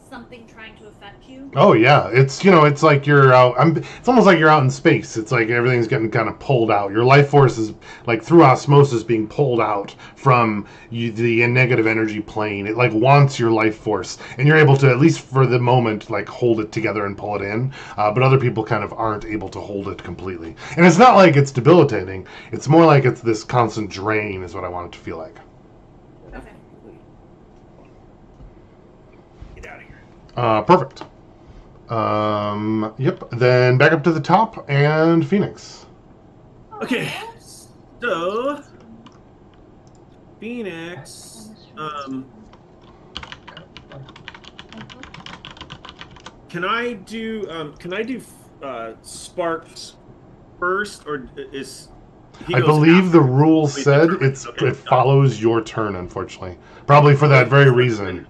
something trying to affect you? Oh yeah, it's like you're out. It's almost like you're out in space. It's like everything's getting kind of pulled out. Your life force is like through osmosis being pulled out from the negative energy plane. It like wants your life force, and you're able to, at least for the moment, like hold it together and pull it in. But other people kind of aren't able to hold it completely. And it's not like it's debilitating. It's more like it's this constant drain, is what I want it to feel like. Okay. Get out of here. Perfect. Yep. Then back up to the top and Phoenix. Okay, so Phoenix, can I do Sparks first, or is he I goes believe after? the rules said Okay. it follows your turn, unfortunately. Probably for that very reason.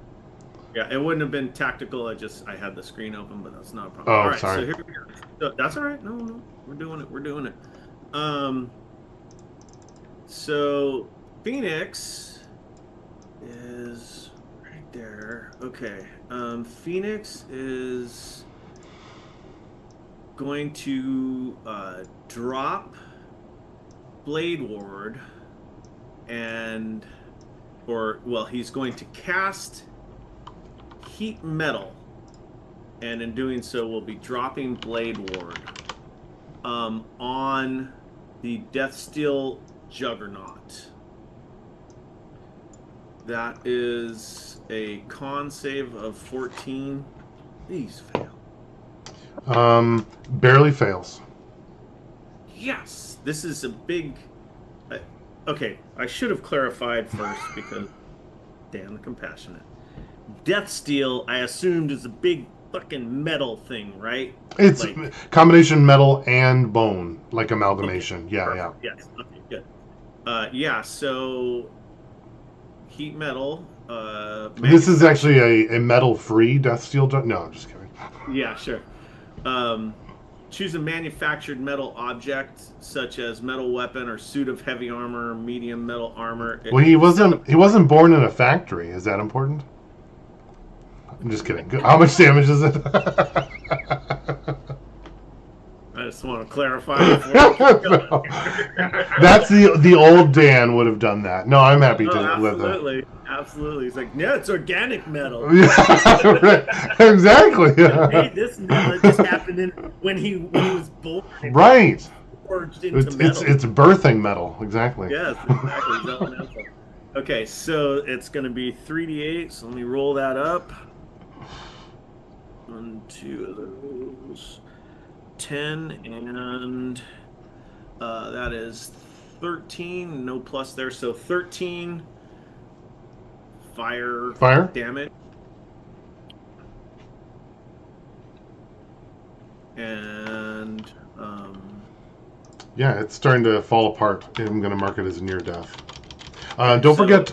Yeah, it wouldn't have been tactical. I had the screen open, but that's not a problem. Oh, All right, sorry. so here we go. So, that's all right. No, we're doing it. We're doing it. So Phoenix is right there. Okay. Phoenix is going to drop Blade Ward he's going to cast Heat Metal, and in doing so will be dropping Blade Ward on the Deathsteel Juggernaut. That is a con save of 14. Please fail. Barely fails. Yes, this is a big. Okay, I should have clarified first because, damn the compassionate. Deathsteel, I assumed, is a big fucking metal thing, right? It's Like, combination metal and bone, like amalgamation. okay, Yeah, perfect. yeah. Yes. Okay. Good. Yeah. So, heat metal. This is actually a metal-free Death Steel. No, I'm just kidding. Yeah. Sure. Choose a manufactured metal object, such as metal weapon or suit of heavy armor, medium metal armor. Well, he wasn't born in a factory. Is that important? I'm just kidding. How much damage is it? I just want to clarify. Before That's the old Dan would have done that. No, I'm happy to live there. Absolutely. He's like, no, it's organic metal. Yeah, right. Exactly. Hey, this metal just happened when he was born. Right. Forged into metal. It's birthing metal. Exactly. Yes, exactly. Okay, so it's going to be 3d8. So let me roll that up. 1, 2 of those. 10 and that is 13. No plus there, so 13 fire damage. And yeah, it's starting to fall apart. I'm going to mark it as near death. Don't forget,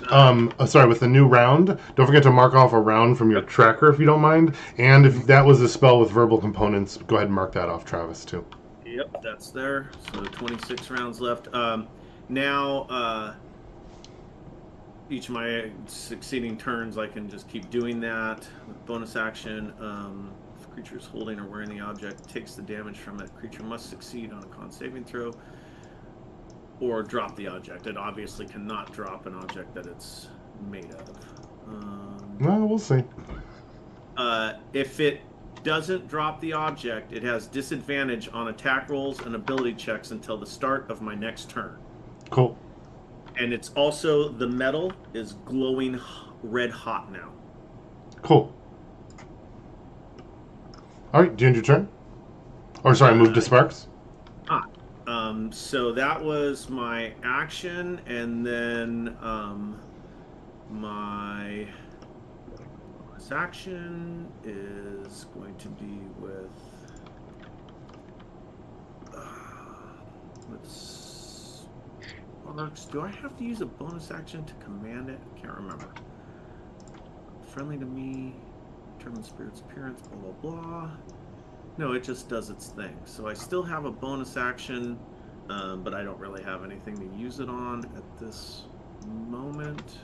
sorry, with the new round, don't forget to mark off a round from your tracker if you don't mind. And if that was a spell with verbal components, go ahead and mark that off, Travis, too. Yep, that's there. So 26 rounds left. Now, each of my succeeding turns, I can just keep doing that. Bonus action, if creature is holding or wearing the object, takes the damage from it. Creature must succeed on a con saving throw. Or drop the object. It obviously cannot drop an object that it's made of. Well, we'll see. If it doesn't drop the object, it has disadvantage on attack rolls and ability checks until the start of my next turn. Cool. And it's also, the metal is glowing red hot now. Cool. All right, do you end your turn? Or sorry, move to Sparks? So that was my action, and then my bonus action is going to be with Sparks. Do I have to use a bonus action to command it? I can't remember. Friendly to me, determine spirit's appearance, blah, blah, blah. No, it just does its thing. So I still have a bonus action, but I don't really have anything to use it on at this moment.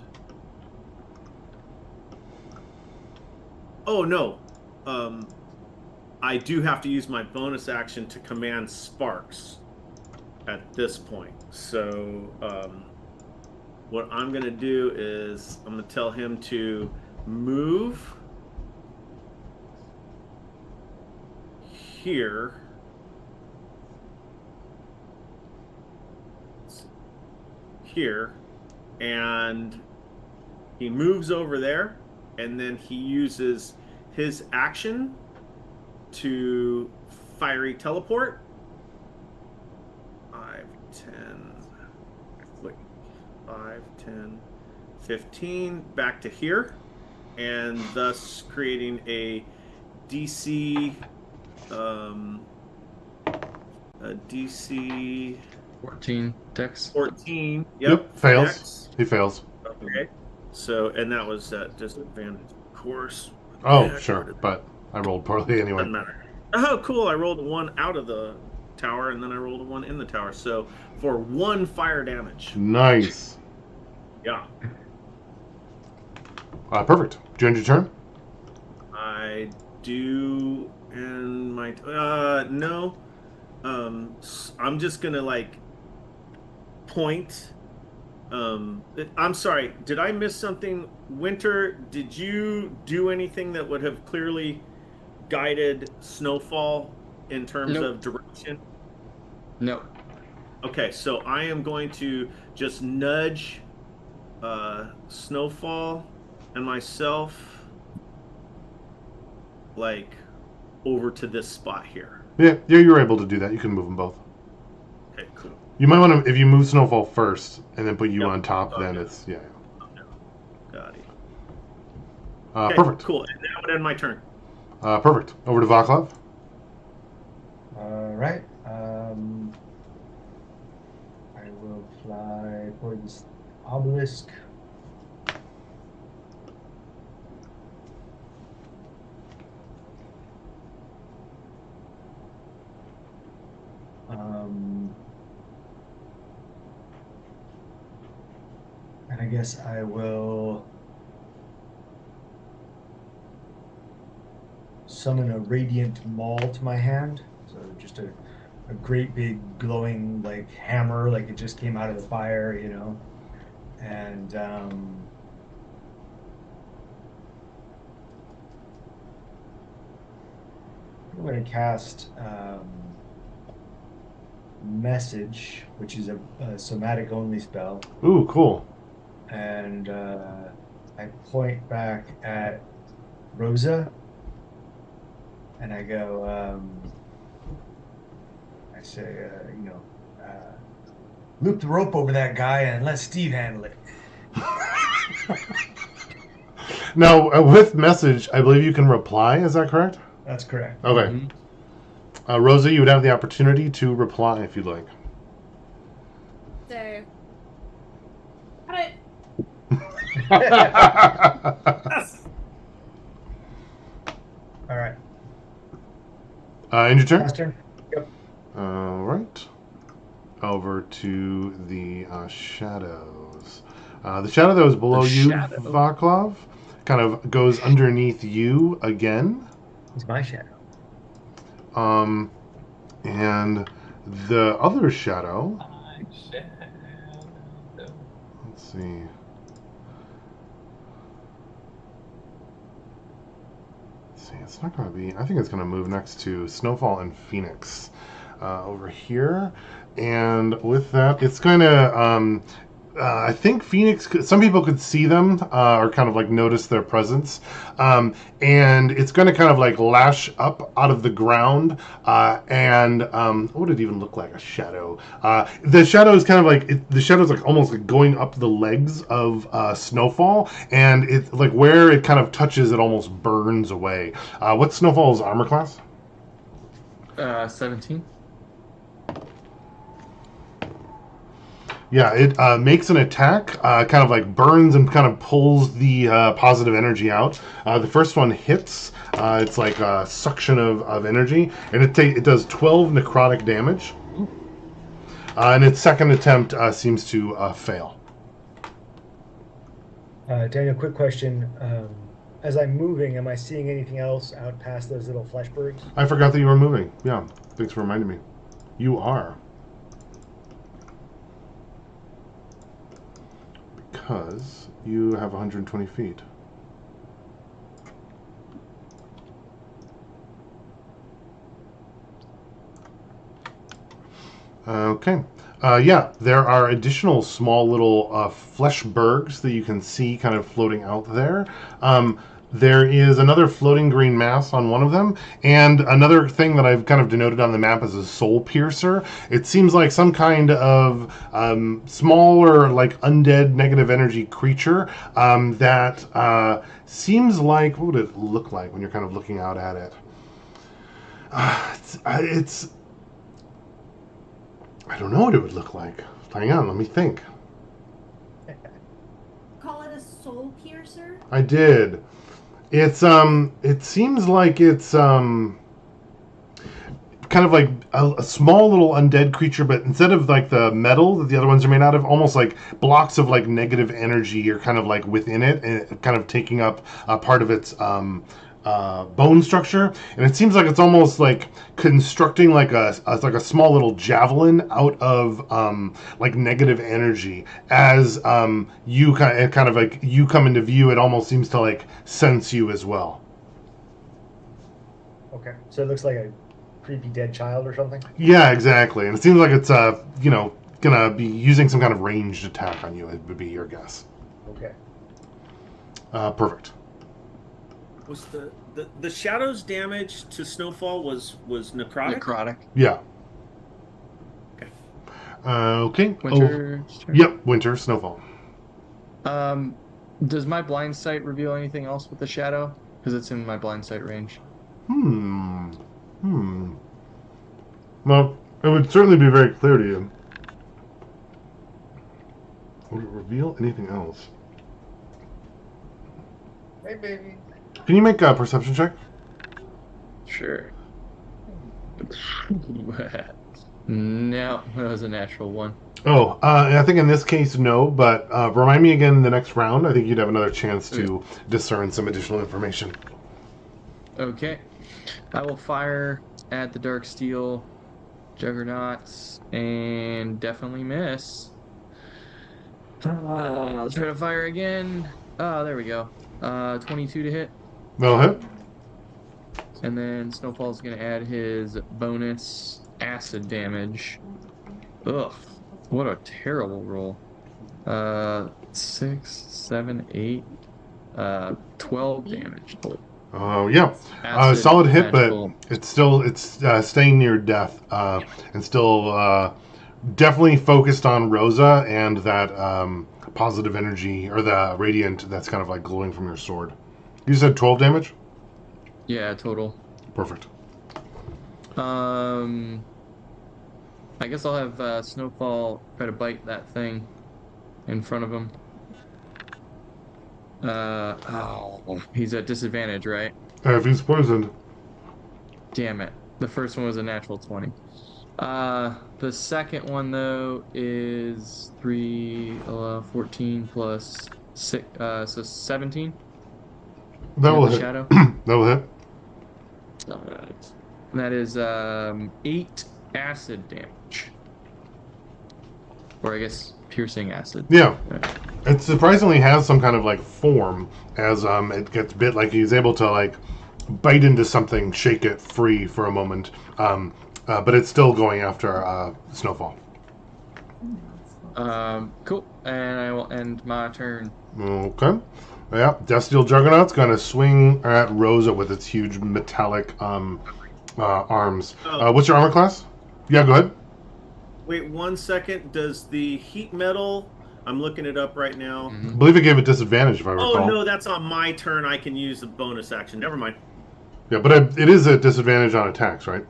Oh no. I do have to use my bonus action to command sparks at this point. So what I'm gonna do is I'm gonna tell him to move here. Here, and he moves over there, and then he uses his action to fiery teleport. 5, 10, wait, 5, 10, 15, back to here, and thus creating a DC, a DC 14 dex. 14. Yep, fails. Dex. He fails. Okay. So, and that was at disadvantage, of course. Oh, Yeah, sure, but I rolled poorly anyway. doesn't matter. Oh, cool. I rolled a 1 out of the tower, and then I rolled a 1 in the tower. So, for 1 fire damage. Nice. Yeah. Perfect. Do you end your turn? I do, and my no. I'm just gonna like point. I'm sorry. Did I miss something? Winter, did you do anything that would have clearly guided Snowfall in terms Nope. of direction? No. Okay, so I am going to just nudge Snowfall and myself like over to this spot here. Yeah, you're able to do that. You can move them both. Okay, cool. You might want to, if you move Snowfall first and then put you Yep. on top, Okay. then it's, yeah. Got it. Okay, Perfect. cool. And that would end my turn. Perfect. Over to Vaclav. All right. I will fly towards obelisk. And I guess I will summon a radiant maul to my hand. So just a great big glowing like hammer, like it just came out of the fire, you know. And I'm going to cast Message, which is a somatic only spell, Ooh, cool. and I point back at Rosa, and I go, I say, loop the rope over that guy and let Steve handle it. Now, with message, I believe you can reply. Is that correct? That's correct. Okay. Mhm. Rosa, you would have the opportunity to reply if you'd like. So, got it. All right. End your turn. Last turn. Yep. All right. Over to the shadows. The shadow that was below The you, shadow. Vaclav, kind of goes underneath you again. It's my shadow. And the other shadow. Let's see. It's not going to be. I think it's going to move next to Snowfall and Phoenix over here. And with that, it's going to. I think Phoenix. Some people could see them or kind of like notice their presence, and it's going to kind of like lash up out of the ground. And what would it even look like? A shadow. The shadow is kind of like the shadow is like almost like going up the legs of Snowfall, and it's like where it kind of touches, it almost burns away. What's Snowfall's armor class? 17. Yeah, it makes an attack, kind of like burns and kind of pulls the positive energy out. The first one hits. It's like a suction of energy, and it does 12 necrotic damage. And its second attempt seems to fail. Daniel, quick question. As I'm moving, am I seeing anything else out past those little flesh birds? I forgot that you were moving. Yeah, thanks for reminding me. You are. Because you have 120 feet. Okay. Yeah, there are additional small little flesh bergs that you can see kind of floating out there. There is another floating green mass on one of them, and another thing that I've kind of denoted on the map as a soul piercer. It seems like some kind of smaller, like undead negative energy creature that seems like, what would it look like when you're kind of looking out at it? It's I don't know what it would look like. Hang on, let me think. Call it a soul piercer. I did. It's it seems like it's kind of like a small little undead creature, but instead of like the metal that the other ones are made out of, almost like blocks of like negative energy are kind of like within it, and it kind of taking up part of its bone structure, and it seems like it's almost like constructing like a small little javelin out of like negative energy. As you kind of like you come into view, it almost seems to like sense you as well. Okay, so it looks like a creepy dead child or something. Yeah, exactly, and it seems like it's you know, gonna be using some kind of ranged attack on you. It would be your guess. Okay. Perfect. Was the shadow's damage to Snowfall was necrotic? Necrotic. Yeah. Okay. Okay. Winter. Oh, yep. Winter snowfall. Does my blind sight reveal anything else with the shadow? Because it's in my blind sight range. Well, it would certainly be very clear to you. Would it reveal anything else? Hey, baby. Can you make a perception check? Sure. No, that was a natural one. Oh, I think in this case, no, but remind me again the next round. I think you'd have another chance to discern some additional information. Okay. I will fire at the Dark Steel Juggernauts and definitely miss. I'll try to fire again. Oh, there we go. 22 to hit. That'll hit. And then Snowfall's going to add his bonus acid damage. Ugh. What a terrible roll. 6, 7, 8, 12 damage. Oh, yeah. Acid, Solid hit, magical. but it's staying near death, and still definitely focused on Rosa and that positive energy, or the radiant that's kind of like glowing from your sword. You said 12 damage? Yeah, total. Perfect. I guess I'll have Snowfall try to bite that thing in front of him. He's at disadvantage, right? If he's poisoned. Damn it. The first one was a natural 20. The second one, though, is 14 plus 6, so 17. That will the hit. shadow. That will hit. And that is 8 acid damage. Or I guess piercing acid. Yeah. It surprisingly has some kind of like form as it gets bit. Like he's able to like bite into something, shake it free for a moment, but it's still going after Snowfall. Cool. And I will end my turn. Okay. Yeah, Death Steel Juggernaut's going to swing at Rosa with its huge metallic arms. Oh. What's your armor class? Yeah, go ahead. Wait 1 second. Does the heat metal? I'm looking it up right now. I believe it gave it disadvantage, if I recall. Oh no, that's on my turn. I can use the bonus action. Never mind. Yeah, but it is a disadvantage on attacks, right?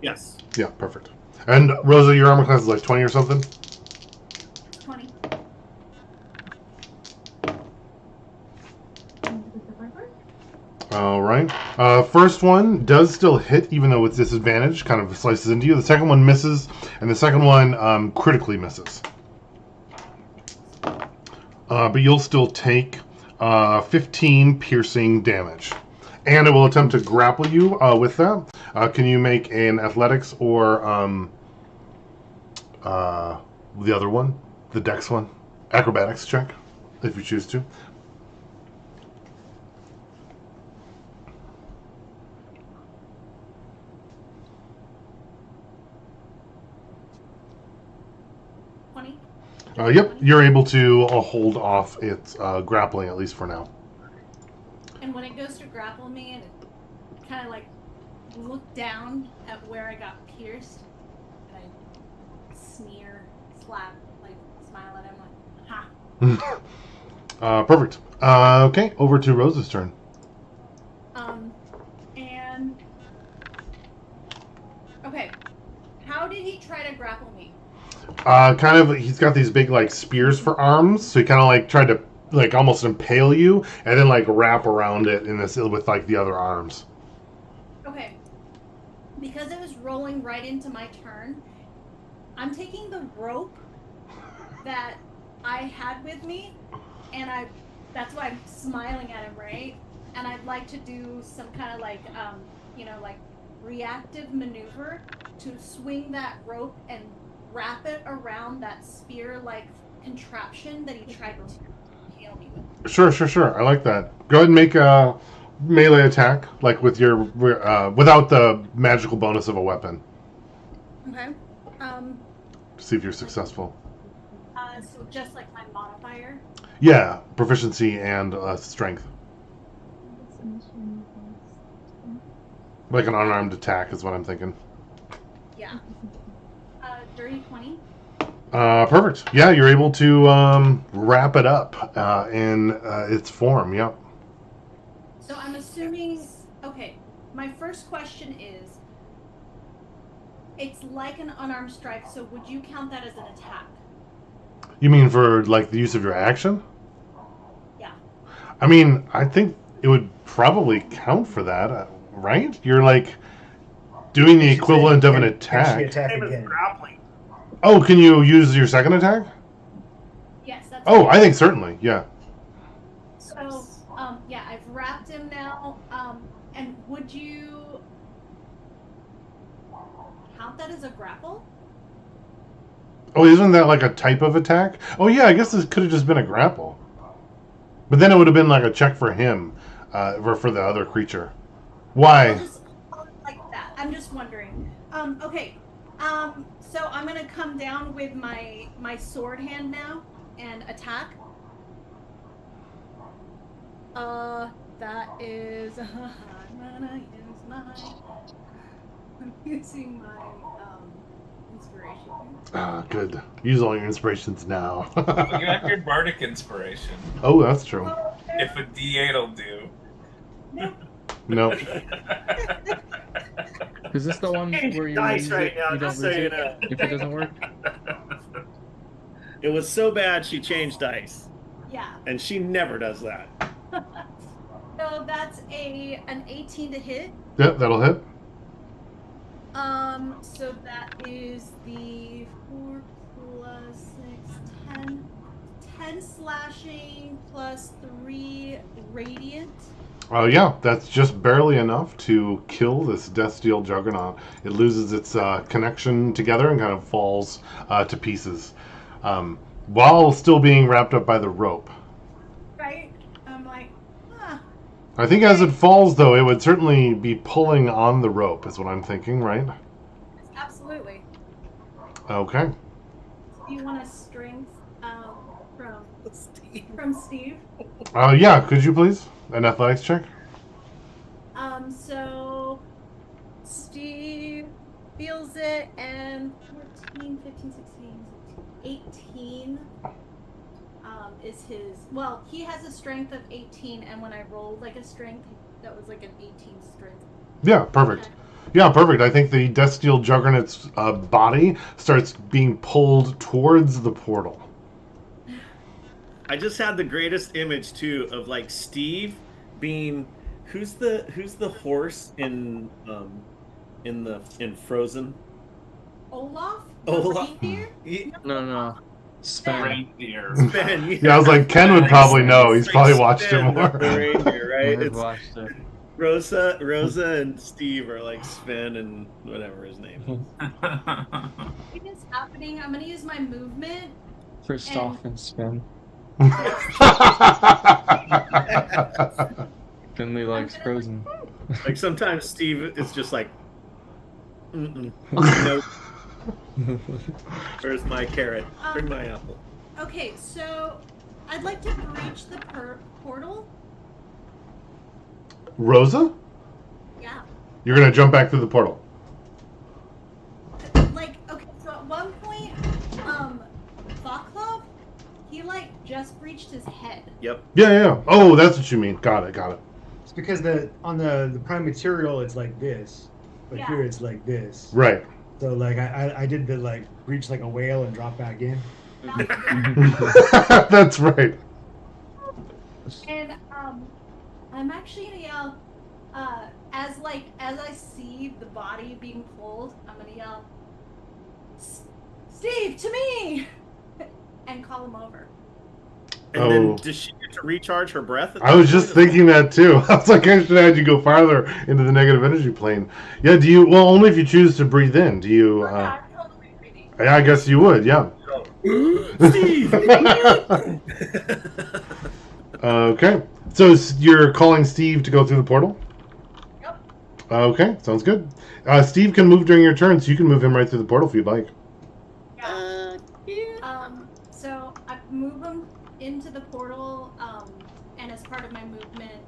Yes. Yeah, perfect. And Rosa, your armor class is like 20 or something? 20. All right. First one does still hit, even though it's disadvantaged. Kind of slices into you. The second one misses, and the second one critically misses. But you'll still take 15 piercing damage. And it will attempt to grapple you with that. Can you make an athletics or the other one, the dex one, acrobatics check, if you choose to. Yep, you're able to hold off its grappling, at least for now. And when it goes to grapple me, and it kind of like look down at where I got pierced, and I sneer, slap, like smile at him, like, ha. Perfect. Okay, over to Rose's turn. And okay, how did he try to grapple me? Kind of, he's got these big like spears for arms, so he kind of like tried to like almost impale you, and then like wrap around it in this with like the other arms. Okay, because it was rolling right into my turn, I'm taking the rope that I had with me, and that's why I'm smiling at him, right? And I'd like to do some kind of like, like reactive maneuver to swing that rope and wrap it around that spear-like contraption that he tried to impale me with. Sure. I like that. Go ahead and make a melee attack, like with your without the magical bonus of a weapon. Okay. See if you're successful. So just like my modifier. Yeah, proficiency and strength. Like an unarmed attack is what I'm thinking. Yeah. Dirty 20. Perfect. Yeah, you're able to wrap it up in its form. Yep. So I'm assuming. Okay, my first question is, it's like an unarmed strike. So would you count that as an attack? You mean for like the use of your action? Yeah. I mean, I think it would probably count for that, right? You're like doing the equivalent of an attack. Attack again. Grappling. Oh, can you use your second attack? Yes, that's. Oh, I think certainly. Yeah. So, yeah, I've wrapped him now. And would you count that as a grapple? Oh, isn't that like a type of attack? Oh, yeah. I guess this could have just been a grapple. But then it would have been like a check for him, for the other creature. Why? Like that. I'm just wondering. Okay. So I'm gonna come down with my sword hand now and attack. That is. I'm using my inspiration. Good. Use all your inspirations now. You have your bardic inspiration. Oh, that's true. If a D8 will do. Nope. Is this the one where you dice use right it, now, you don't just lose so you it know. if it doesn't work? It was so bad she changed dice, Yeah. and she never does that. So that's an 18 to hit. Yep, that'll hit. So that is the 4 plus 6, 10. 10 slashing plus 3 radiant. Yeah, that's just barely enough to kill this Death Steel Juggernaut. It loses its connection together and kind of falls to pieces, while still being wrapped up by the rope. Right? I'm like, I think as it falls, though, it would certainly be pulling on the rope, is what I'm thinking, right? Absolutely. Okay. Do you want a strength from Steve? Yeah, could you please? An athletics check? So Steve feels it, and 14, 15, 16, 18 is his. Well, he has a strength of 18, and when I rolled like a strength, that was like an 18 strength. Yeah, perfect. Okay. Yeah, perfect. I think the Death Steel Juggernaut's body starts being pulled towards the portal. I just had the greatest image too of like Steve being who's the horse in Frozen? Olaf? Olaf? Reindeer? No. Sven. Reindeer. Ben, Yeah, I was like, Ken would probably know. He's probably watched it Sven, more. The reindeer, right? I've It's watched it. Rosa, and Steve are like Sven and whatever his name is. What is happening? I'm gonna use my movement. Kristoff and Sven. Finley likes Frozen. Like sometimes Steve is just like, nope. Where's my carrot? Bring my apple. Okay, so I'd like to breach the portal. Rosa? Yeah. You're gonna jump back through the portal. Like, okay, so at one point, Vaklov, he like just breached his head. Yep. Yeah. Oh, that's what you mean. Got it. It's because on the prime material it's like this, but Yeah. here it's like this. Right. So like I did the like breach like a whale and drop back in. That's right. And I'm actually gonna yell, as I see the body being pulled, I'm gonna yell, Steve, to me, and call him over. And then does she get to recharge her breath? I was just thinking that too. I was like, I should have had you go farther into the negative energy plane. Yeah, do you? Well, only if you choose to breathe in. Do you? Yeah, I'm totally breathing. Yeah, I guess you would. Yeah. Steve! Okay. So you're calling Steve to go through the portal? Yep. Okay, sounds good. Steve can move during your turn, so you can move him right through the portal if you'd like. So I move him into the portal, and as part of my movement,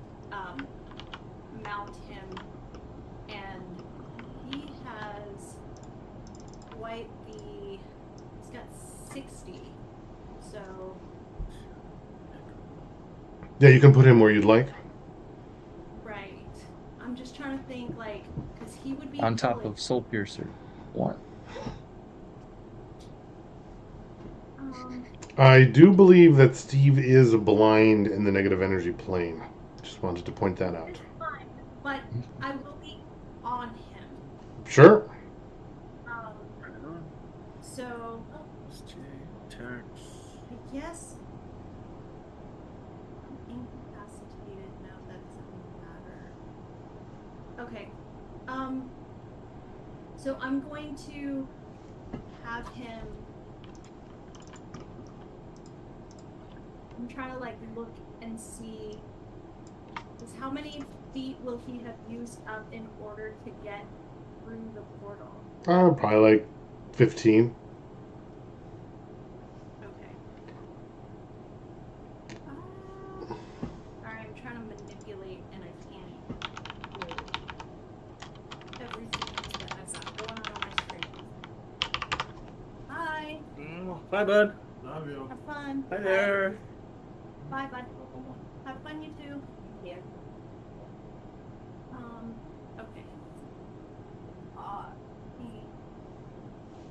mount him, and he has quite the. He's got 60, so. Yeah, you can put him where you'd like. Right. I'm just trying to think, like, because he would be On top really- of Soul Piercer 1. I do believe that Steve is blind in the negative energy plane. Just wanted to point that out. It's fine, but I will be on him. Sure. So I guess I'm incapacitated. No, that doesn't matter. Okay. So I'm going to have him. I'm trying to like look and see. Is how many feet will he have used up in order to get through the portal? Probably like 15. Okay. Sorry, I'm trying to manipulate and I can't. Everything that I've got going on my screen. Hi. Bye, bud. Love you. Have fun. Hi there. Bye, bud. Have fun, you too. Yeah. Okay.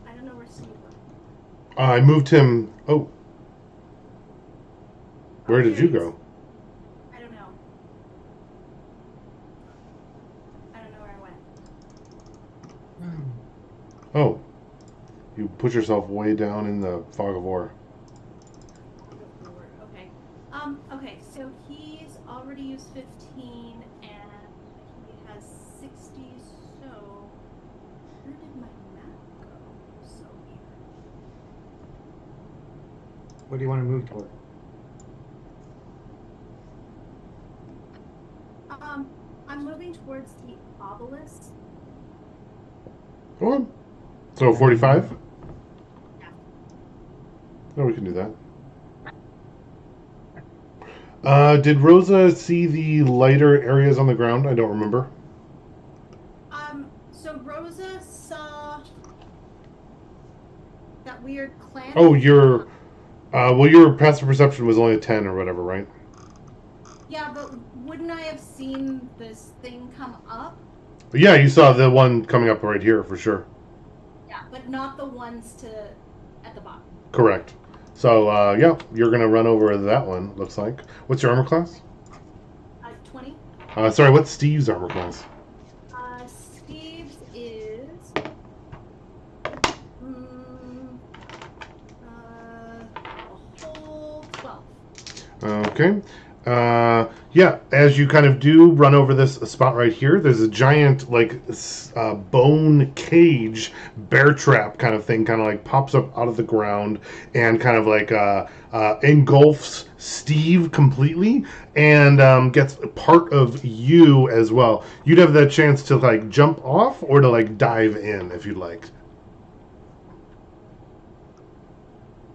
I don't know where Steve went. I moved him. Oh. Where did you go? I don't know. I don't know where I went. Oh. You put yourself way down in the fog of war. Okay. Okay, so he's already used 15 and he has 60, so where did my map go? So weird. What do you want to move toward? I'm moving towards the obelisk. Go on. So 45? Yeah. No, we can do that. Did Rosa see the lighter areas on the ground? I don't remember. So Rosa saw that weird clan. Oh, your passive perception was only a 10 or whatever, right? Yeah, but wouldn't I have seen this thing come up? Yeah, you saw the one coming up right here for sure. Yeah, but not the ones at the bottom. Correct. So, yeah, you're going to run over that one, looks like. What's your armor class? 20. Sorry, what's Steve's armor class? Steve's is Okay. Yeah, as you kind of do run over this spot right here, there's a giant, like, bone cage, bear trap kind of thing, kind of like pops up out of the ground and kind of like engulfs Steve completely and gets part of you as well. You'd have the chance to, like, jump off or to, like, dive in if you'd like.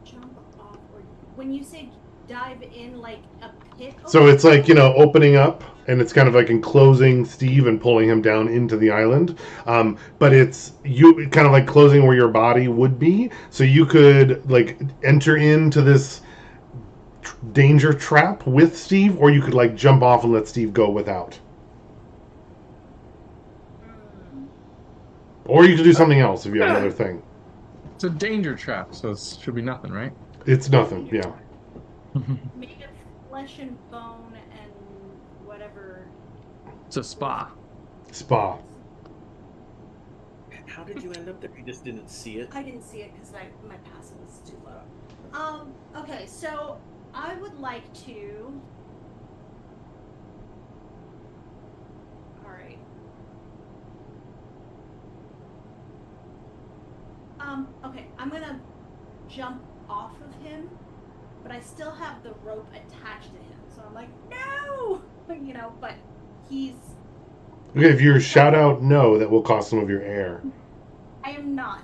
Jump off. Or when you say dive in, like a pit. So it's like, opening up and it's kind of like enclosing Steve and pulling him down into the island. But it's you kind of like closing where your body would be. So you could like enter into this danger trap with Steve, or you could like jump off and let Steve go without. Or you could do something else if you have another thing. It's a danger trap, so it should be nothing, right? It's nothing, yeah. Made of flesh and bone and whatever. It's a spa. Spa. How did you end up there? You just didn't see it? I didn't see it because my passive was too low. Okay, so I would like to. All right. Okay, I'm gonna jump off of him, but I still have the rope attached to him. So I'm like, no, but he's. Okay, if you shout out no, that will cost some of your air. I am not.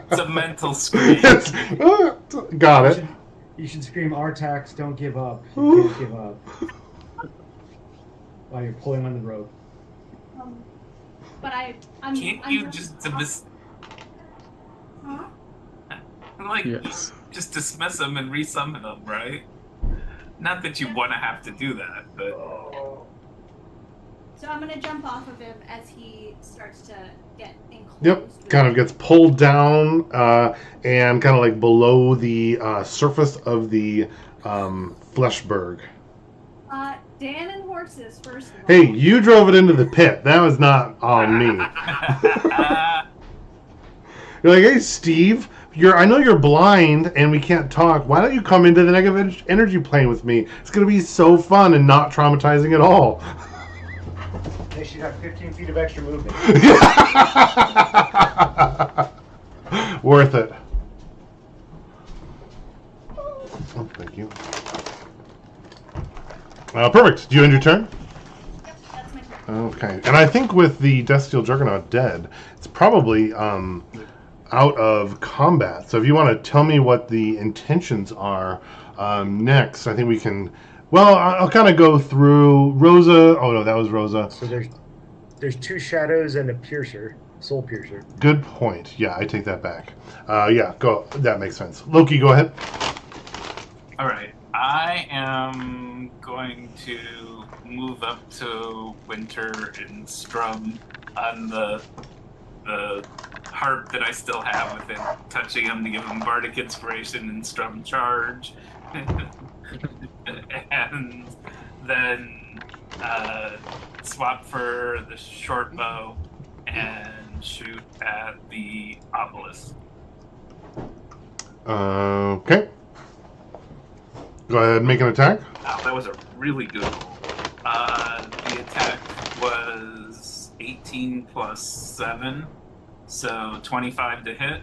It's a mental scream. Got it. You should scream, Artax, don't give up. You can't give up. While you're pulling on the rope. But I'm. Can't you just dismiss? Huh? Like, Yes. just dismiss them and resummon them, right? Not that you want to have to do that, but So I'm gonna jump off of him as he starts to get enclosed. Yep, kind of gets pulled down and kind of like below the surface of the Fleshberg. Dan and horses first of all. Hey, you drove it into the pit. That was not on me. You're like, hey, Steve, I know you're blind and we can't talk. Why don't you come into the negative energy plane with me? It's going to be so fun and not traumatizing at all. They should have 15 feet of extra movement. Worth it. Oh, thank you. Perfect. Do you end your turn? Yep, that's my turn. Okay. And I think with the Death Steel Juggernaut dead, it's probably out of combat. So if you want to tell me what the intentions are next, I think we can. Well, I'll kind of go through Rosa. Oh no, that was Rosa. So there's two shadows and a piercer, soul piercer. Good point. Yeah, I take that back. Yeah, go. That makes sense. Loki, go ahead. all right. I am going to move up to Winter and strum on the harp that I still have within touching him to give him bardic inspiration and strum charge. And then swap for the short bow and shoot at the obelisk. Okay. Go ahead and make an attack. Wow, that was a really good roll. The attack was 18 plus 7, so 25 to hit.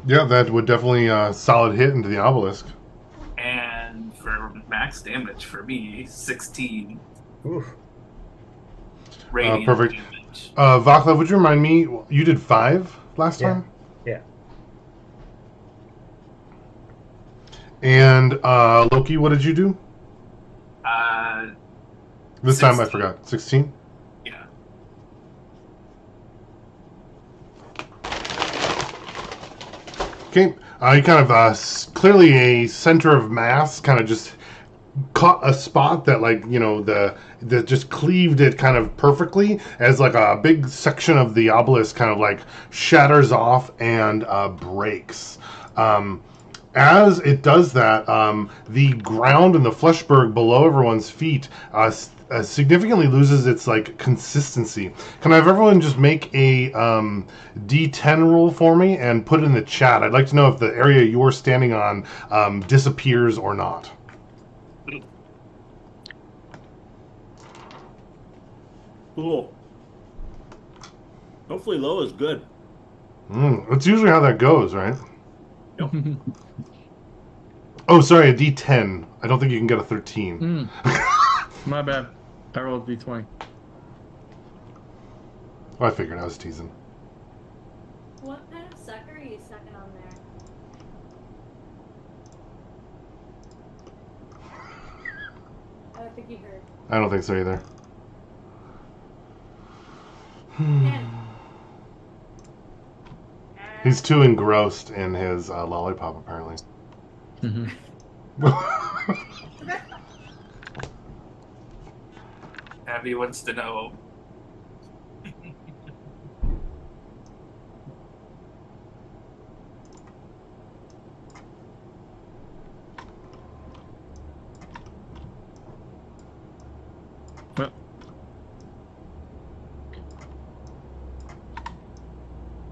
Yeah, that would definitely solid hit into the obelisk. And for max damage for me, 16 Oof. radiant perfect. damage. Vaclav, would you remind me? You did 5 last Yeah. time? Yeah. And Loki, what did you do? This time I 16. forgot. 16? Yeah. Okay. You kind of clearly a center of mass, kind of just caught a spot that, like, that just cleaved it kind of perfectly as like a big section of the obelisk kind of like shatters off and breaks. as it does that, the ground and the Fleshberg below everyone's feet significantly loses its like consistency. Can I have everyone just make a D10 roll for me and put it in the chat? I'd like to know if the area you're standing on disappears or not. Cool. Hopefully low is good. That's usually how that goes, right? Oh, sorry, a D10. I don't think you can get a 13. My bad. I rolled D20. Oh, I figured I was teasing. What kind of sucker are you sucking on there? I don't think you heard. I don't think so either. He's too engrossed in his lollipop, apparently. Abby wants to know.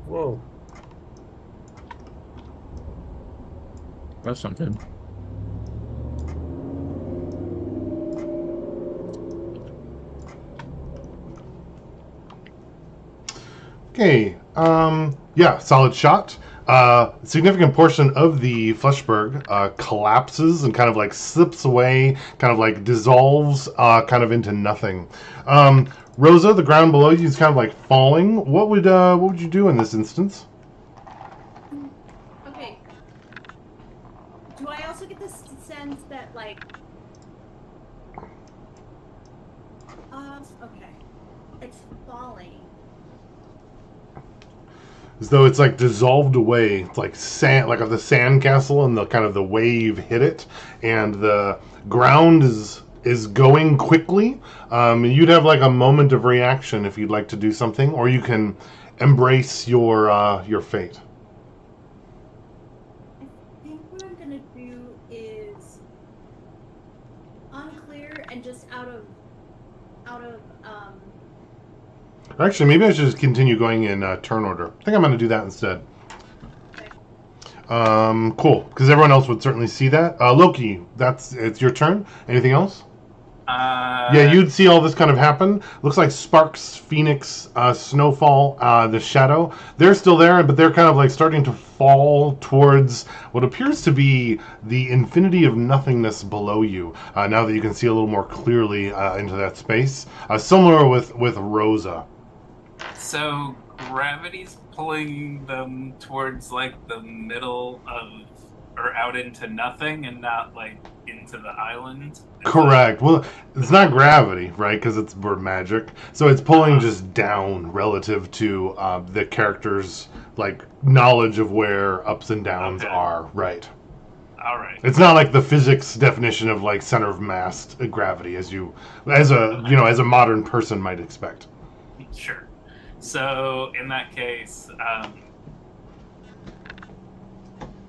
Whoa. That's not good. Okay. Yeah, solid shot. Significant portion of the Fleshberg collapses and kind of like slips away, kind of like dissolves kind of into nothing. Rosa, the ground below you is kind of like falling. What would you do in this instance? Okay. Do I also get this sense that like okay. It's falling. As though it's like dissolved away. It's like sand, like the sand castle, and the kind of the wave hit it, and the ground is going quickly. You'd have like a moment of reaction if you'd like to do something, or you can embrace your fate. I think what I'm gonna do is unclear and just out of Actually, maybe I should just continue going in turn order. I think I'm going to do that instead. okay. Cool, because everyone else would certainly see that. Loki, it's your turn. Anything else? Yeah, you'd see all this kind of happen. Looks like Sparks, Phoenix, Snowfall, the Shadow. They're still there, but they're kind of like starting to fall towards what appears to be the infinity of nothingness below you. Now that you can see a little more clearly into that space. Similar with Rosa. So gravity's pulling them towards like the middle of, or out into nothing, and not like into the island. Correct. Well, it's not gravity, right? Because it's bird magic, so it's pulling just down relative to the character's like knowledge of where ups and downs are. Right. All right. It's not like the physics definition of like center of mass gravity, as a modern person might expect. Sure. So in that case,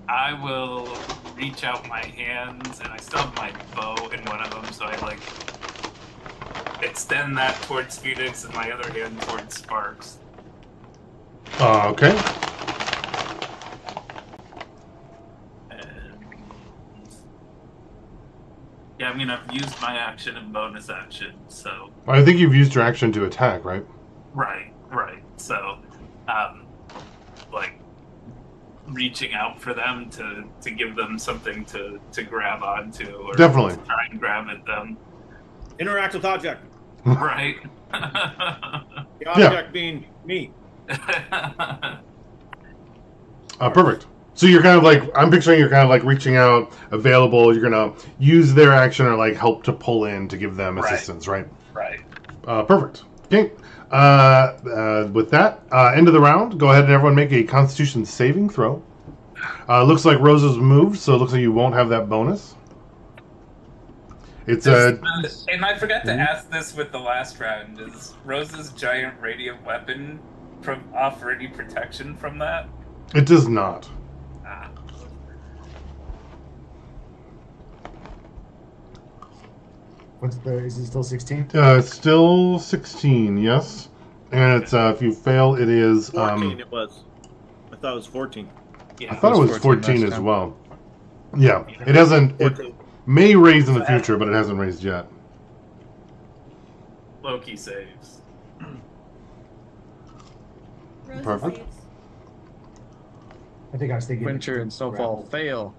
I will reach out my hands, and I still have my bow in one of them, so I like extend that towards Phoenix and my other hand towards Sparks. Okay. And yeah, I mean, I've used my action and bonus action, so I think you've used your action to attack, right? right. So, like reaching out for them to give them something to grab onto, or Definitely. to try and grab at them. Interact with object. Right. The object being me. Perfect. So you're kind of like, I'm picturing you're kind of like reaching out, available. You're gonna use their action or like help to pull in to give them assistance, right? Right. Perfect. Okay. With that, end of the round. Go ahead and everyone make a Constitution saving throw. Looks like Rosa's moved, so it looks like you won't have that bonus. It's and I forgot to ask this with the last round. Does Rosa's giant radiant weapon offer any protection from that? It does not. Is it still 16? It's still 16, yes. And it's if you fail, it is 14 it was. I thought it was 14. I thought it was 14 last as time. well. Yeah, it hasn't. It 14. may raise in the future, but it hasn't raised yet. Loki saves. Rosa Perfect. saves. I think I was thinking. Winter and Snowfall fail.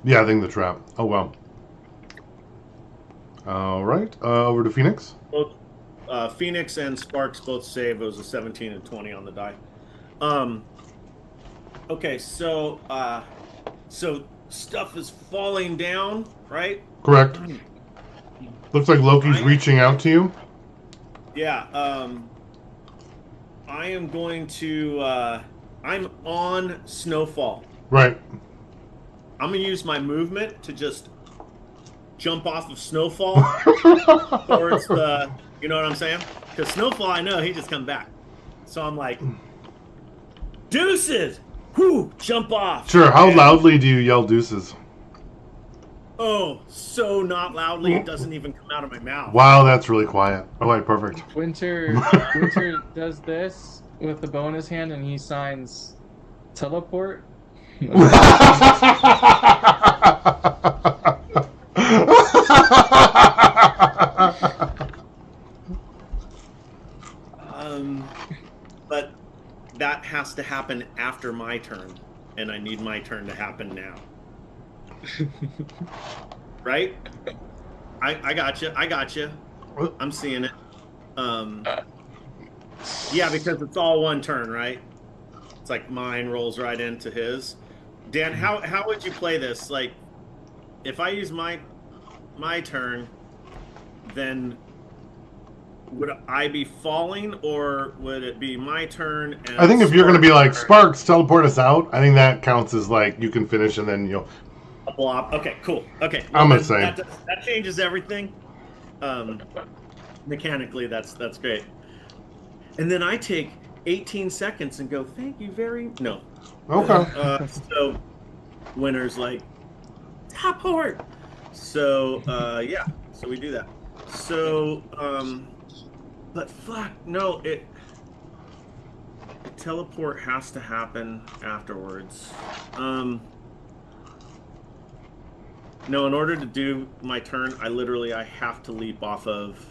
Yeah, I think the trap. Oh well. All right, over to Phoenix. Both Phoenix and Sparks both save. It was a 17 and 20 on the die. Okay, so stuff is falling down, right? Correct. Looks like Loki's reaching out to you. Yeah. I am going to. I'm on Snowfall. Right. I'm gonna use my movement to just jump off of Snowfall towards the. You know what I'm saying? Because Snowfall, I know he just come back. So I'm like, deuces! Whoo! Jump off. Sure. How And- loudly do you yell deuces? Oh, so not loudly. It doesn't even come out of my mouth. Wow, that's really quiet. All right, perfect. Winter does this with the bonus hand, and he signs teleport. But that has to happen after my turn, and I need my turn to happen now. Right? I got you. I got you. I'm seeing it. Yeah, because it's all one turn, right? It's like mine rolls right into his. Dan, how would you play this? Like, if I use my turn, then would I be falling, or would it be my turn? And I think if you're going to be like, Sparks' Sparks, teleport us out, I think that counts as like you can finish and then you'll. a blob. Okay, cool. Okay, I'm gonna then say. that changes everything. Mechanically, that's great. And then I take 18 seconds and go, thank you very no. Okay. So Winter's like, teleport. So yeah, so we do that. So but fuck no, the teleport has to happen afterwards. No, in order to do my turn, I have to leap off of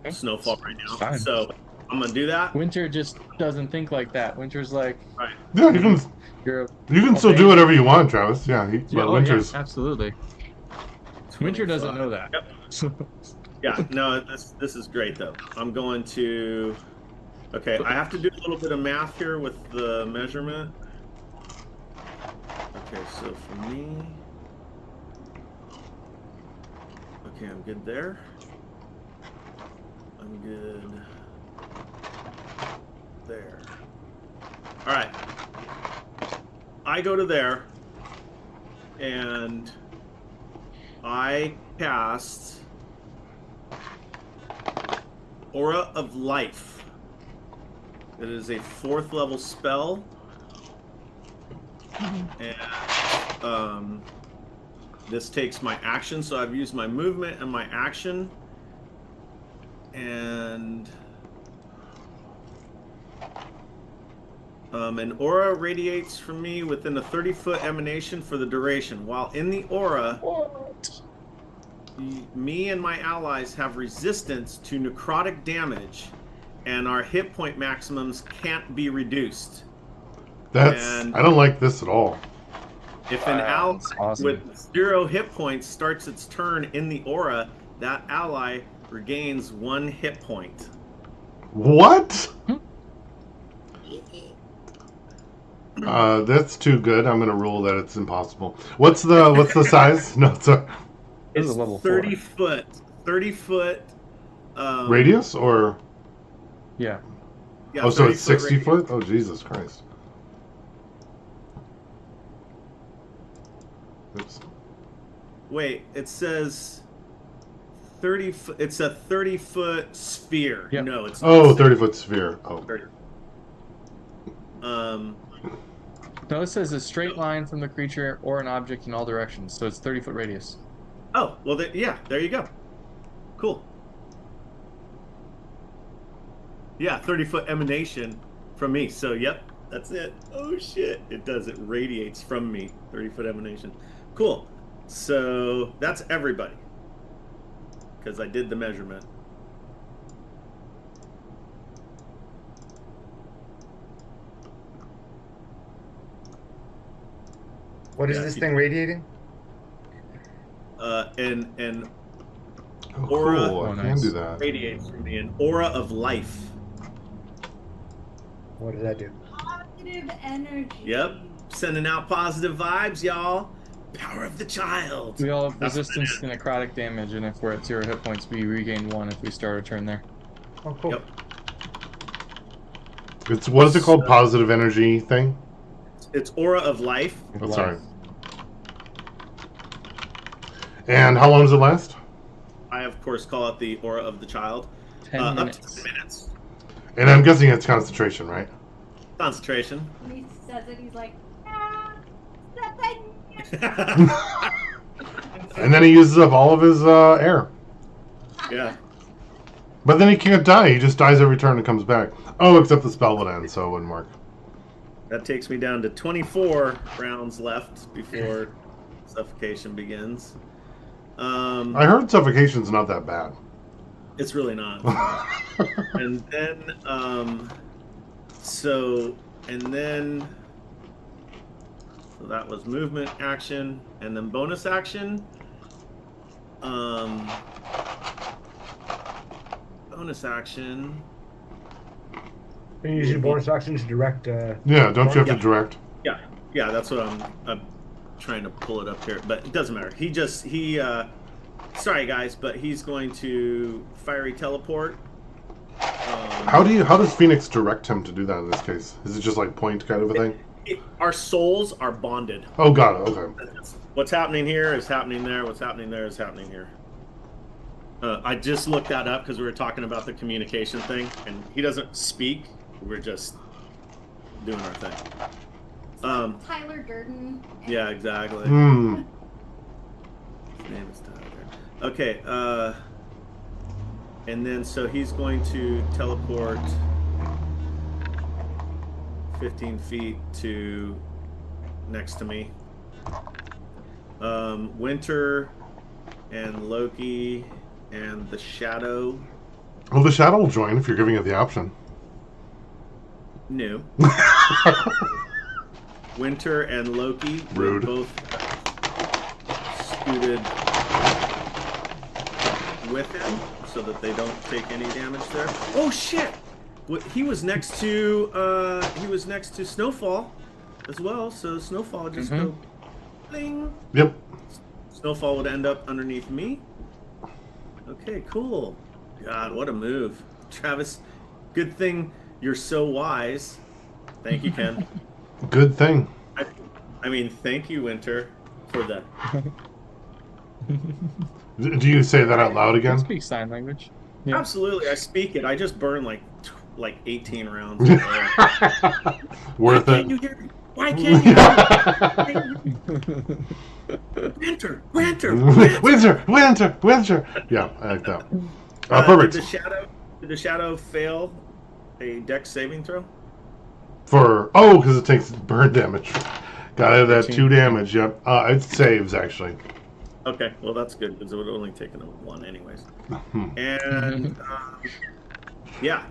Snowfall right now. Fine. So I'm gonna do that. Winter just doesn't think like that. Winter's like, Yeah, you you're. can still do whatever you want, Travis. Yeah, but Winter's. Yeah, absolutely. Winter doesn't know that. Yep. Yeah, no, this is great though. I'm going to. Okay, I have to do a little bit of math here with the measurement. Okay, so for me. Okay, I'm good there. I'm good there. All right. I go to there, and I cast Aura of Life. It is a 4th level spell, and this takes my action, so I've used my movement and my action, and an aura radiates from me within a 30-foot emanation for the duration. While in the aura, me and my allies have resistance to necrotic damage, and our hit point maximums can't be reduced. I don't like this at all. If an ally awesome. with 0 hit points starts its turn in the aura, that ally regains 1 hit point. What? That's too good. I'm gonna rule that it's impossible. What's the size? No, sorry. This It's is level 30 4. foot. 30 foot. Radius or? Yeah. Yeah, Oh, so 30 it's 60 radius. foot? Oh, Jesus Christ. Oops. Wait, it says 30 foot. It's a 30-foot sphere. Yep. No, it's Oh, not 30-foot sphere. Oh. 30. No, it says a straight line from the creature or an object in all directions, so it's 30-foot radius. Oh, well, yeah, there you go. Cool. Yeah, 30-foot emanation from me. So, yep, that's it. Oh, shit. It does. It radiates from me. 30-foot emanation. Cool. So, that's everybody. Because I did the measurement. What is Yeah, this if you- thing radiating? And Oh, Aura- cool. Oh, I can nice. do that. radiates from me an aura of life. What does that do? Positive energy. Yep. Sending out positive vibes, y'all. Power of the child. We all have That's what resistance it to necrotic damage, and if we're at 0 hit points, we regain 1 if we start a turn there. Oh, cool. Yep. It's what is it called? Positive energy thing? It's aura of life. Oh, sorry. And how long does it last? I, of course, call it the aura of the child. 10 Up minutes. to 10 minutes. And I'm guessing it's concentration, right? Concentration. When he says it, he's like, step And then he uses up all of his air. Yeah. But then he can't die. He just dies every turn and comes back. Oh, except the spell would end, so it wouldn't work. That takes me down to 24 rounds left before suffocation begins. I heard suffocation's not that bad. It's really not. And then, so that was movement action, and then bonus action. Bonus action. Can you use your bonus action to direct? Yeah, don't you have Yeah. to direct? Yeah, that's what I'm trying to pull it up here, but it doesn't matter. Sorry guys, but he's going to fiery teleport. How does Phoenix direct him to do that in this case? Is it just like point kind of a thing? Our souls are bonded. Oh, got it. Okay. What's happening here is happening there. What's happening there is happening here. I just looked that up because we were talking about the communication thing, and he doesn't speak. We're just doing our thing. Tyler Durden. Yeah, exactly. Hmm. His name is Tyler. Okay, and then so he's going to teleport 15 feet to next to me. Winter and Loki and the Shadow. Well, the shadow will join if you're giving it the option. No. Winter and Loki Rude. both scooted with him so that they don't take any damage there. Oh shit! He was next to Snowfall as well, so Snowfall would just go bling. Yep. Snowfall would end up underneath me. Okay, cool. God, what a move. Travis, good thing you're so wise. Thank you, Ken. Good thing. I mean, thank you, Winter, for the... Do you say that out loud I again? speak sign language. Yeah. Absolutely, I speak it. I just burned like 18 rounds. Worth Why it. can't you hear me? Why can't you? Winter. Winter. Yeah, I like that. Did Perfect. the shadow fail a dex saving throw? Because it takes burn damage. Gotta have that 13. 2 damage. Yep. It saves actually. Okay, well that's good because it would have only taken a 1 anyways. Hmm. And yeah,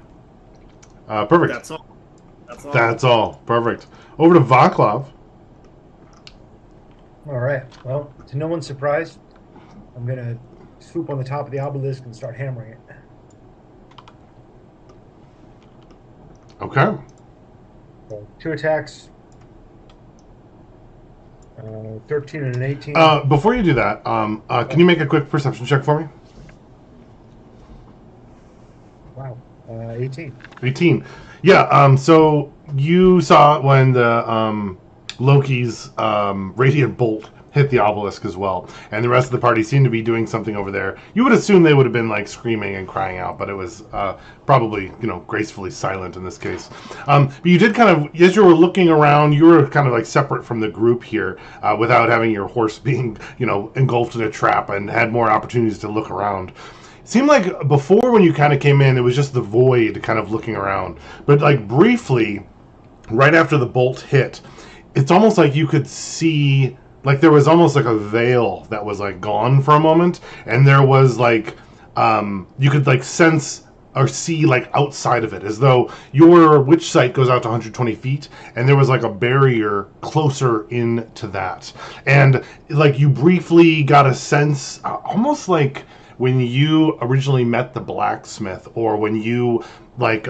Perfect. that's all. That's all. Perfect. Over to Vaclav. All right. Well, to no one's surprise, I'm gonna swoop on the top of the obelisk and start hammering it. Okay. So 2 attacks. 13 and an 18. Before you do that, can you make a quick perception check for me? Wow. 18. 18. Yeah, so you saw when the Loki's radiant bolt hit the obelisk as well, and the rest of the party seemed to be doing something over there. You would assume they would have been like screaming and crying out, but it was probably, gracefully silent in this case. But you did kind of, as you were looking around, you were kind of like separate from the group here without having your horse being, engulfed in a trap, and had more opportunities to look around. seemed like before when you kind of came in, it was just the void kind of looking around. But like briefly, right after the bolt hit, it's almost like you could see, like there was almost like a veil that was like gone for a moment, and there was like you could like sense or see like outside of it, as though your witch sight goes out to 120 feet, and there was like a barrier closer into that, and like you briefly got a sense, almost like when you originally met the blacksmith, or when you like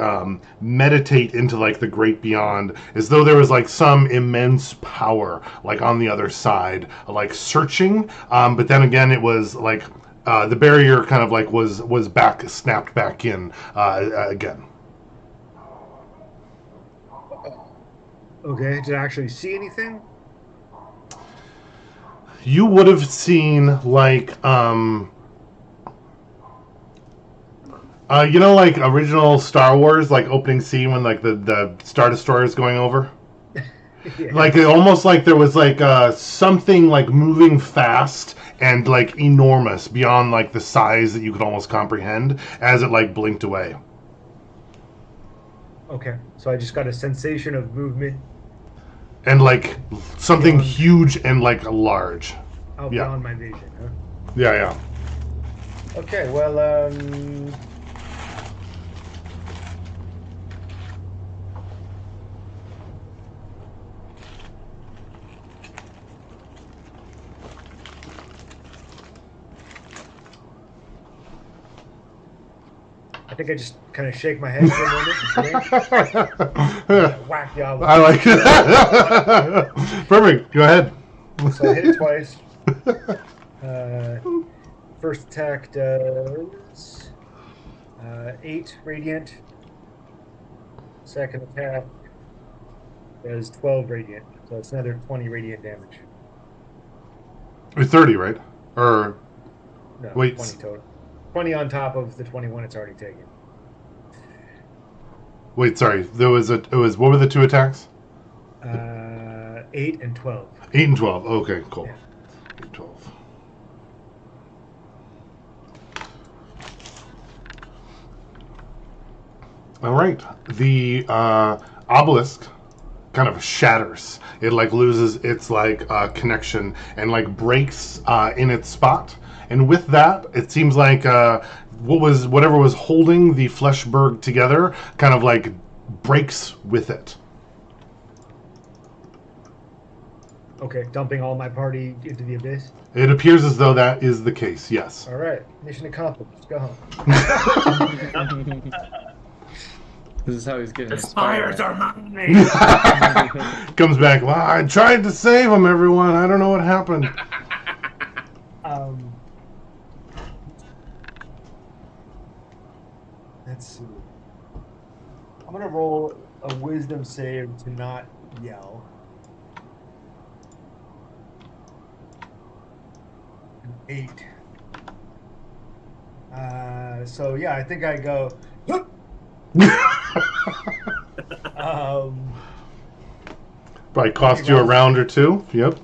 meditate into like the great beyond, as though there was like some immense power like on the other side, like searching, but then again it was like the barrier kind of like was back, snapped back in again. Okay, did I actually see anything? You would have seen like you know, like original Star Wars, like opening scene when like the Star Destroyer is going over. Yeah. Like it, almost like there was like something like moving fast and like enormous beyond like the size that you could almost comprehend as it like blinked away. Okay, so I just got a sensation of movement And like something Beyond. huge and like large. out Yeah. beyond my vision, huh? Yeah, yeah. Okay, well, I think I just kind of shake my head for a moment and blink, whack the owl. I like it. Perfect. Go ahead. So I hit it twice. First attack does 8 radiant. Second attack does 12 radiant. So it's another 20 radiant damage. It's 30, right? Or No, Wait. 20 total. 20 on top of the 21 it's already taken. wait, sorry. There was a. It was, what were the two attacks? 8 and 12. 8 and 12. Okay, cool. Yeah. 8 and 12. All right. The obelisk kind of shatters. It like loses its like connection and like breaks in its spot. And with that, it seems like whatever was holding the Fleshberg together kind of like breaks with it. Okay, dumping all my party into the abyss. It appears as though that is the case. Yes. All right, mission accomplished. Let's go home. This is how he's getting The inspired. spires are mine. Comes back. Well, I tried to save him, everyone. I don't know what happened. Let's see. I'm gonna roll a wisdom save to not yell. An 8. So yeah, I think I go. Probably cost you a round or two. Yep.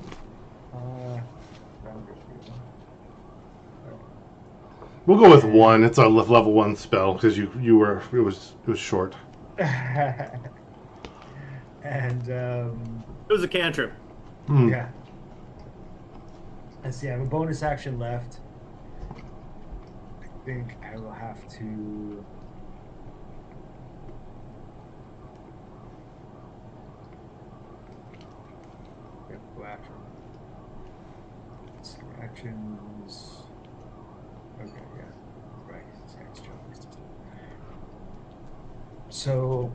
We'll go with 1. It's a level 1 spell because you were it was short. And It was a cantrip. Hmm. yeah. Let's see. I have a bonus action left. I think I will have to. Go after him. Let's see, actions. Okay, yeah. Right. It's next job. So.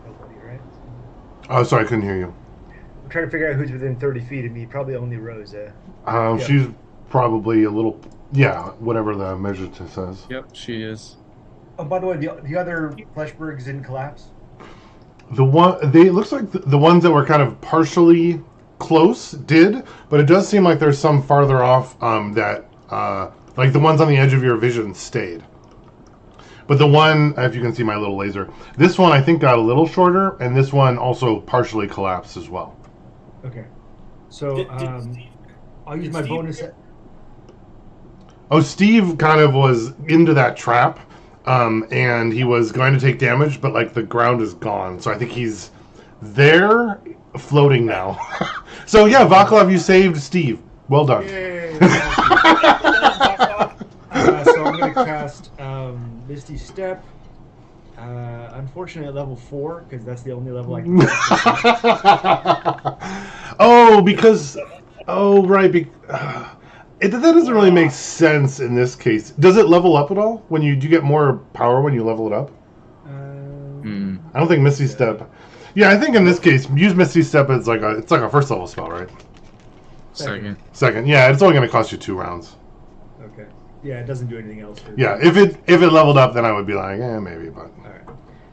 Nobody, right? Oh, sorry, I couldn't hear you. I'm trying to figure out who's within 30 feet of me. Probably only Rosa. Yeah. She's probably a little. Yeah, whatever the measure says. Yep, she is. Oh, by the way, the other Fleshbergs didn't collapse. The one they looks like the ones that were kind of partially close did, but it does seem like there's some farther off that, like the ones on the edge of your vision stayed. But the one, if you can see my little laser, this one I think got a little shorter, and this one also partially collapsed as well. Okay. So Did I'll use did my Steve bonus. get- Oh, Steve kind of was into that trap, and he was going to take damage, but like the ground is gone, so I think he's there, floating now. So yeah, Vaclav, you saved Steve. Well done. Yay! So I'm going to cast Misty Step. Unfortunately, at level 4, because that's the only level I can cast. Oh, because... Oh, right. That doesn't really make sense in this case. Does it level up at all? Do you get more power when you level it up? I don't think Misty Step... Yeah, I think in this case, use Misty Step as it's like a first level spell, right? Second. Yeah, it's only going to cost you 2 rounds. Okay. Yeah, it doesn't do anything else. Yeah, if it leveled up, then I would be like, maybe, but... All right.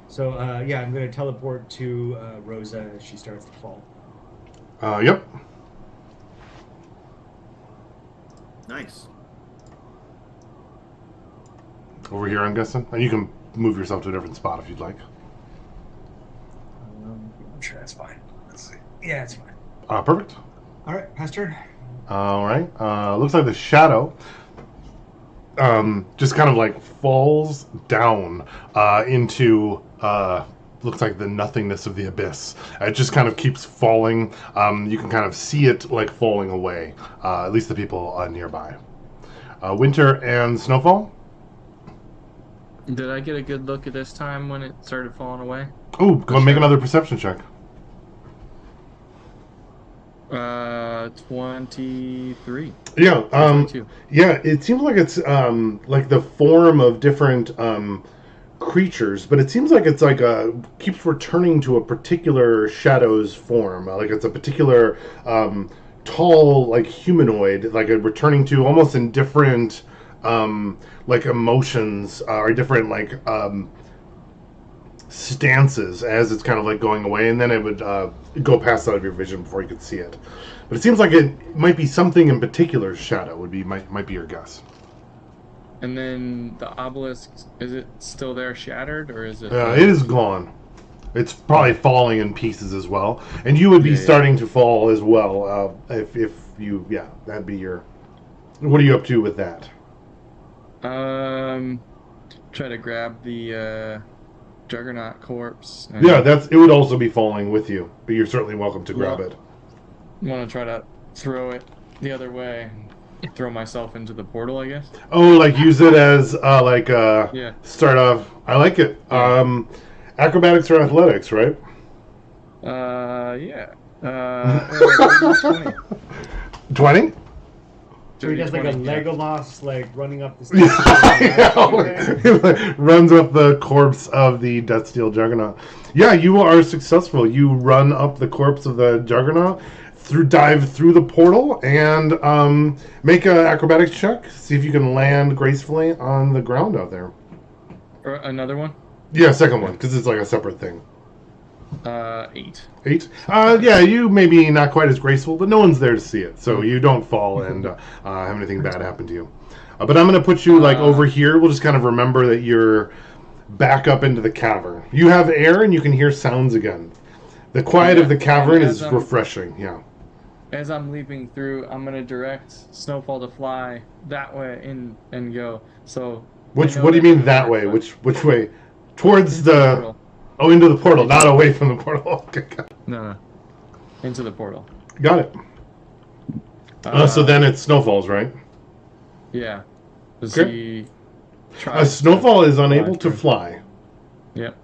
So, yeah, I'm going to teleport to Rosa as she starts to fall. Yep. Nice. Over here, I'm guessing. And you can move yourself to a different spot if you'd like. I'm sure that's fine. Let's see. Yeah, it's fine. Perfect. All right, pass turn. All right. Looks like the shadow just kind of like falls down into looks like the nothingness of the abyss. It just kind of keeps falling. You can kind of see it like falling away. At least the people nearby. Winter and Snowfall. Did I get a good look at this time when it started falling away? Oh, go and make another perception check. 23. Yeah. 22. Yeah. It seems like it's like the form of different creatures, but it seems like it's like keeps returning to a particular shadow's form. Like it's a particular tall, like humanoid, like returning to almost in different like emotions or different like stances as it's kind of like going away, and then it would go past out of your vision before you could see it. But it seems like it might be something in particular. Shadow might be your guess. And then the obelisk, is it still there shattered, or is it... It is gone. It's probably falling in pieces as well. And you would be starting to fall as well if you... Yeah, that'd be your... What are you up to with that? Try to grab the Juggernaut corpse. Yeah, it would also be falling with you, but you're certainly welcome to grab it. Want to try to throw it the other way. Throw myself into the portal, I guess. Oh, like use it as yeah. Start off. I like it. Acrobatics or athletics, right? Yeah. 20. 20? So he does like a 20, yeah. Legolas, like running up the stairs. Runs up the corpse of the Deathsteel Juggernaut. Yeah, you are successful. You run up the corpse of the Juggernaut, dive through the portal, and make an acrobatics check. See if you can land gracefully on the ground out there. Or another one? Yeah, second one, because it's like a separate thing. 8. 8? Yeah, you maybe not quite as graceful, but no one's there to see it, so you don't fall and have anything bad happen to you. But I'm going to put you like over here. We'll just kind of remember that you're back up into the cavern. You have air and you can hear sounds again. The quiet of the cavern is refreshing, yeah. As I'm leaping through, I'm going to direct Snowfall to fly that way and go. So what do you mean that way? Which way? Towards the portal. Oh, into the portal, not away from the portal. Okay, No. Into the portal. got it. So then it's Snowfall's, right? Yeah. Does Okay. he try Snowfall is unable to through? fly. Yep.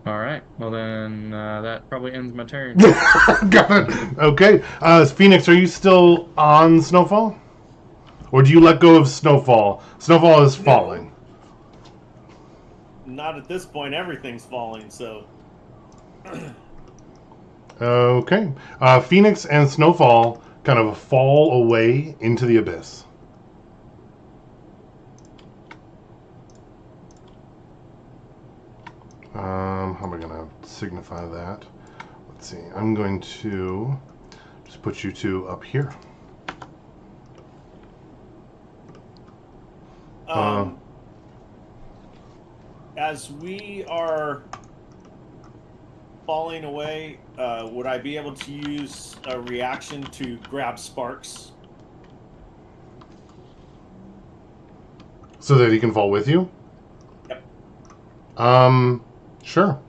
All right. Well, then that probably ends my turn. Got it. Okay. Phoenix, are you still on Snowfall? Or do you let go of Snowfall? Snowfall is falling. Not at this point. Everything's falling. So. Okay. Phoenix and Snowfall kind of fall away into the abyss. How am I going to signify that? Let's see. I'm going to just put you two up here. As we are falling away, would I be able to use a reaction to grab Sparks? So that he can fall with you? Yep. Sure.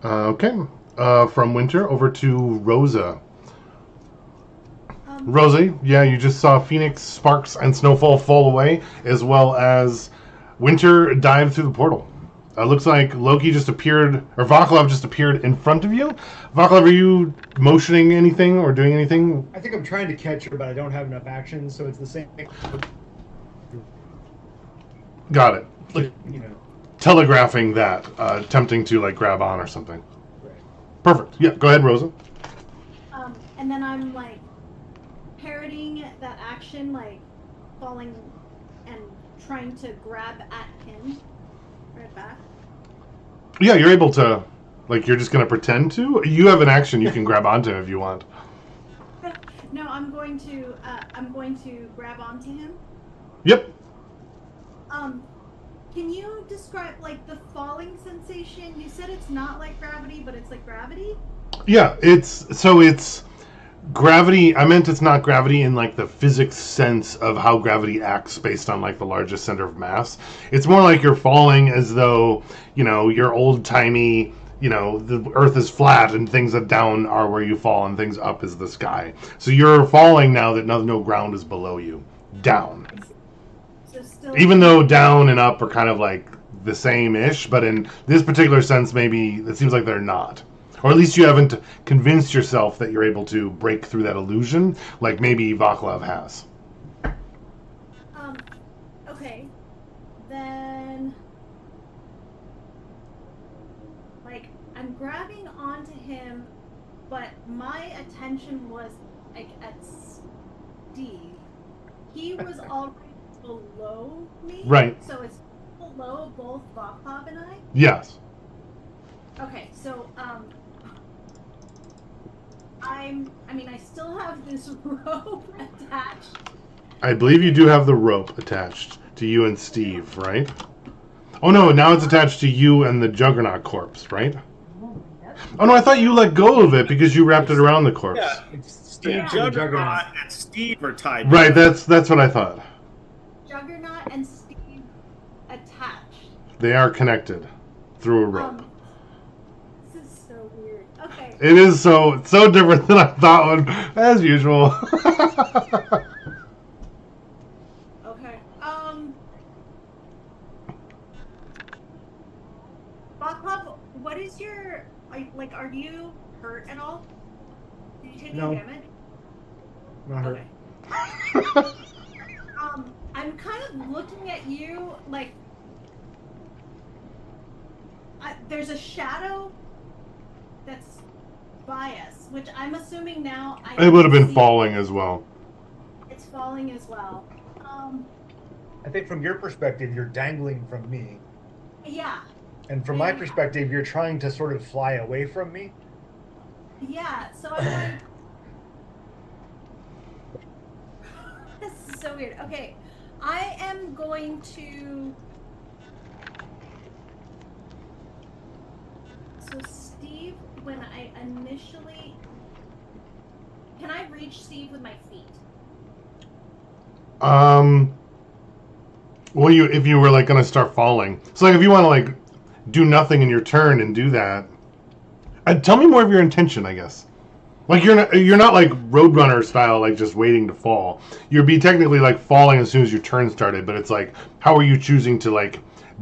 Okay. From Winter over to Rosa. Rosie, yeah, you just saw Phoenix, Sparks, and Snowfall fall away, as well as Winter dive through the portal. Looks like Loki just appeared, or Vaclav just appeared in front of you. Vaclav, are you motioning anything or doing anything? I think I'm trying to catch her, but I don't have enough action, so it's the same. Got it. Like, You know. telegraphing that, attempting to like grab on or something. Right. Perfect. Yeah, go ahead, Rosa. And then I'm like parroting that action, like falling and trying to grab at him right back. Yeah, you're able to, like, you're just going to pretend to? You have an action you can grab onto him if you want. No, I'm going to grab onto him. Yep. Can you describe like the falling sensation? You said it's not like gravity, but it's like gravity? Yeah, it's gravity. I meant it's not gravity in like the physics sense of how gravity acts based on like the largest center of mass. It's more like you're falling as though, you know, you're old timey, you know, the earth is flat and things that down are where you fall and things up is the sky. So you're falling now that no ground is below you. Down. So still Even though down and up are kind of like the same-ish, but in this particular sense, maybe it seems like they're not. Or at least you haven't convinced yourself that you're able to break through that illusion, like maybe Vaclav has. Okay. Then like I'm grabbing onto him, but my attention was like at Steve. He was already below me. Right. So it's below both Vaclav and I? Yes. Okay, so I still have this rope attached. I believe you do have the rope attached to you and Steve, right? Oh no, now it's attached to you and the Juggernaut corpse, right? Oh no, I thought you let go of it because you wrapped it around the corpse. Yeah. It's The Steve and the Juggernaut Juggernaut. and Steve are tied. Right, that's what I thought. Juggernaut and Steve attached. They are connected through a rope. This is so weird. Okay. It is so different than I thought, as usual. Okay. Vaclav, what is your are you hurt at all? Did you take No. any damage? Not her. Okay. I'm kind of looking at you like there's a shadow that's by us, which I'm assuming now It would have been see falling as well. It's falling as well. I think from your perspective, you're dangling from me. Yeah. And from my perspective, you're trying to sort of fly away from me. Yeah, so I'm like this is so weird. Okay. I am going to So Steve, when I initially can I reach Steve with my feet? Well, if you were like gonna start falling, so like if you want to like do nothing in your turn and do that, tell me more of your intention, I guess. Like you're not like Roadrunner style, like just waiting to fall. You'd be technically like falling as soon as your turn started, but it's like how are you choosing to like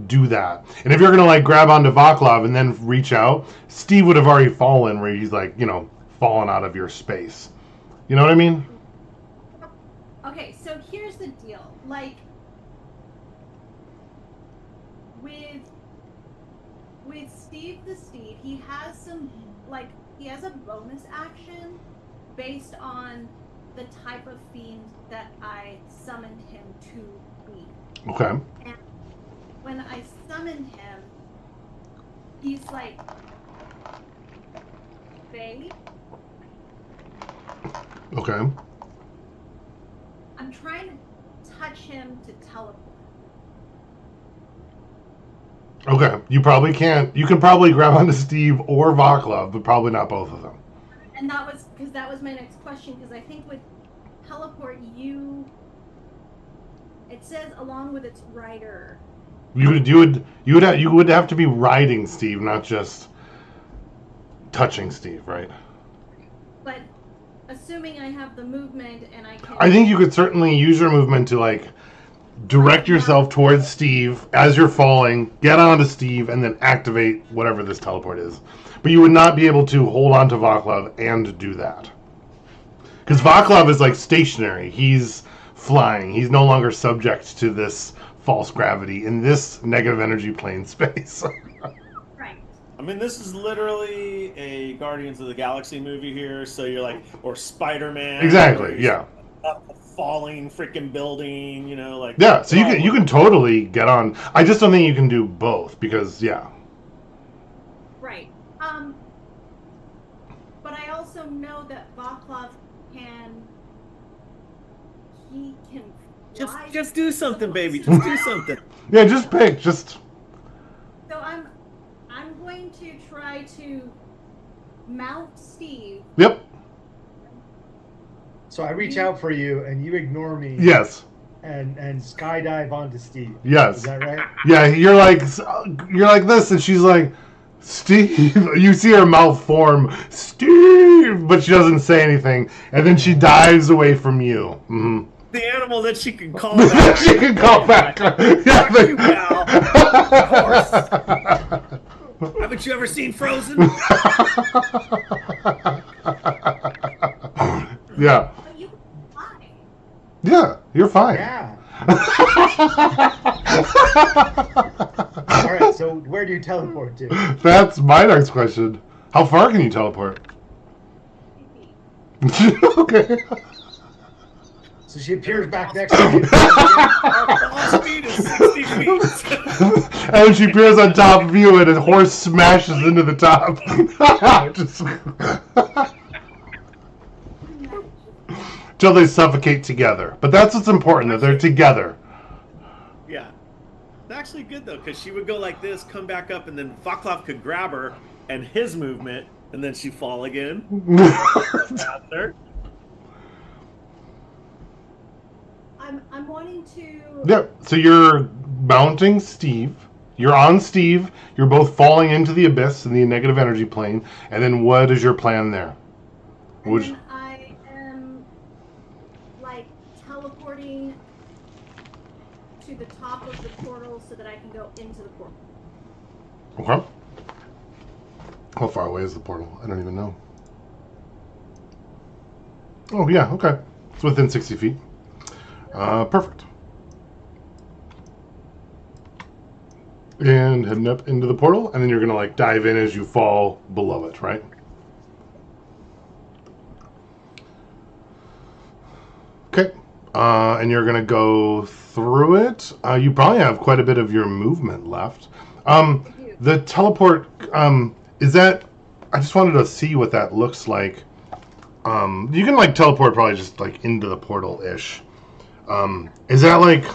do that? And if you're gonna like grab onto Vaclav and then reach out, Steve would have already fallen where he's like, you know, fallen out of your space. You know what I mean? Okay, so here's the deal. Like with Steve the Steed, he has some he has a bonus action based on the type of fiend that I summoned him to be. Okay. And when I summoned him, he's like Faye. Okay. I'm trying to touch him to teleport. Okay. You probably can't. You can probably grab onto Steve or Vaclav, but probably not both of them. And that was because that was my next question. Because I think with teleport, it says along with its rider. You would have to be riding Steve, not just touching Steve, right? But assuming I have the movement and I can. I think you could certainly use your movement to like direct yourself towards Steve as you're falling, get onto Steve, and then activate whatever this teleport is. But you would not be able to hold on to Vaclav and do that. Because Vaclav is like stationary. He's flying. He's no longer subject to this false gravity in this negative energy plane space. Right. I mean, this is literally a Guardians of the Galaxy movie here, so you're like, or Spider-Man. Exactly, yeah. Up a falling freaking building, like. Yeah, so you can totally get on. I just don't think you can do both because, yeah. Right. But I also know that Vaclav he can fly. Just do something, baby. Just do something. Yeah, just pick. Just. So I'm going to try to mount Steve. Yep. So I reach out for you, and you ignore me. Yes. And skydive onto Steve. Yes. Is that right? Yeah, you're like this, and she's like, Steve. You see her mouth form, Steve, but she doesn't say anything, and then she dives away from you. Mm-hmm. The animal that she can call back. She can call back. Yeah, Fuck you, pal. Of course. Haven't you ever seen Frozen? Yeah. But you can fly. Yeah, you're fine. Yeah. All right. So where do you teleport to? That's my next question. How far can you teleport? Okay. So she appears back next to you. Our speed is 60 feet. And she appears on top of you, and a horse smashes into the top. Just... Till they suffocate together. But that's what's important, that they're together. Yeah. It's actually good, though, because she would go like this, come back up, and then Vaclav could grab her, and his movement, and then she'd fall again. Faster. I'm wanting to. Yep. So you're mounting Steve. You're on Steve. You're both falling into the abyss in the negative energy plane. And then what is your plan there? And then I am like teleporting to the top of the portal so that I can go into the portal. Okay. How far away is the portal? I don't even know. Oh, yeah. Okay. It's within 60 feet. Perfect. And heading up into the portal, and then you're going to like dive in as you fall below it, right? Okay. And you're going to go through it. You probably have quite a bit of your movement left. The teleport, is that... I just wanted to see what that looks like. You can like teleport probably just like into the portal-ish. Is that like...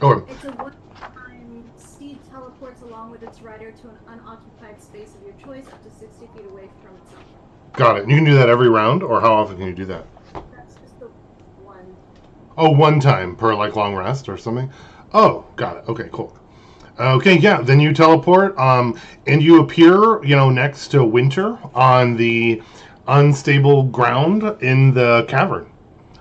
Or... It's a one-time Steve teleports along with its rider to an unoccupied space of your choice up to 60 feet away from itself. Got it. You can do that every round, or how often can you do that? That's just the one. Oh, one time per like long rest or something? Oh, got it. Okay, cool. Okay, yeah, then you teleport, and you appear, next to Winter on the unstable ground in the cavern.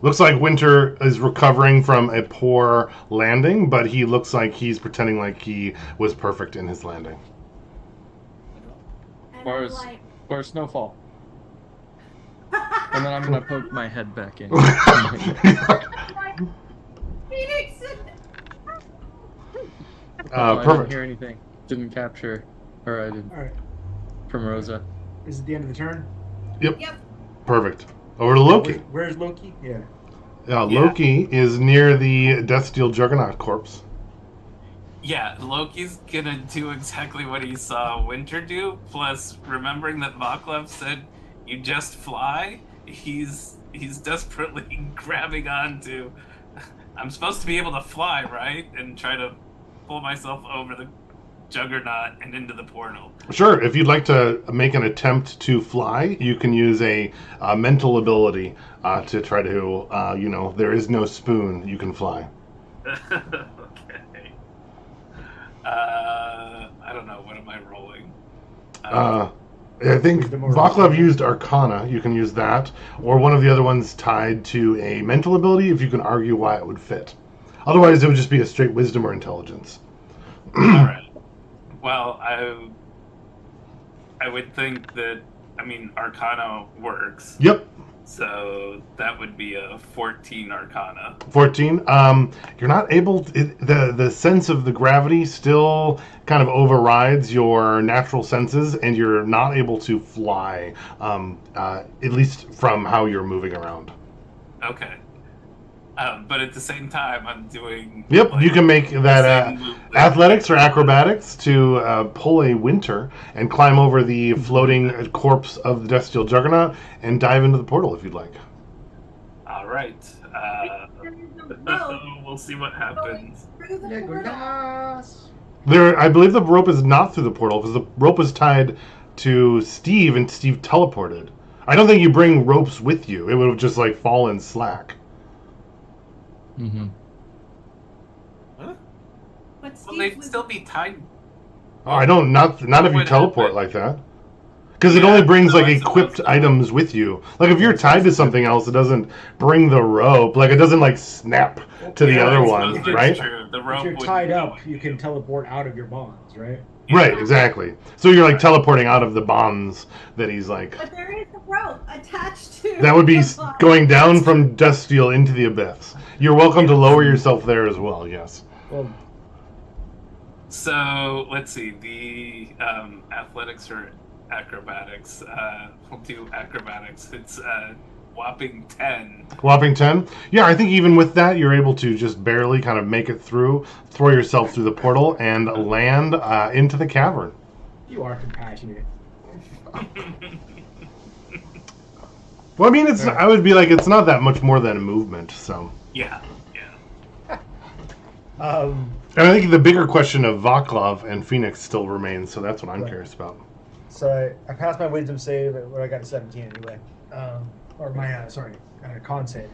Looks like Winter is recovering from a poor landing, but he looks like he's pretending like he was perfect in his landing. And Or, I'm like, or Snowfall. And then I'm gonna poke my head back in. like, Phoenix! I didn't Perfect. hear anything. Didn't capture, or I did All right. from Rosa. Is it the end of the turn? Yep. Yep. Perfect. Over to Loki. Where's Loki? Yeah. Loki is near the Deathsteel Juggernaut corpse. Yeah, Loki's gonna do exactly what he saw Winter do. Plus, remembering that Vaclav said, "You just fly." He's desperately grabbing onto. I'm supposed to be able to fly, right? And try to pull myself over the Juggernaut and into the portal. Sure, if you'd like to make an attempt to fly, you can use a mental ability to try to, there is no spoon, you can fly. Okay. I don't know. What am I rolling? I think Wisdom or Vaclav Arcana? used Arcana, you can use that, or one of the other ones tied to a mental ability if you can argue why it would fit. Otherwise, it would just be a straight wisdom or intelligence. All right. Well, I would think that, Arcana works. Yep. So that would be a 14 Arcana. 14. You're not able the sense of the gravity still kind of overrides your natural senses, and you're not able to fly, at least from how you're moving around. Okay. But at the same time, I'm doing... Yep, like, you can make that same move that- athletics or acrobatics to pull a Winter and climb over the floating corpse of the Destial Juggernaut and dive into the portal if you'd like. All right. No. We'll see what happens. Through the portal. I believe the rope is not through the portal because the rope was tied to Steve and Steve teleported. I don't think you bring ropes with you. It would have just like fallen slack. Mm-hmm. But Well, Steve they'd was still be tied. Oh, I don't not if you would teleport happen? like that. Because it Yeah, only brings no, like I suppose equipped so. items with you. Like if you're tied to something else, it doesn't bring the rope. Like it doesn't like snap to the Yeah, other I one, suppose that's right? True. The If rope you're would tied go up, with you can teleport out of your bonds, right? Right, exactly. So you're like teleporting out of the bonds that he's like. But there is a rope attached to That would be the box. going down from Duststeel into the abyss. You're welcome to lower yourself there as well. Yes. Well, So let's see. The athletics or acrobatics. We'll do acrobatics. It's whopping 10. Whopping 10. Yeah, I think even with that, you're able to just barely kind of make it through, throw yourself through the portal, and land into the cavern. you are compassionate. Well, I mean, I would be like, it's not that much more than a movement, so. Yeah. Um, And I think the bigger question of Vaclav and Phoenix still remains, so that's what I'm Right. curious about. so I passed my wisdom save, where I got a 17 anyway. Or my, con save.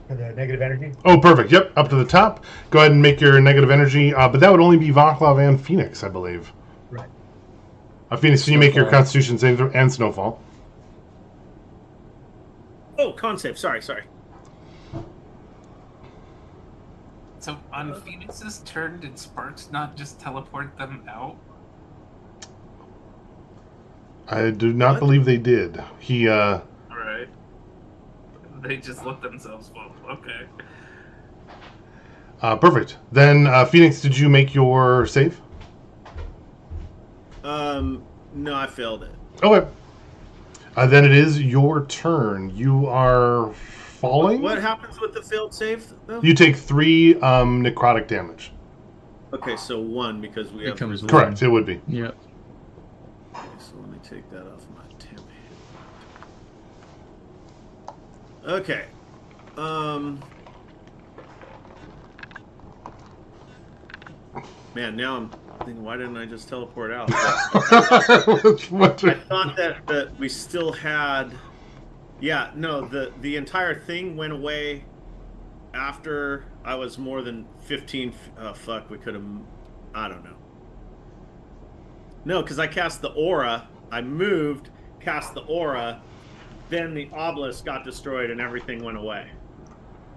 For the negative energy. Oh, perfect. Yep, up to the top. Go ahead and make your negative energy, but that would only be Vaclav and Phoenix, I believe. Right. Phoenix, can you make your Snowfall. Constitution save and Snowfall? Oh, con save. Sorry. So on Phoenix's turn, did Sparks not just teleport them out? I do not What? believe they did. He, All right. They just let themselves fall. Okay. perfect. Then, Phoenix, did you make your save? No, I failed it. Okay. Then it is your turn. You are falling. What happens with the failed save, though? You take 3 necrotic damage. Okay, so 1 because we have. Becomes one. Correct, it would be. Yep. Okay, so let me take that off my temp. Okay. Man, now I'm thinking, why didn't I just teleport out? What- I thought that we still had. Yeah, no, the entire thing went away after I was more than 15. Fuck, we could have. I don't know. No, because I cast the aura. I moved, cast the aura, then the obelisk got destroyed and everything went away.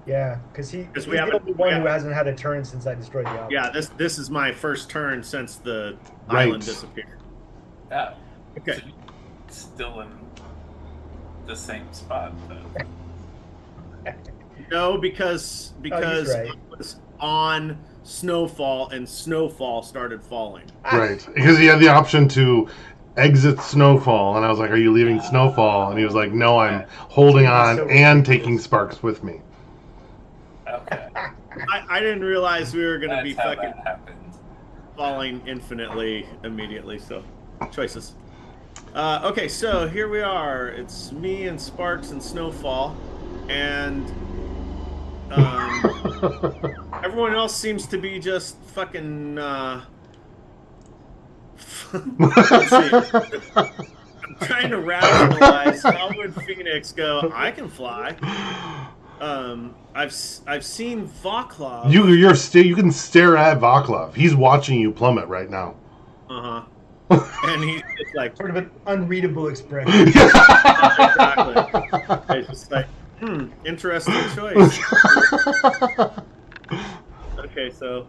Yeah, because he's we the haven't- only one we who haven't- hasn't had a turn since I destroyed the object. Yeah, this is my first turn since the Right. island disappeared. Yeah. Okay. So still in the same spot, though. No, because right. I was on Snowfall and Snowfall started falling. Right, because he had the option to exit Snowfall, and I was like, "Are you leaving Snowfall?" And he was like, "No, I'm holding on So and ridiculous. taking Sparks with me." Okay. I didn't realize we were gonna That's be how fucking. that happened. falling infinitely immediately. So, choices. Okay, so here we are. It's me and Sparks and Snowfall, and everyone else seems to be just fucking. Let's see. I'm trying to rationalize how would Phoenix go. I can fly. I've seen Vaclav. You can stare at Vaclav. He's watching you plummet right now. Uh huh. And he's just like Sort of an unreadable expression. exactly. It's just like, interesting choice. Okay, so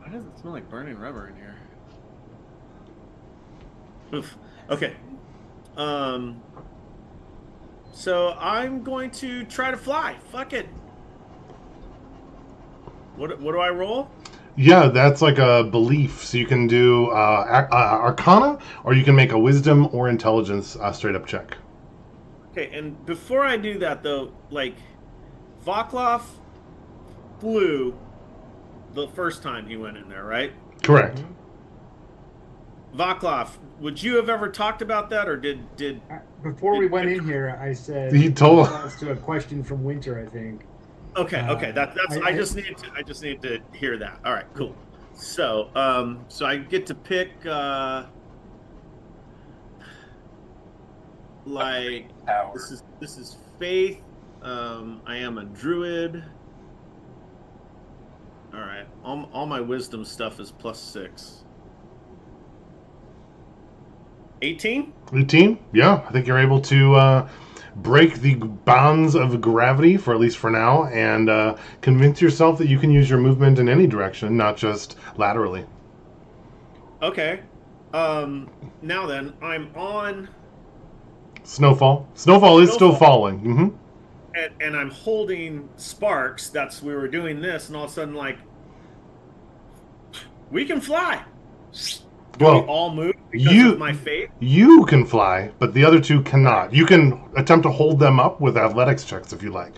why does it smell like burning rubber in here? Oof. Okay. So I'm going to try to fly. Fuck it. What do I roll? Yeah, that's like a belief. So you can do Arcana, or you can make a Wisdom or Intelligence straight up check. Okay, and before I do that though, like Vaclav flew the first time he went in there, right? Correct. Vaclav, would you have ever talked about that, or did Before we went in here, I said He told- in response to a question from Winter, I think. Okay, that's I just need to hear that. All right, cool. So, so I get to pick like Power. this is faith. I am a druid. All right, all my wisdom stuff is +6. 18? 18? Yeah, I think you're able to break the bounds of gravity, for at least for now, and convince yourself that you can use your movement in any direction, not just laterally. Okay. Now then, I'm on Snowfall. Snowfall is still falling. Mm-hmm. and I'm holding Sparks. We were doing this, and all of a sudden, like, we can fly. Do we all move because of my faith? You can fly, but the other two cannot. You can attempt to hold them up with athletics checks if you like.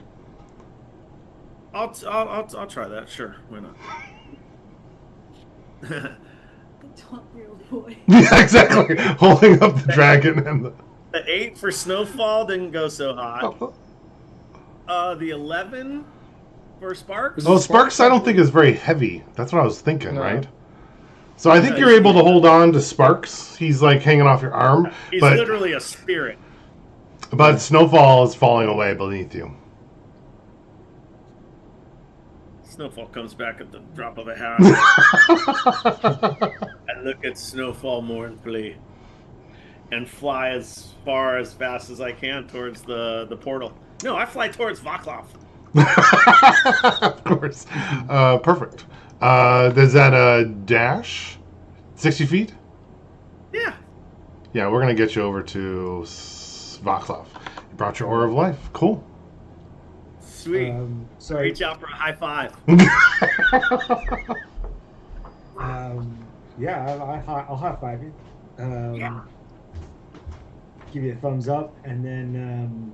I'll try that. Sure, why not? The 12-year-old boy. Yeah, exactly. Holding up the dragon and The 8 for Snowfall didn't go so hot. The 11 for Sparks. Well, Sparks I don't think is very heavy. That's what I was thinking, No. right? So I think you're able to hold on to Sparks. He's like hanging off your arm. He's but, literally a spirit. But Snowfall is falling away beneath you. Snowfall comes back at the drop of a hat. I look at Snowfall mournfully and fly as far as fast as I can towards the portal. No, I fly towards Vaclav. Of course. Perfect. Is that a dash? 60 feet? Yeah. Yeah, we're going to get you over to Vaclav. You brought your Aura of Life. Cool. Sweet. Sorry. Reach out for a high five. Yeah, I'll high five you. Yeah. Give you a thumbs up, and then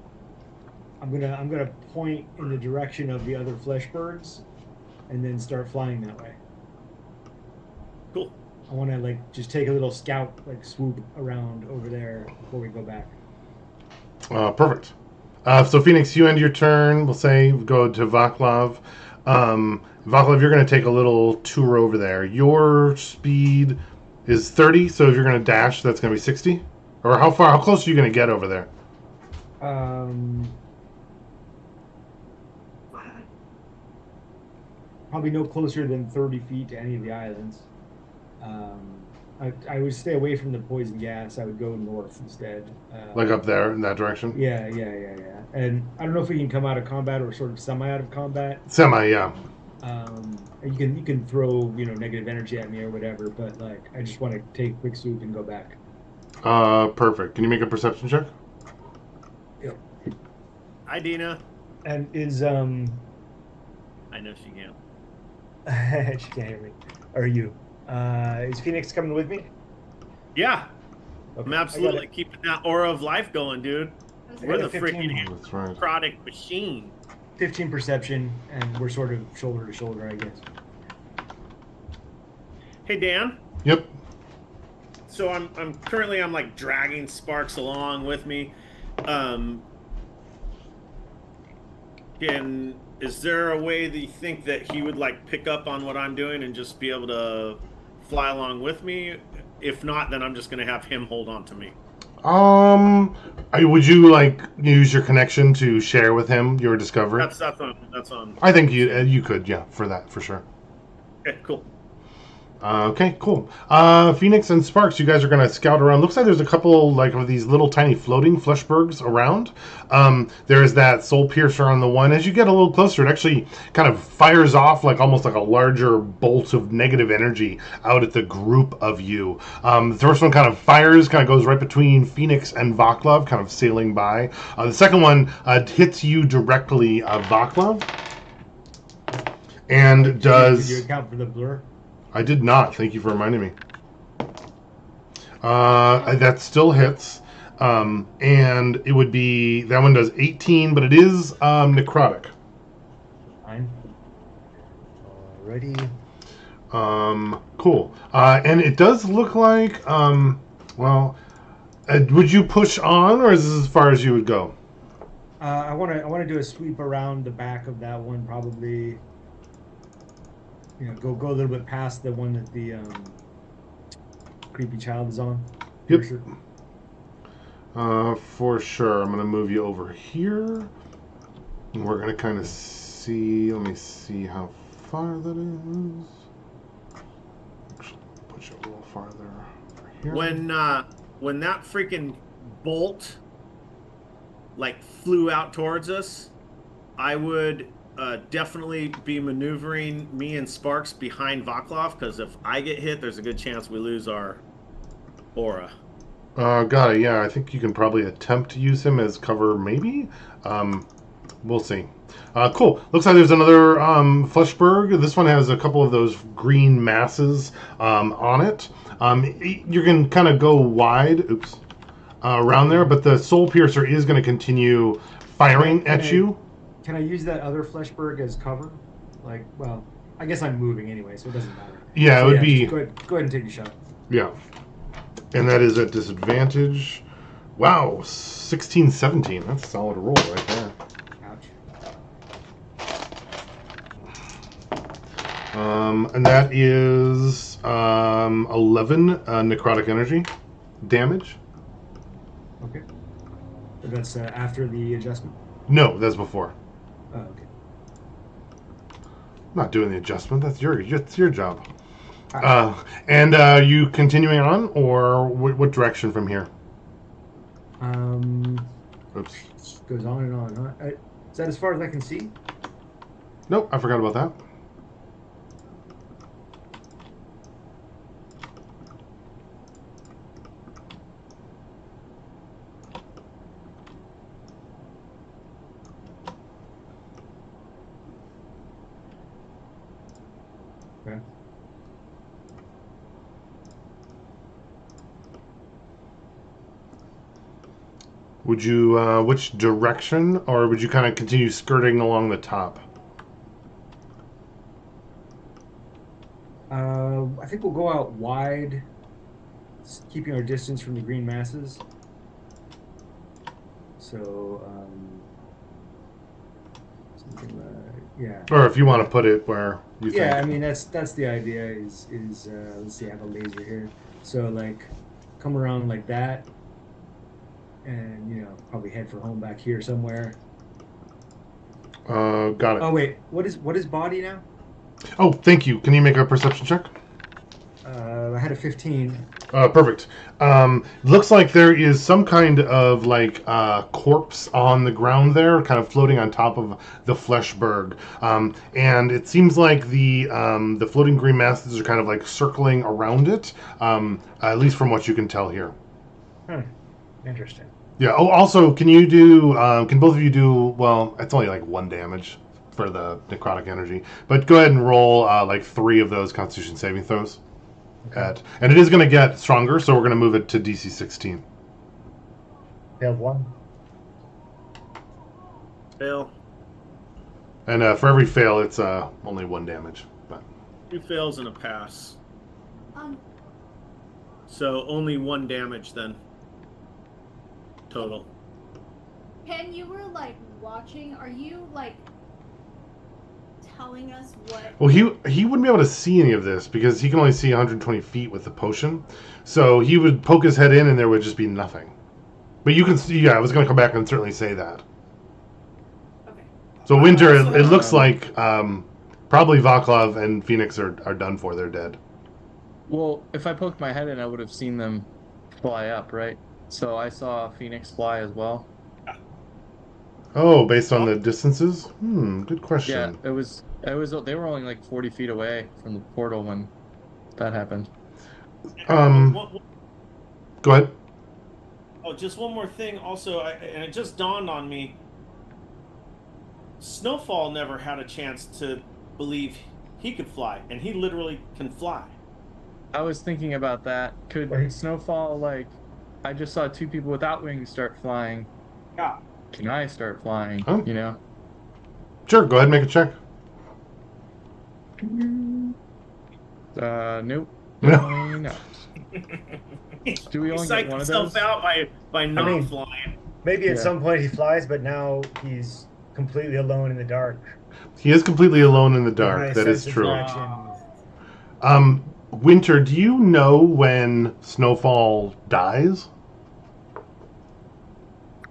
I'm gonna point in the direction of the other flesh birds, and then start flying that way. Cool. I want to like just take a little scout like swoop around over there before we go back. Perfect. So Phoenix, you end your turn. We'll say go to Vaclav. Vaclav, you're going to take a little tour over there. Your speed is 30, so if you're going to dash, that's going to be 60. Or how close are you going to get over there? Probably no closer than 30 feet to any of the islands. I would stay away from the poison gas. I would go north instead. Like up there in that direction? Yeah. And I don't know if we can come out of combat or sort of semi out of combat. Semi, yeah. You can throw negative energy at me or whatever, but like I just want to take a quick swoop and go back. Perfect. Can you make a perception check? Yep. Hi, Dina. And is I know she can. she can't hear me. Or you? Is Phoenix coming with me? Yeah. Okay. I'm absolutely keeping that Aura of Life going, dude. We're the 15. freaking That's right. product machine. 15 perception, and we're sort of shoulder to shoulder, I guess. Hey Dan. Yep. So I'm currently I'm like dragging Sparks along with me. Um, is there a way that you think that he would like pick up on what I'm doing and just be able to fly along with me? If not, then I'm just gonna have him hold on to me. Would you like use your connection to share with him your discovery? That's on. I think you could, yeah, for that for sure. Okay, cool. Okay, cool. Phoenix and Sparks, you guys are going to scout around. Looks like there's a couple like of these little tiny floating fleshbergs around. There's that soul piercer on the one. As you get a little closer, it actually kind of fires off like almost like a larger bolt of negative energy out at the group of you. The first one kind of fires, kind of goes right between Phoenix and Vaclav, kind of sailing by. The second one hits you directly, Vaclav, and does. Did you account for the blur? I did not. Thank you for reminding me. That still hits. And it would be... That one does 18, but it is necrotic. Fine. Alrighty. Cool. And it does look like... would you push on, or is this as far as you would go? I want to do a sweep around the back of that one, probably. Go a little bit past the one that the creepy child is on. Yep. Piercer. For sure. I'm going to move you over here. And we're going to kind of see... Let me see how far that is. Actually, put you a little farther over here. When that freaking bolt like flew out towards us, I would definitely be maneuvering me and Sparks behind Vaclav, because if I get hit, there's a good chance we lose our aura. Got it. Yeah, I think you can probably attempt to use him as cover, maybe. We'll see. Cool. Looks like there's another Fleshberg. This one has a couple of those green masses on it. You can kind of go wide, around there, but the Soul Piercer is going to continue firing at you. Can I use that other Fleshberg as cover? Like, well, I guess I'm moving anyway, so it doesn't matter. Yeah, So, it would be... Go ahead and take a shot. Yeah. And that is at disadvantage. Wow, 16, 17. That's a solid roll right there. Ouch. And that is 11 necrotic energy damage. Okay. That's after the adjustment? No, that's before. Oh, okay. I'm not doing the adjustment. That's your job. Alright. And you continuing on, or what direction from here? Oops. Goes on and on, huh? Is that as far as I can see? Nope, I forgot about that. Okay. Would you, which direction, or would you kind of continue skirting along the top? I think we'll go out wide, keeping our distance from the green masses. So, something like, yeah. Or if you want to put it where you think. Yeah, I mean that's the idea. Is let's see, I have a laser here. So like, come around like that, and probably head for home back here somewhere. Got it. Oh wait, what is body now? Oh, thank you. Can you make a perception check? I had a 15. Perfect. Looks like there is some kind of like corpse on the ground there, kind of floating on top of the Fleshberg. And it seems like the floating green masses are kind of like circling around it, at least from what you can tell here. Interesting. Yeah. Oh, also, can you do? Can both of you do? Well, it's only like 1 damage for the necrotic energy, but go ahead and roll like 3 of those Constitution saving throws. And it is going to get stronger, so we're going to move it to DC 16. Failed 1. Fail. And for every fail, it's only 1 damage. But 2 fails and a pass. Um, So only 1 damage then. Total. Ken, you were like watching. Are you like telling us what? Well, he wouldn't be able to see any of this because he can only see 120 feet with the potion. So he would poke his head in, and there would just be nothing. But you can see. Yeah, I was going to come back and certainly say that. Okay. So Winter, Also, it looks like probably Vaclav and Phoenix are done for. They're dead. Well, if I poked my head in, I would have seen them fly up, right? So I saw Phoenix fly as well. Oh, based on the distances? Good Yeah, question. it was. They were only like 40 feet away from the portal when that happened. Go ahead. Oh, just one more thing. Also, and it just dawned on me. Snowfall never had a chance to believe he could fly, and he literally can fly. I was thinking about that. Could Right. Snowfall, like, I just saw 2 people without wings start flying. Yeah. Can I start flying? Oh. You know? Sure, go ahead and make a check. Nope. No. Definitely not. Do we He only psyched get one of himself those? out by not mean- flying. Maybe at Yeah. some point he flies, but now he's completely alone in the dark. He is completely alone in the My dark. That is sense of true. direction. Winter, do you know when Snowfall dies?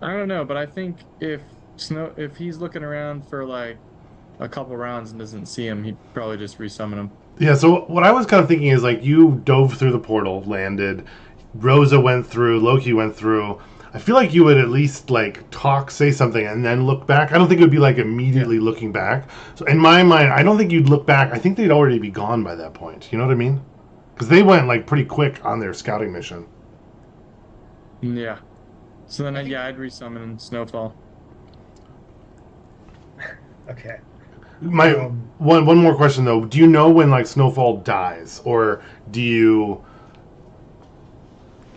I don't know, but I think if he's looking around for like a couple rounds and doesn't see him, he'd probably just resummon him. Yeah, so what I was kind of thinking is like you dove through the portal, landed, Rosa went through, Loki went through. I feel like you would at least like talk, say something, and then look back. I don't think it would be like immediately looking back. So in my mind, I don't think you'd look back. I think they'd already be gone by that point. You know what I mean? Because they went like pretty quick on their scouting mission. Yeah. So then, I'd resummon Snowfall. Okay. My one more question though. Do you know when like Snowfall dies, or do you?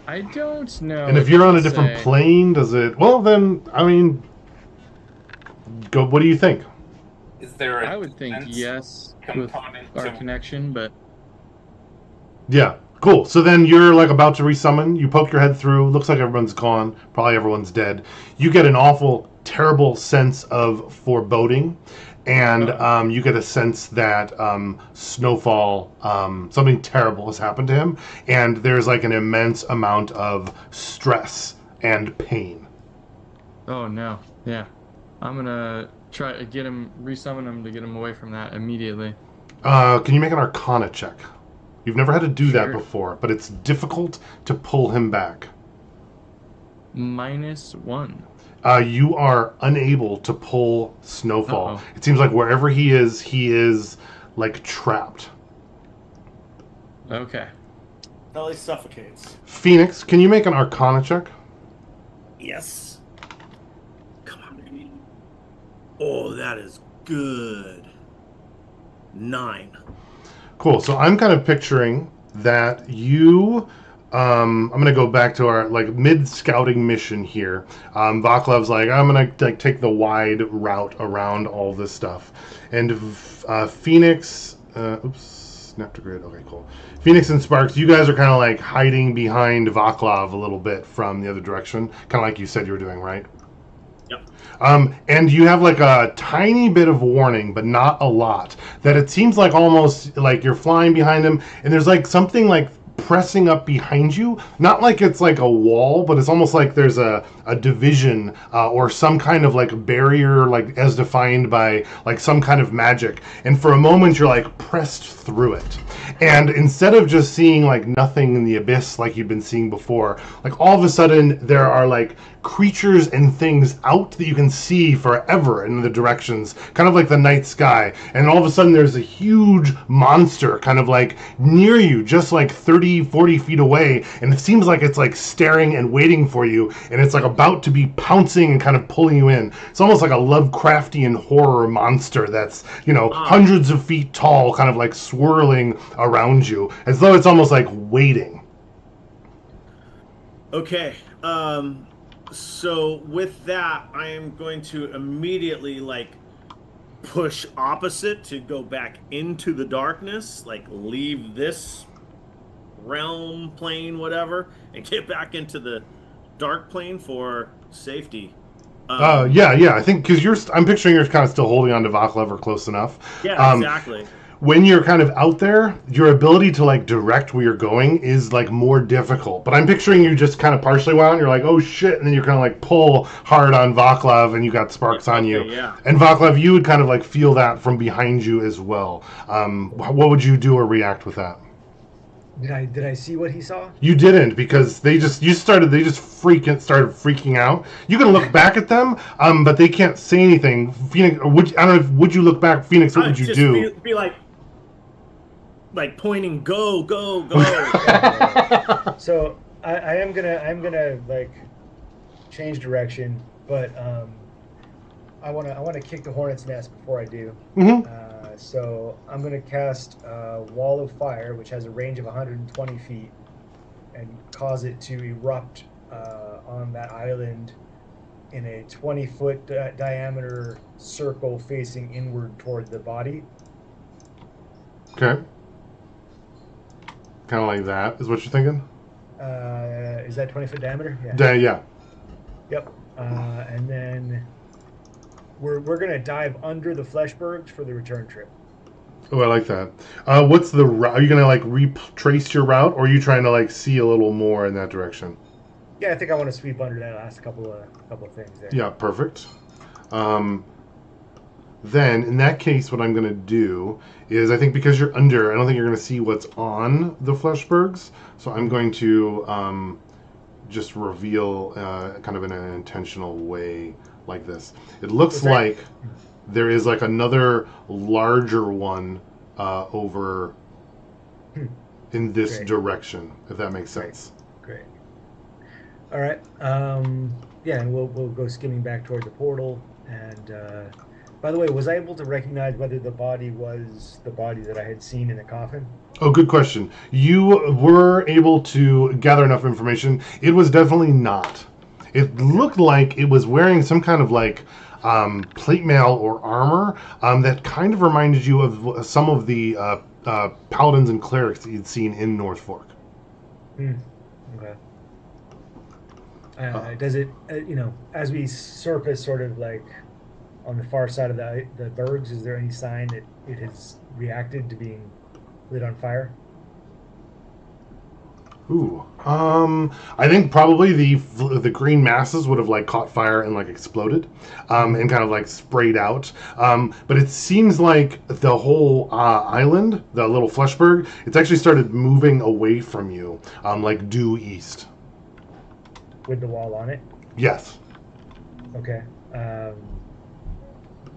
I don't know. And if It you're on a doesn't different say. plane, does it? Well, then I mean, go. What do you think? Is there a I would think defense yes with component our to connection, but Yeah, cool. So then you're like about to resummon. You poke your head through. Looks like everyone's gone. Probably everyone's dead. You get an awful, terrible sense of foreboding, and you get a sense that Snowfall, something terrible has happened to him, and there's like an immense amount of stress and pain. oh no, yeah, I'm gonna try to resummon him to get him away from that immediately. Can you make an Arcana check? You've never had to do that Sure. before, but it's difficult to pull him back. -1. You are unable to pull Snowfall. Uh-oh. It seems like wherever he is like trapped. Okay. Until he suffocates. Phoenix, can you make an Arcana check? Yes. Come on, baby. Oh, that is good. 9. Cool. So I'm kind of picturing that you. I'm gonna go back to our like mid scouting mission here. Vaclav's like, I'm gonna like take the wide route around all this stuff, and Phoenix. Snap to grid. Okay, cool. Phoenix and Sparks, you guys are kind of like hiding behind Vaclav a little bit from the other direction, kind of like you said you were doing, right? Yep. And you have like a tiny bit of warning, but not a lot. That it seems like almost like you're flying behind him, and there's like something like pressing up behind you. Not like it's like a wall, but it's almost like there's a division or some kind of like barrier, like as defined by like some kind of magic. And for a moment, you're like pressed through it. And instead of just seeing like nothing in the abyss like you've been seeing before, like all of a sudden there are like creatures and things out that you can see forever in the directions, kind of like the night sky. And all of a sudden there's a huge monster kind of like near you, just like 30, 40 feet away. And it seems like it's like staring and waiting for you. And it's like about to be pouncing and kind of pulling you in. It's almost like a Lovecraftian horror monster that's, you know, hundreds of feet tall, kind of like swirling around you, as though it's almost like waiting. Okay. So with that, I am going to immediately like push opposite to go back into the darkness, like leave this realm plane, whatever, and get back into the dark plane for safety. Yeah. I think because I'm picturing you're kind of still holding on to Vaclav or close enough. Yeah, exactly. When you're kind of out there, your ability to like direct where you're going is like more difficult. But I'm picturing you just kind of partially wound. You're like, oh shit, and then you kind of like pull hard on Vaclav, and you got sparks on you. Yeah. And Vaclav, you would kind of like feel that from behind you as well. What would you do or react with that? Did I see what he saw? You didn't because they just started freaking out. You can look back at them, but they can't say anything. Phoenix, I don't know. Would you look back, Phoenix? What would you do? Be like pointing, go. So I'm gonna like change direction, but I wanna kick the hornet's nest before I do. Mm-hmm. So I'm going to cast Wall of Fire, which has a range of 120 feet, and cause it to erupt on that island in a 20-foot diameter circle facing inward toward the body. Okay. Kind of like that is what you're thinking? Is that 20-foot diameter? Yeah. Yep. And then we're going to dive under the Fleshbergs for the return trip. Oh, I like that. What's the route? Are you going to like retrace your route, or are you trying to like see a little more in that direction? Yeah, I think I want to sweep under that last couple of things there. Yeah, perfect. Then, in that case, what I'm going to do is, I think because you're under, I don't think you're going to see what's on the Fleshbergs, so I'm going to just reveal kind of in an intentional way like this. It looks like there is like another larger one over in this direction, if that makes sense. Great. All right. Yeah, and we'll go skimming back toward the portal. And by the way, was I able to recognize whether the body was the body that I had seen in the coffin? Oh, good question. You were able to gather enough information. It was definitely not. It looked like it was wearing some kind of like plate mail or armor that kind of reminded you of some of the paladins and clerics that you'd seen in North Fork. Okay. Does it, as we surface sort of like on the far side of the bergs, is there any sign that it has reacted to being lit on fire? Ooh. I think probably the green masses would have like caught fire and like exploded, and kind of like sprayed out. But it seems like the whole island, the little Fleshberg, it's actually started moving away from you, like due east. With the wall on it? Yes. Okay.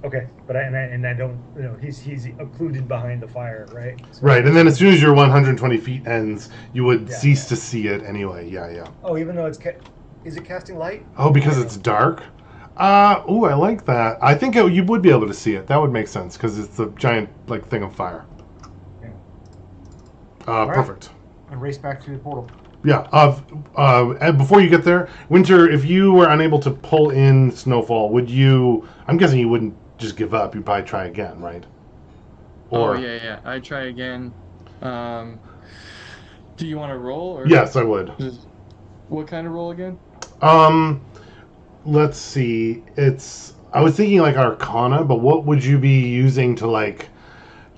Okay, but I don't, he's occluded behind the fire, right? So, right, and then as soon as your 120 feet ends, you would cease to see it anyway. Yeah. Oh, even though is it casting light? Oh, because it's dark? Ooh, I like that. I think you would be able to see it. That would make sense, because it's a giant, like, thing of fire. Yeah. Perfect. And race back to the portal. Yeah. And before you get there, Winter, if you were unable to pull in Snowfall, would you... I'm guessing you wouldn't just give up. You'd probably try again, right? Or... Oh, yeah. I'd try again. Do you want to roll? Or yes, I would. What kind of roll again? Let's see. I was thinking like Arcana, but what would you be using to like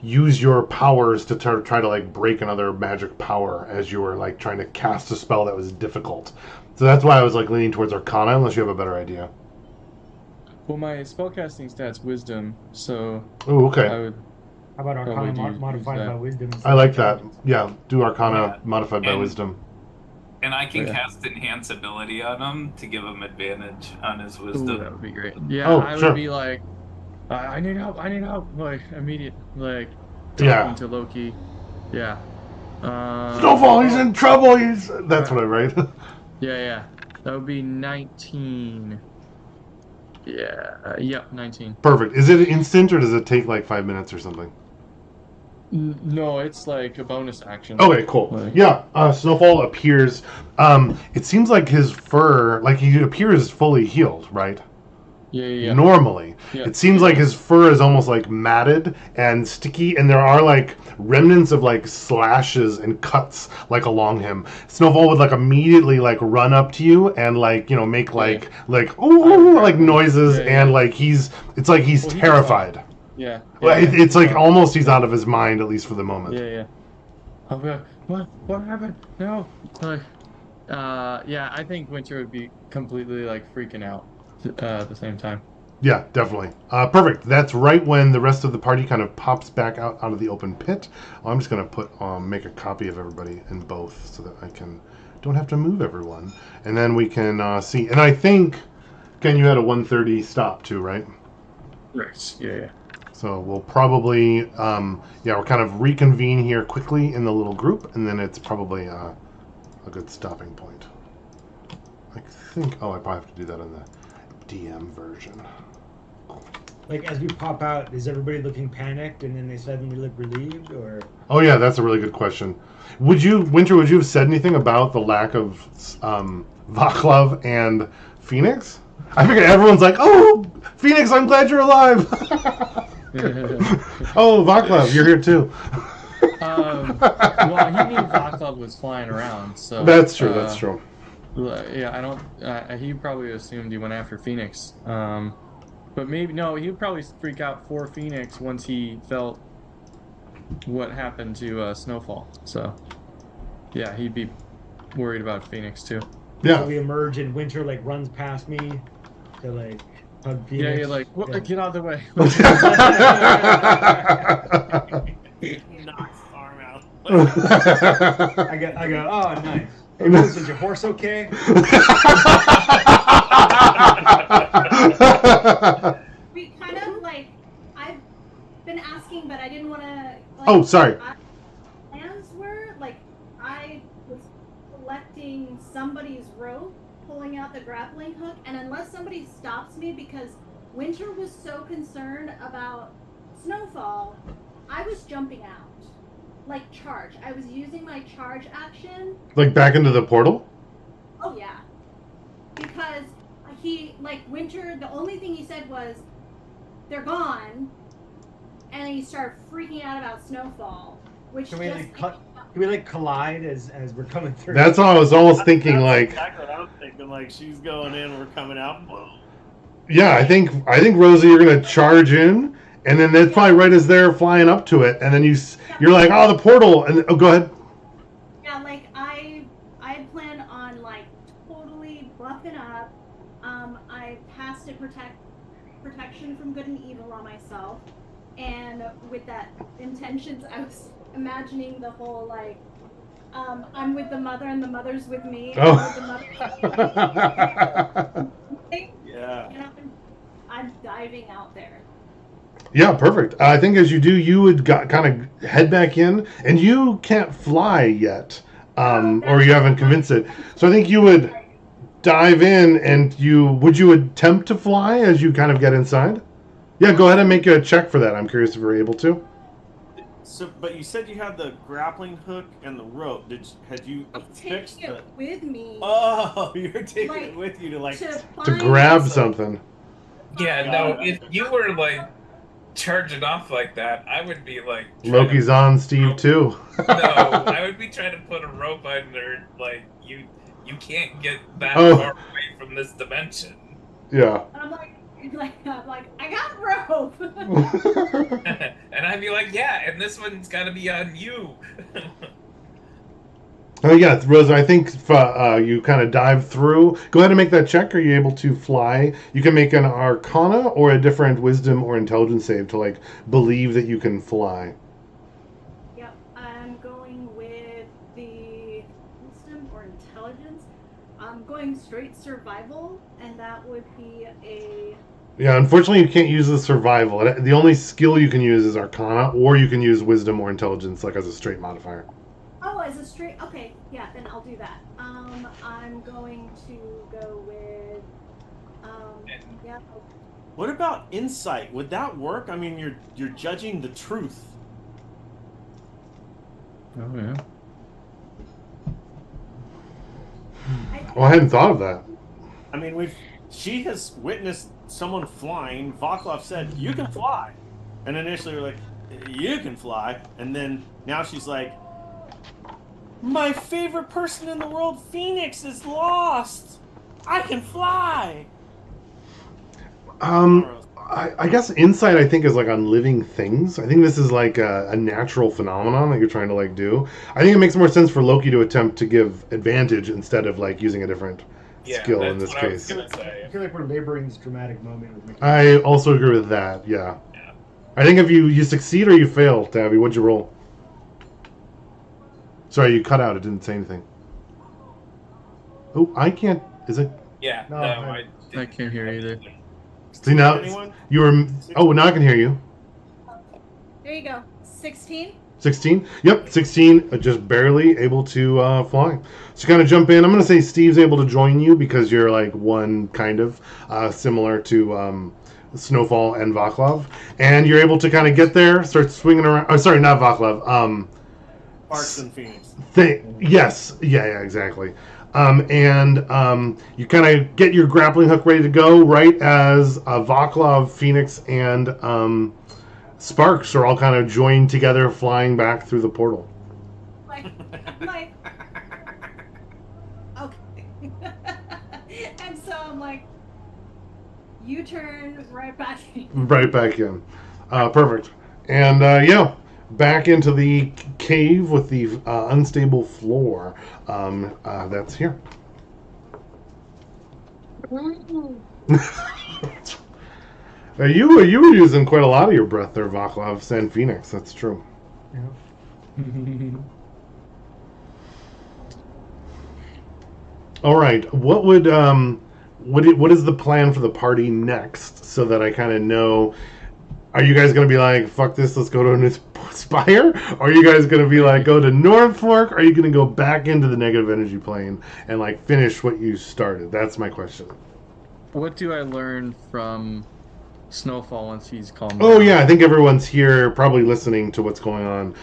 use your powers to try to like break another magic power as you were like trying to cast a spell that was difficult? So that's why I was like leaning towards Arcana, unless you have a better idea. Well, my spellcasting stat's Wisdom, so... Oh, okay. I would How about Arcana modified by Wisdom? I like that. Yeah, do Arcana modified by Wisdom. And I can cast Enhance Ability on him to give him advantage on his Wisdom. Ooh, that would be great. Yeah, I sure. would be like, I need help, like, immediate, like, talking to Loki. Yeah. Snowfall, he's in trouble, That's what I write. Yeah. That would be 19. Yeah, 19. Perfect. Is it instant, or does it take like 5 minutes or something? No, it's like a bonus action. Okay, cool. Yeah, Snowfall appears. It seems like his fur, like he appears fully healed, right? Yeah. normally. Yeah. It seems like his fur is almost like matted and sticky, and there are like remnants of like slashes and cuts like along him. Snowfall would like immediately like run up to you and like make like ooh like noises, and like it's like he's terrified. Yeah. It's like almost he's out of his mind, at least for the moment. Yeah. Okay. What happened? No. Like, yeah, I think Winter would be completely like freaking out at the same time. Yeah, definitely. Perfect. That's right when the rest of the party kind of pops back out of the open pit. I'm just gonna make a copy of everybody in both so that I don't have to move everyone, and then we can see. And I think Ken, you had a 1:30 stop too, right? Right. Yeah. So we'll probably we'll kind of reconvene here quickly in the little group, and then it's probably a good stopping point. I think. Oh, I probably have to do that in the DM version. Like as we pop out, is everybody looking panicked and then they suddenly look relieved, or? Oh yeah, that's a really good question. Winter, would you have said anything about the lack of Vaclav and Phoenix? I figure everyone's like, oh, Phoenix, I'm glad you're alive. Oh, Vaclav, you're here too. Well, he knew Vaclav was flying around, so that's true. That's true. Yeah, I don't. He probably assumed he went after Phoenix. But maybe no. He'd probably freak out for Phoenix once he felt what happened to Snowfall. So, yeah, he'd be worried about Phoenix too. Yeah. So we emerge and Winter like runs past me to like hug Phoenix. Yeah, like what? Yeah. Get out of the way. Knocks arm out. I go. Oh, nice. Hey, Rose, is your horse okay? We kind of like, I've been asking, but I didn't want to. Like, Oh, sorry. Plans were like, I was collecting somebody's rope, pulling out the grappling hook, and unless somebody stops me, because Winter was so concerned about Snowfall, I was jumping out. Like charge. I was using my charge action. Like back into the portal? Oh yeah. Because Winter, the only thing he said was, they're gone, and he started freaking out about Snowfall, which Can we like collide as we're coming through? That's what I was almost thinking. Like, exactly what I was thinking. Like she's going in, we're coming out. Boom. yeah, I think Rosie, you're gonna charge in, and then that's probably right as they're flying up to it, and then you're like, oh, the portal, and go ahead. Yeah, like I plan on like totally buffing up. I passed a protection from good and evil on myself, and with that intentions, I was imagining the whole like, I'm with the mother and the mother's with me. Oh. Yeah. And I'm diving out there. Yeah, perfect. I think as you do, you would kind of head back in, and you can't fly yet, or you haven't convinced it. So I think you would dive in, and would you attempt to fly as you kind of get inside? Yeah, go ahead and make a check for that. I'm curious if you're able to. So, but you said you had the grappling hook and the rope. Had you I'm fixed taking it with me. Oh, you're taking it with you to grab something. Yeah, no. If you were like charging off like that, I would be like Loki's on Steve too. No, I would be trying to put a rope under. Like you can't get that far away from this dimension. Yeah. I'm like, I got rope. And I'd be like, yeah, and this one's got to be on you. Oh yeah, Rosa, I think you kind of dive through. Go ahead and make that check. Are you able to fly? You can make an Arcana or a different Wisdom or Intelligence save to like believe that you can fly. Yep, I'm going with the Wisdom or Intelligence. I'm going straight Survival, and that would be a... Yeah, unfortunately you can't use the Survival. The only skill you can use is Arcana, or you can use Wisdom or Intelligence like as a straight modifier. Oh, as a straight... Okay, yeah, then I'll do that. I'm going to go with... yeah. What about Insight? Would that work? I mean, you're judging the truth. Oh yeah. Well, I hadn't thought of that. I mean, she has witnessed someone flying. Vaclav said, "You can fly," and initially we're like, "You can fly," and then now she's like, "My favorite person in the world, Phoenix, is lost. I can fly." I guess insight, I think, is like on living things. I think this is like a natural phenomenon that you're trying to like do. I think it makes more sense for Loki to attempt to give advantage instead of like using a different skill in this that's what I was case. gonna say. I feel like we're laboring this dramatic moment with Mickey. I also agree with that. Yeah. Yeah. I think if you succeed or you fail, Tabby, what'd you roll? Sorry, you cut out. It didn't say anything. Oh, I can't. Is it? Yeah, No, I I can't hear either. See now, Anyone? you were. Oh, now I can hear you. There you go. 16. 16? Yep, 16, just barely able to fly. So kind of jump in. I'm going to say Steve's able to join you because you're like one kind of similar to Snowfall and Vaclav. And you're able to kind of get there, start swinging around. Oh, sorry, not Vaclav. Sparks and Phoenix. Yes, yeah, exactly. You kind of get your grappling hook ready to go right as Vaclav, Phoenix, and Sparks are all kind of joined together, flying back through the portal. Like, okay. And so I'm like, you turn right back. Right back in. Perfect. And back into the cave with the unstable floor. That's here. You were using quite a lot of your breath there, Vaclav and Phoenix. That's true. All right. What is the plan for the party next, so that I kind of know? Are you guys going to be like, fuck this, let's go to a new spire? Or are you guys going to be like, go to North Fork? Or are you going to go back into the negative energy plane and like finish what you started? That's my question. What do I learn from Snowfall once he's calmed Oh down? yeah, I think everyone's here probably listening to what's going on.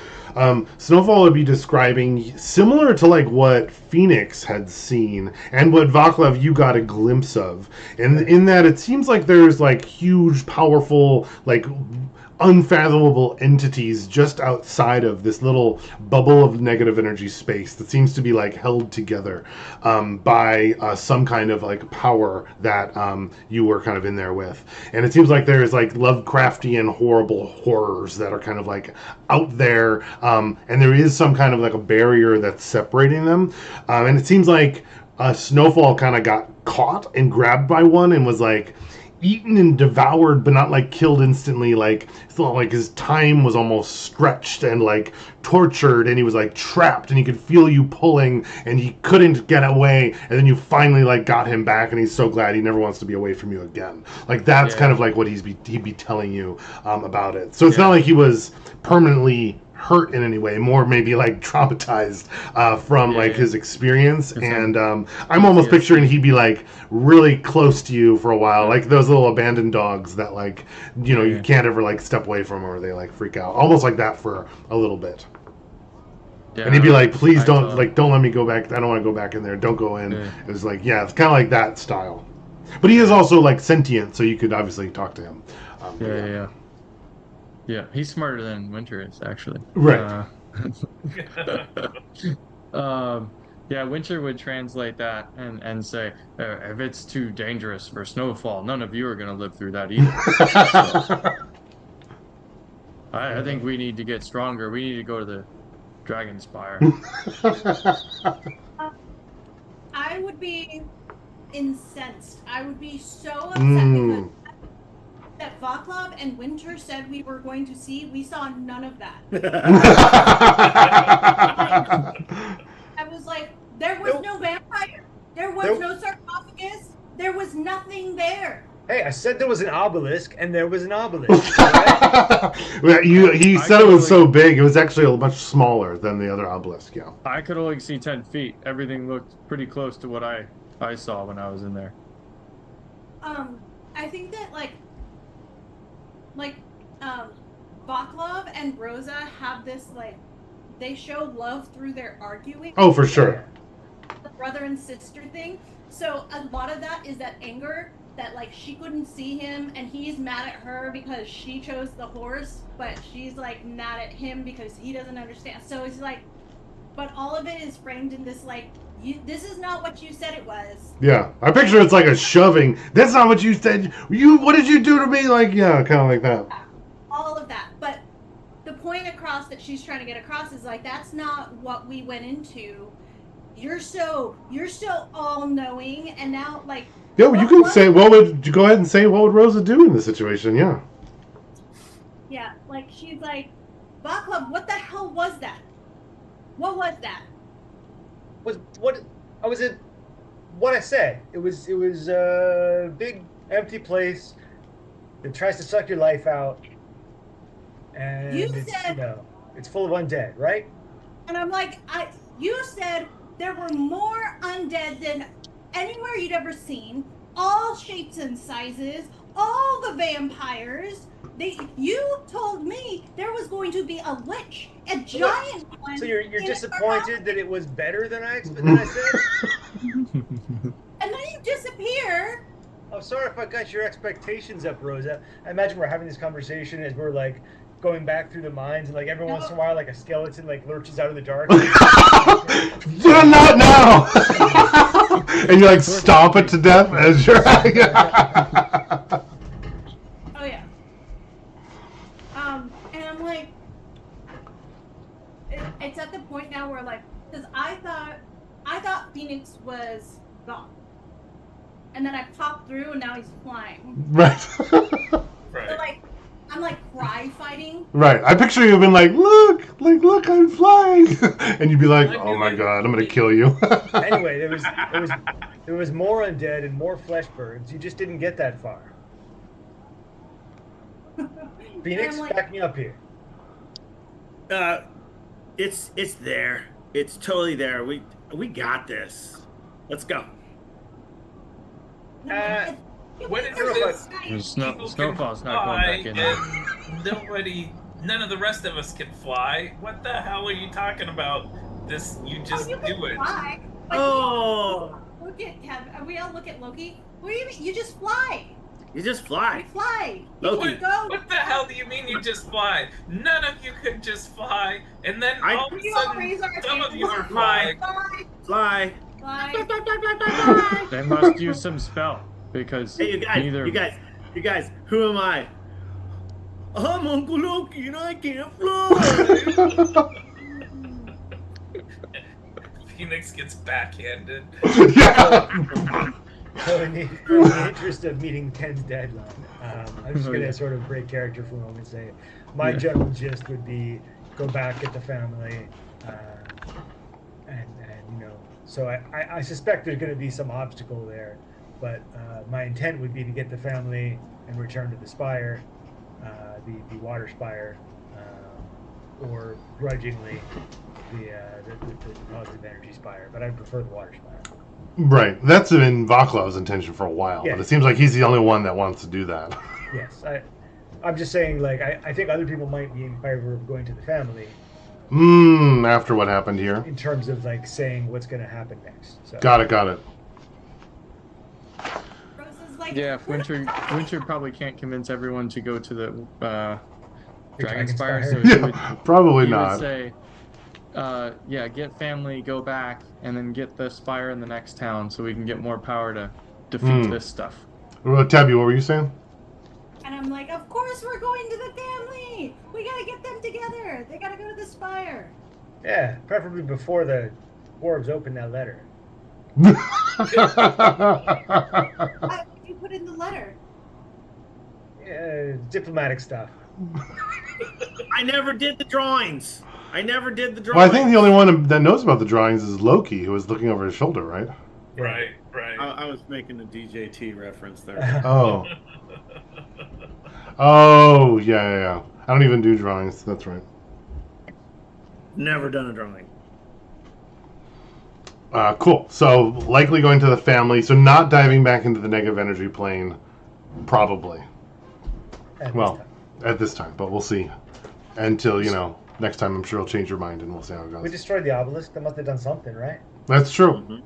Snowfall would be describing similar to like what Phoenix had seen and what Vaclav you got a glimpse of. And in that it seems like there's like huge, powerful, like unfathomable entities just outside of this little bubble of negative energy space that seems to be like held together by some kind of like power that you were kind of in there with. And it seems like there's like Lovecraftian horrible horrors that are kind of like out there, and there is some kind of like a barrier that's separating them. And it seems like Snowfall kind of got caught and grabbed by one and was like eaten and devoured, but not like killed instantly. Like it's not like his time was almost stretched and like tortured, and he was like trapped, and he could feel you pulling, and he couldn't get away. And then you finally like got him back, and he's so glad he never wants to be away from you again. Like that's kind of like what he'd be telling you about it. So it's not like he was permanently hurt in any way, more maybe like traumatized from like his experience. And I'm almost picturing he'd be like really close to you for a while, like those little abandoned dogs that like you can't ever like step away from, or they like freak out, almost like that for a little bit. And he'd be like, please don't let me go back, I don't want to go back in there, don't go in. It was like, it's kind of like that style, but he is also like sentient, so you could obviously talk to him. Yeah, he's smarter than Winter is, actually. Right. Winter would translate that and say, if it's too dangerous for Snowfall, none of you are going to live through that either. I think we need to get stronger. We need to go to the Dragon Spire. I would be incensed. I would be so upset because that Vaclav and Winter said we were going to see. We saw none of that. I was like, there was no vampire. There was no sarcophagus. There was nothing there. Hey, I said there was an obelisk, and there was an obelisk. Right? He said it was so big. It was actually much smaller than the other obelisk. Yeah. I could only see 10 feet. Everything looked pretty close to what I saw when I was in there. I think that Vaclav and Rosa have this they show love through their arguing. Oh, for sure. The brother and sister thing. So a lot of that is that anger that like she couldn't see him and he's mad at her because she chose the horse, but she's like mad at him because he doesn't understand. So it's like, but all of it is framed in this like, this is not what you said it was. Yeah, I picture it's like a shoving. That's not what you said. What did you do to me? Like, yeah, kind of like that. All of that, but the point across that she's trying to get across is like, that's not what we went into. You're so all knowing, and now like. Yeah, well, you can say. What would you go ahead and say? What would Rosa do in this situation? Yeah. Yeah, like she's like, Vaclav, what the hell was that? What was that? What I said. It was a big empty place that tries to suck your life out, and You it's said- it's full of undead, right? And I'm like, you said there were more undead than anywhere you'd ever seen, all shapes and sizes, all the vampires. You told me there was going to be a lich, a giant one. So you're in disappointed that it was better than I said? and then you disappear. I'm sorry if I got your expectations up, Rosa. I imagine we're having this conversation as we're like going back through the mines, and like every once in a while, like a skeleton like lurches out of the dark. Not now. And you like stomp it to death as you're. Oh yeah. And I'm like, it's at the point now where like, because I thought Phoenix was gone, and then I popped through, and now he's flying. Right. So Right. like, I'm like cry fighting. Right. I picture you being like, look, I'm flying, and you'd be like, oh my god, I'm gonna kill you. Anyway, there was more undead and more flesh birds. You just didn't get that far. Phoenix, I'm like- back me up here. It's there. It's totally there. We got this. Let's go. When is this? Snowfall's not going back in there. And none of the rest of us can fly. What the hell are you talking about? This, you just you do can it. fly. Like, Oh, look at Kevin. We all look at Loki. What do you mean? You just fly. you just You fly. fly. You Loki. can go. What the hell do you mean you just fly? None of you could just fly, and then all of a We all sudden, raise our some of hands. you are Fly. flying. Fly. Fly. Fly. They must use some spell because Hey, neither. you guys. Who am I? I'm Uncle Loki, and I can't fly. Phoenix gets backhanded. Yeah. So in the interest of meeting Ken's deadline, I'm just going to sort of break character for a moment and say my general gist would be go back, get the family, and so I suspect there's going to be some obstacle there, but my intent would be to get the family and return to the spire, the water spire, or grudgingly the positive energy spire, but I prefer the water spire. Right. That's been Vaclav's intention for a while, Yeah. but it seems like he's the only one that wants to do that. Yes, I'm just saying, like, I think other people might be in favor of going to the family After what happened here. in terms of, like, saying what's going to happen next. So. Got it. Rosa's like, Yeah, if Winter probably can't convince everyone to go to the Dragon Spire, so he would, Yeah, probably he would not. say, get family, go back, and then get the spire in the next town so we can get more power to defeat this stuff. Well, Tabby, what were you saying? and I'm like, of course we're going to the family. We gotta get them together. They gotta go to the spire. Yeah, preferably before the dwarves open that letter. What did you put in the letter? Yeah, diplomatic stuff. I never did the drawings. Well, I think the only one that knows about the drawings is Loki, who was looking over his shoulder, right? Right. I was making a DJT reference there. Oh. Oh, yeah. I don't even do drawings. That's right. Never done a drawing. Cool. So, likely going to the family. So, not diving back into the negative energy plane, probably. At this time. But we'll see. Until, next time I'm sure he'll change your mind and we'll see how it We goes. destroyed the obelisk. That must have done something, right? That's true. Mhm.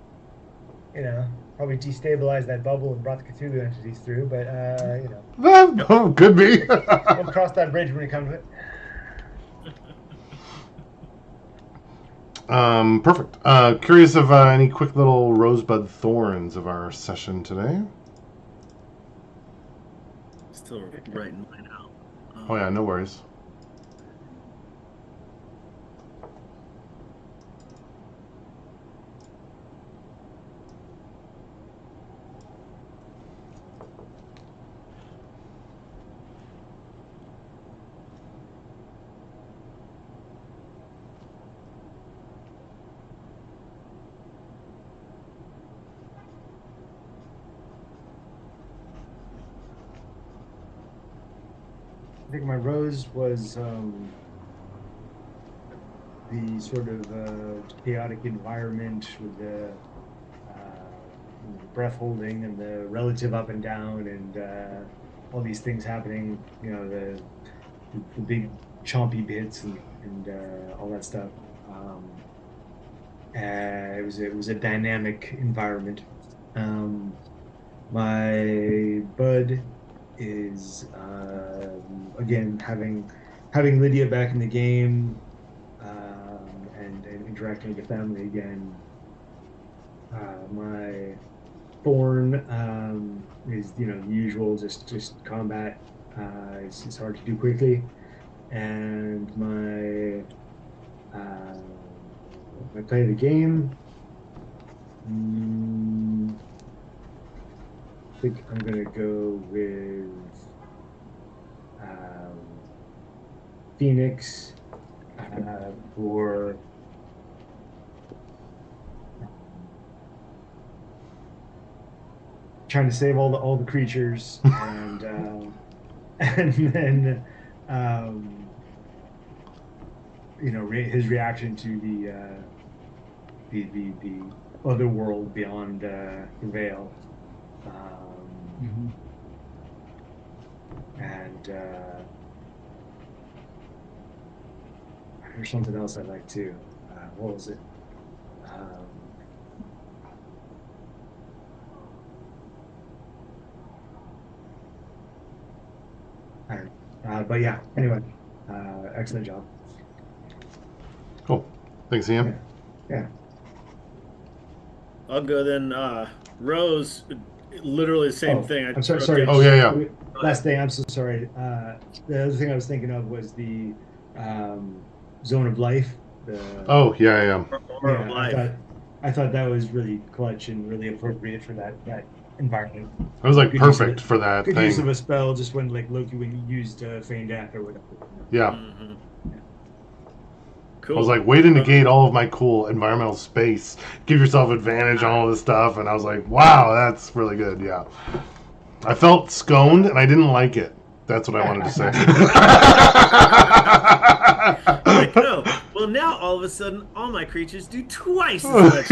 probably destabilized that bubble and brought the Cthulhu entities through. But you know, Well, could be. we'll cross that bridge when we come to it. Perfect. Curious of any quick little rosebud thorns of our session today. Still writing mine out. Oh yeah, no worries. I think my rose was the sort of chaotic environment with the breath holding and the relative up and down and all these things happening. You know, the big chompy bits and all that stuff. It was a dynamic environment. My bud is again having Lydia back in the game and interacting with the family again. My thorn is the usual, just combat. It's hard to do quickly, and my play of the game. I think I'm gonna go with Phoenix for trying to save all the creatures and then his reaction to the other world beyond the veil. And there's something else I like too. What was it? I don't know. But yeah, anyway, excellent job. Cool. Thanks, Ian. Yeah. I'll go then. Rose, literally the same thing. I'm sorry. Oh, yeah. Last thing, I'm so sorry. The other thing I was thinking of was the zone of life. Oh, yeah. I thought that was really clutch and really appropriate for that environment. It was like perfect for that good thing. Use of a spell just when Loki used Feigned Death or whatever. Yeah. Mm-hmm. Cool. I was like, way to negate all of my cool environmental space. Give yourself advantage on all this stuff. And I was like, wow, that's really good. Yeah. I felt sconed and I didn't like it. That's what I wanted to say. Like, oh, well, now all of a sudden, all my creatures do twice as much.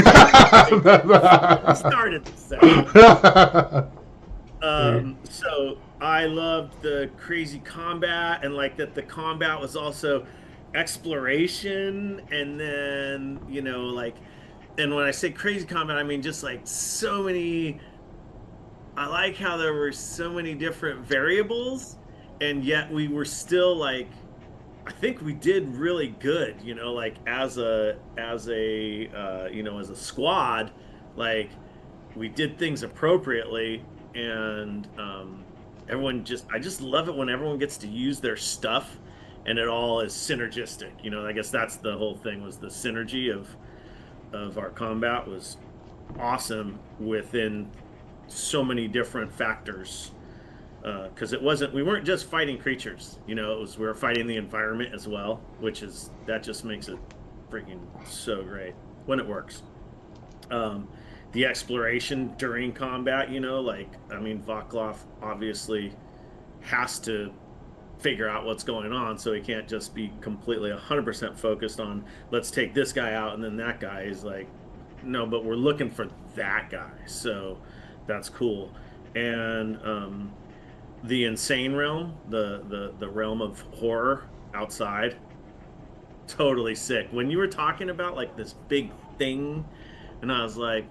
Started the session. So I loved the crazy combat, and like that the combat was also exploration, and then and when I say crazy combat, I mean just like so many. I like how there were so many different variables, and yet we were still like, I think we did really good, like as a squad, like we did things appropriately, and everyone I just love it when everyone gets to use their stuff and it all is synergistic. I guess that's the whole thing, was the synergy of our combat was awesome within so many different factors, because we weren't just fighting creatures, we were fighting the environment as well, that just makes it freaking so great when it works. The exploration during combat, Vaclav obviously has to figure out what's going on, so he can't just be completely 100% focused on let's take this guy out and then that guy is like, no, but we're looking for that guy. So that's cool. And the insane realm, the realm of horror outside, totally sick. When you were talking about like this big thing, and I was like,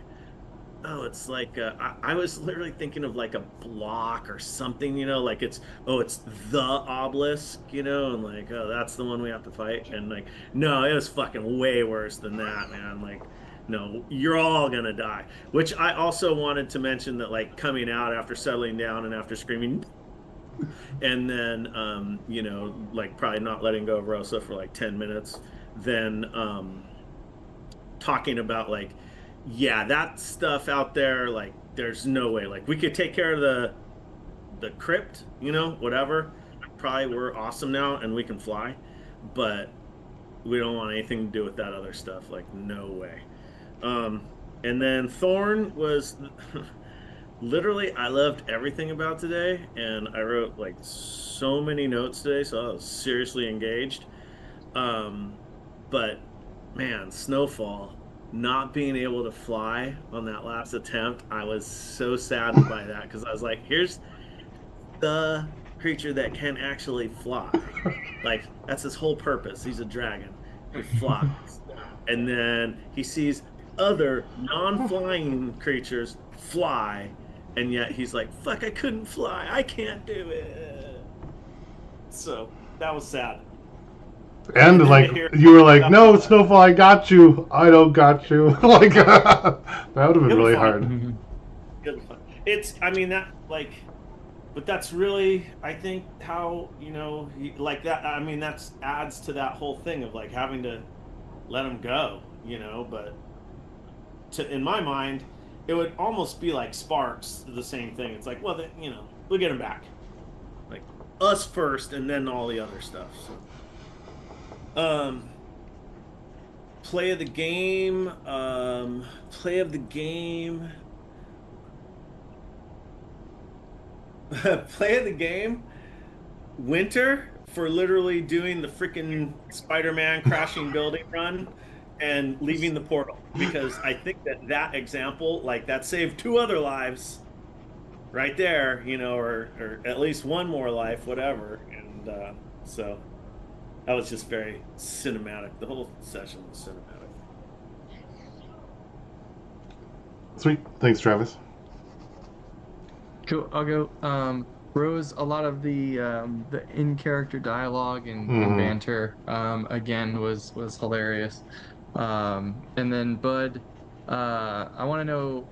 oh, it's like I was literally thinking of like a block or something, like it's the obelisk, and like, oh, that's the one we have to fight, and like, no, it was fucking way worse than that, man. Like, no, you're all gonna die. Which I also wanted to mention that like coming out after settling down and after screaming, and then like probably not letting go of Rosa for like 10 minutes, then talking about like, yeah, that stuff out there, like there's no way. Like we could take care of the crypt, whatever. Probably we're awesome now and we can fly, but we don't want anything to do with that other stuff. Like no way. And then Thorn was literally I loved everything about today, and I wrote like so many notes today, so I was seriously engaged. Um, but man, Snowfall not being able to fly on that last attempt, I was so saddened by that because I was like, here's the creature that can actually fly. Like that's his whole purpose. He's a dragon. He flies. And then he sees other non-flying creatures fly, and yet he's like, fuck, I couldn't fly. I can't do it. So that was sad. And then like to hear you were like, no, about- Snowfall, I got you. I don't got you. Like that would have been It was really fun. hard. Good fun. I mean, that, like, but that's really, I think, how, like that, I mean, that's adds to that whole thing of like having to let him go, but in my mind, it would almost be like Sparks, the same thing. It's like, well, then, we'll get him back. Like, us first and then all the other stuff. So, play of the game, play of the game. Play of the game, Winter for literally doing the freaking Spider-Man crashing building run and leaving the portal, because I think that example, like that saved 2 other lives right there, or at least 1 more life, whatever. And so that was just very cinematic. The whole session was cinematic. Sweet. Thanks, Travis. Cool. I'll go. Rose, a lot of the in-character dialogue and banter again was hilarious. And then Bud, I want to know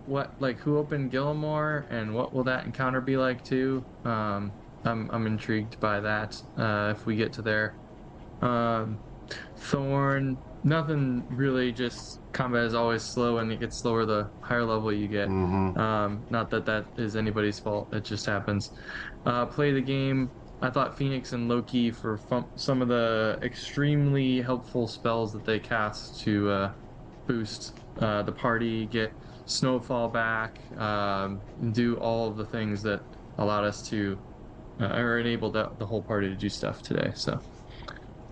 who opened Gilmore and what will that encounter be like too. I'm intrigued by that. If we get to there. Thorn, nothing really, just combat is always slow and it gets slower the higher level you get. Not that is anybody's fault, it just happens. Play the game. I thought Phoenix and Loki for some of the extremely helpful spells that they cast to boost the party, get Snowfall back, do all of the things that allowed us to, or enabled the whole party to do stuff today. So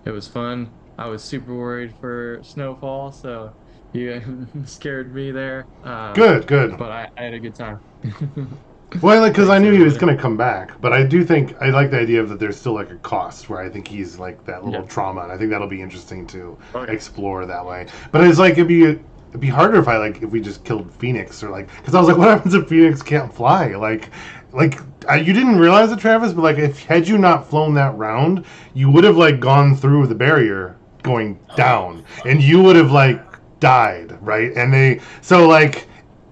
it was fun. I was super worried for Snowfall, so you scared me there. Good. But I had a good time. Well, because I Thanks, knew he was everybody. going to come back, but I do think I like the idea of that there's still like a cost where I think he's like that little Yeah. trauma, and I think that'll be interesting to Okay. explore that way. But it's like it'd be harder if we just killed Phoenix, or like, because I was like, what happens if Phoenix can't fly? You didn't realize it, Travis, but like if had you not flown that round, you would have like gone through the barrier going down, and you would have like died, right?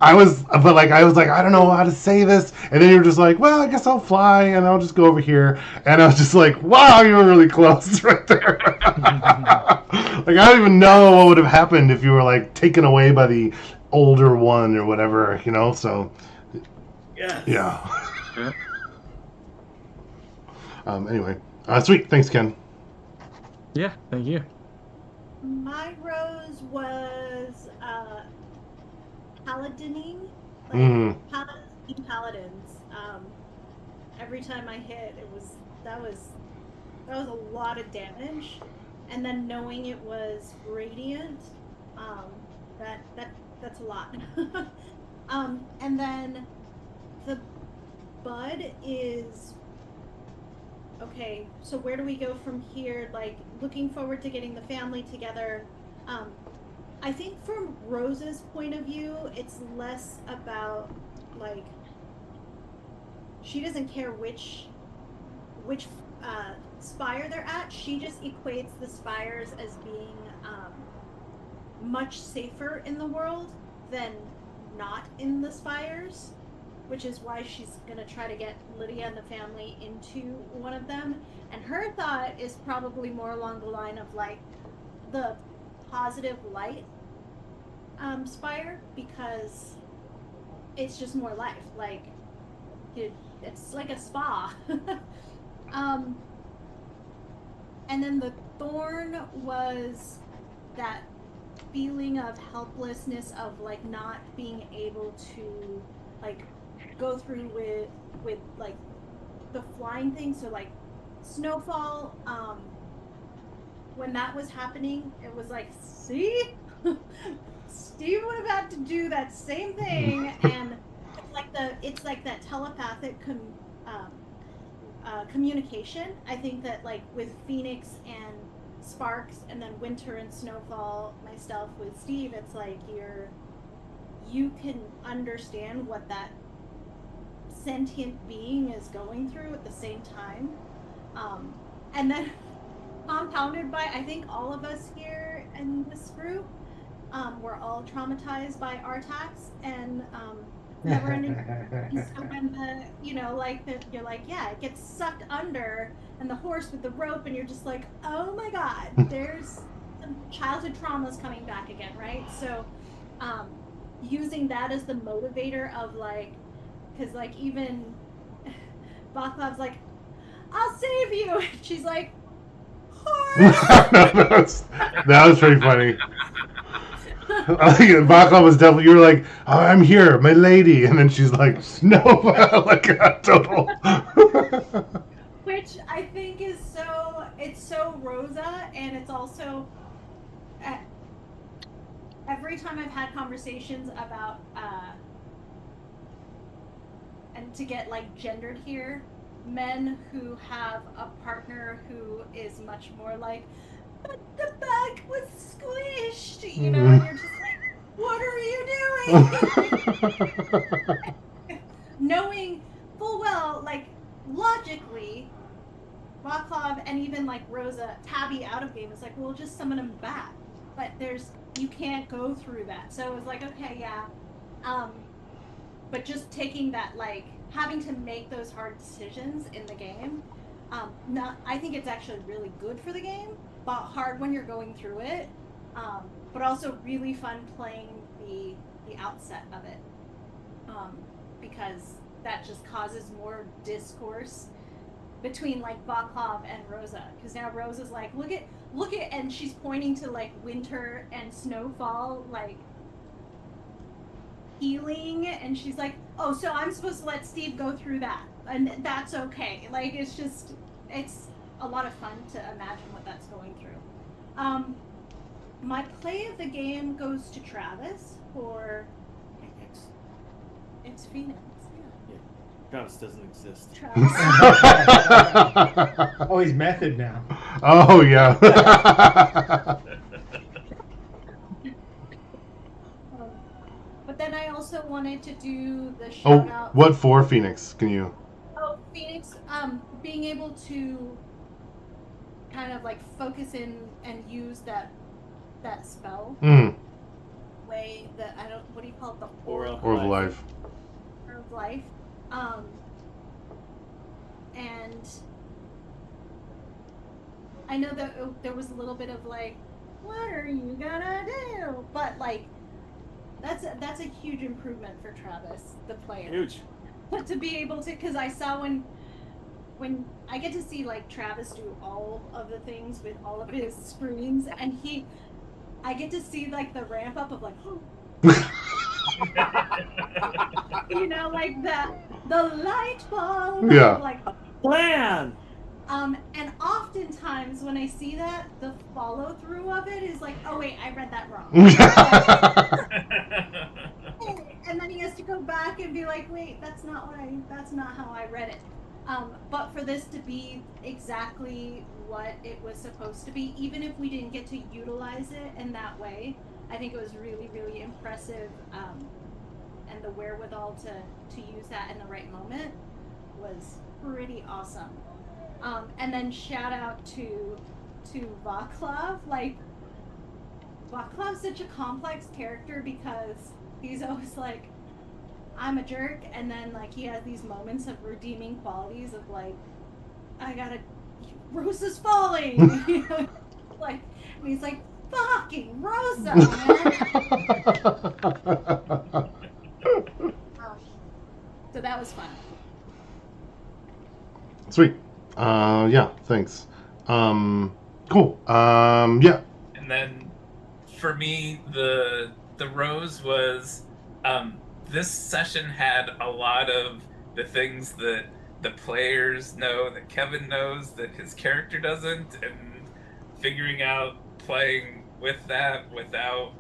I was like, I don't know how to say this. And then you were just like, well, I guess I'll fly and I'll just go over here. And I was just like, wow, you were really close right there. Like, I don't even know what would have happened if you were like taken away by the older one or whatever, so Yes. yeah. Yeah. Anyway, sweet. Thanks, Ken. Yeah, thank you. My rose was paladining, like Mhm. paladins. Every time I hit, that was a lot of damage, and then knowing it was radiant, that's a lot. And then the bud is okay. So where do we go from here? Like looking forward to getting the family together. I think from Rose's point of view, it's less about like she doesn't care which spire they're at. She just equates the spires as being much safer in the world than not in the spires, which is why she's gonna try to get Lydia and the family into one of them. And her thought is probably more along the line of like the positive light spire, because it's just more life. Like it's like a spa. um, and then the thorn was that feeling of helplessness, of like not being able to like go through with like the flying thing. So like snowfall, when that was happening, it was like, see, Steve would have had to do that same thing. And it's like that telepathic communication. I think that like with Phoenix and Sparks, and then Winter and Snowfall, myself with Steve, it's like you can understand what that sentient being is going through at the same time. And then compounded by, I think all of us here in this group, we're all traumatized by Artax and never ending. So when you're like, yeah, it gets sucked under, and the horse with the rope, and you're just like, oh my god, there's some childhood traumas coming back again, right? So, using that as the motivator of like, because like even Baklav's like, I'll save you. She's like, horse. that was pretty funny. Baka was definitely. You were like, oh, I'm here, my lady, and then she's like, no, like a total. Which I think is it's so Rosa, and it's also every time I've had conversations about and to get like gendered here, men who have a partner who is much more like, but the back was squished, and you're just like, what are you doing? Knowing full well, like logically, Vaclav and even like Rosa, Tabby out of game is like, we'll just summon him back. But you can't go through that. So it was like, okay, yeah. But just taking that, like having to make those hard decisions in the game, I think it's actually really good for the game, but hard when you're going through it. But also really fun playing the outset of it, because that just causes more discourse between like Vaclav and Rosa, because now Rosa's like, look at, and she's pointing to like Winter and Snowfall like healing, and she's like, oh, so I'm supposed to let Steve go through that, and that's okay. Like it's a lot of fun to imagine what that's going through. My play of the game goes to Travis for it's Phoenix. Yeah. Travis doesn't exist. Travis. Oh, he's method now. Oh yeah. But then I also wanted to do the shout out. What for Phoenix? Can you? Oh, Phoenix, being able to kind of like focus in and use that spell way that what do you call it? The Aura of life. Aura of life. And I know that there was a little bit of like, what are you gonna do? But like, that's a huge improvement for Travis, the player. Huge. But to be able to, because I saw when I get to see like Travis do all of the things with all of his screens, and I get to see like the ramp up of like, like the light bulb. Yeah. Like Plan. And oftentimes when I see that, the follow through of it is like, oh wait, I read that wrong. And then he has to go back and be like, wait, that's not how I read it. But for this to be exactly what it was supposed to be, even if we didn't get to utilize it in that way, I think it was really, really impressive, and the wherewithal to use that in the right moment was pretty awesome. And then shout out to Vaclav. Like, Vaclav's such a complex character because he's always like, I'm a jerk, and then like he has these moments of redeeming qualities of like, I gotta, Rosa's falling, you know, like, and he's like, fucking Rosa, man. So that was fun. Sweet. Yeah, thanks. Cool. Yeah. And then for me, the rose was this session had a lot of the things that the players know that Kevin knows that his character doesn't, and figuring out playing with that without,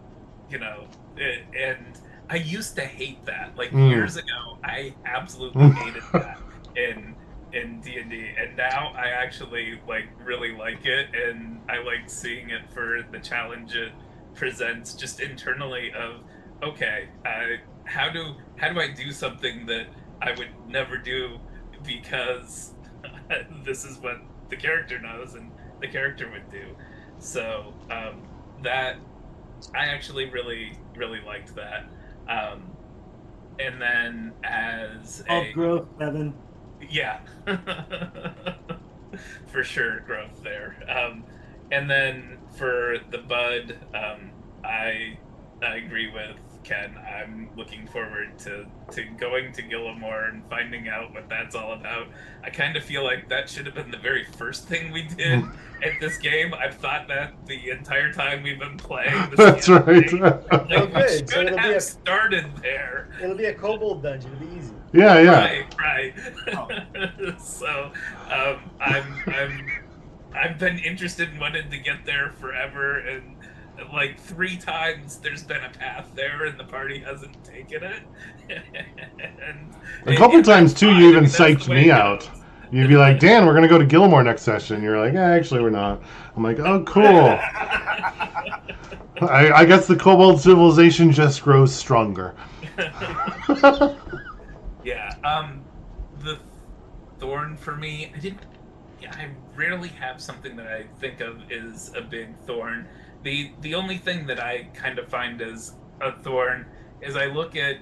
and I used to hate that. Like years ago, I absolutely hated that in D&D, and now I actually like really like it, and I like seeing it for the challenge it presents just internally of, okay, how do I do something that I would never do because this is what the character knows and the character would do. So that I actually really liked that. And then as a growth, Evan. yeah, for sure, growth there. And then for the bud, I agree with Ken. I'm looking forward to going to Gillimore and finding out what that's all about. I kind of feel like that should have been the very first thing we did at this game. I've thought that the entire time we've been playing. That's right. Like, we should So it'll be have started there. It'll be a kobold dungeon. It'll be easy. Yeah. Right. So, I've been interested and wanted to get there forever, and like 3 times there's been a path there, and the party hasn't taken it. And A couple times too, you even psyched me out. You'd be like, Dan, we're gonna go to Gilmore next session. You're like, actually, we're not. I'm like, oh, cool. I guess the kobold civilization just grows stronger. Yeah. The thorn for me, I rarely have something that I think of as a big thorn. The only thing that I kind of find as a thorn is I look at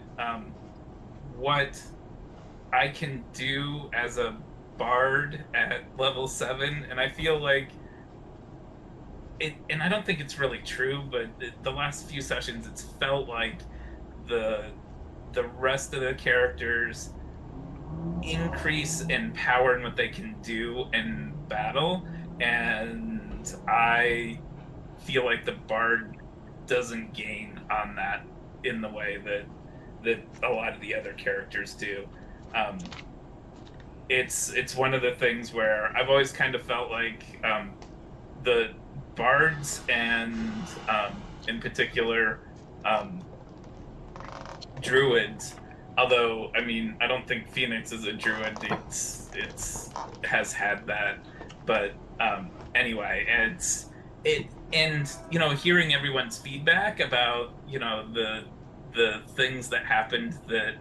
what I can do as a bard at level 7, and I feel like it, and I don't think it's really true, but the last few sessions it's felt like the rest of the characters increase in power in what they can do in battle, and I feel like the bard doesn't gain on that in the way that a lot of the other characters do. It's one of the things where I've always kind of felt like the bards and in particular druids, although I mean I don't think Phoenix is a druid, it's has had that, but anyway, and hearing everyone's feedback about the things that happened that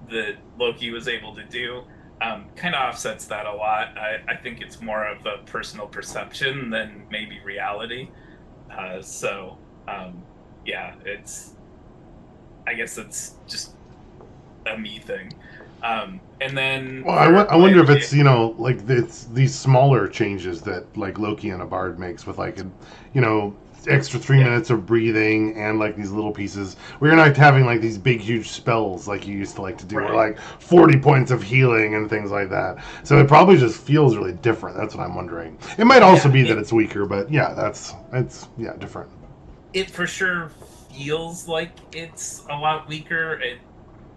that Loki was able to do kind of offsets that a lot. I think it's more of a personal perception than maybe reality. Yeah, I guess it's just a me thing. And then I wonder if it's like it's these smaller changes that like Loki and a bard makes with like extra 3 minutes of breathing and like these little pieces where you're not having like these big huge spells like you used to like to do, or like 40 points of healing and things like that. So it probably just feels really different. That's what I'm wondering. It might also be that it's weaker, but yeah, it's different. It for sure feels like it's a lot weaker.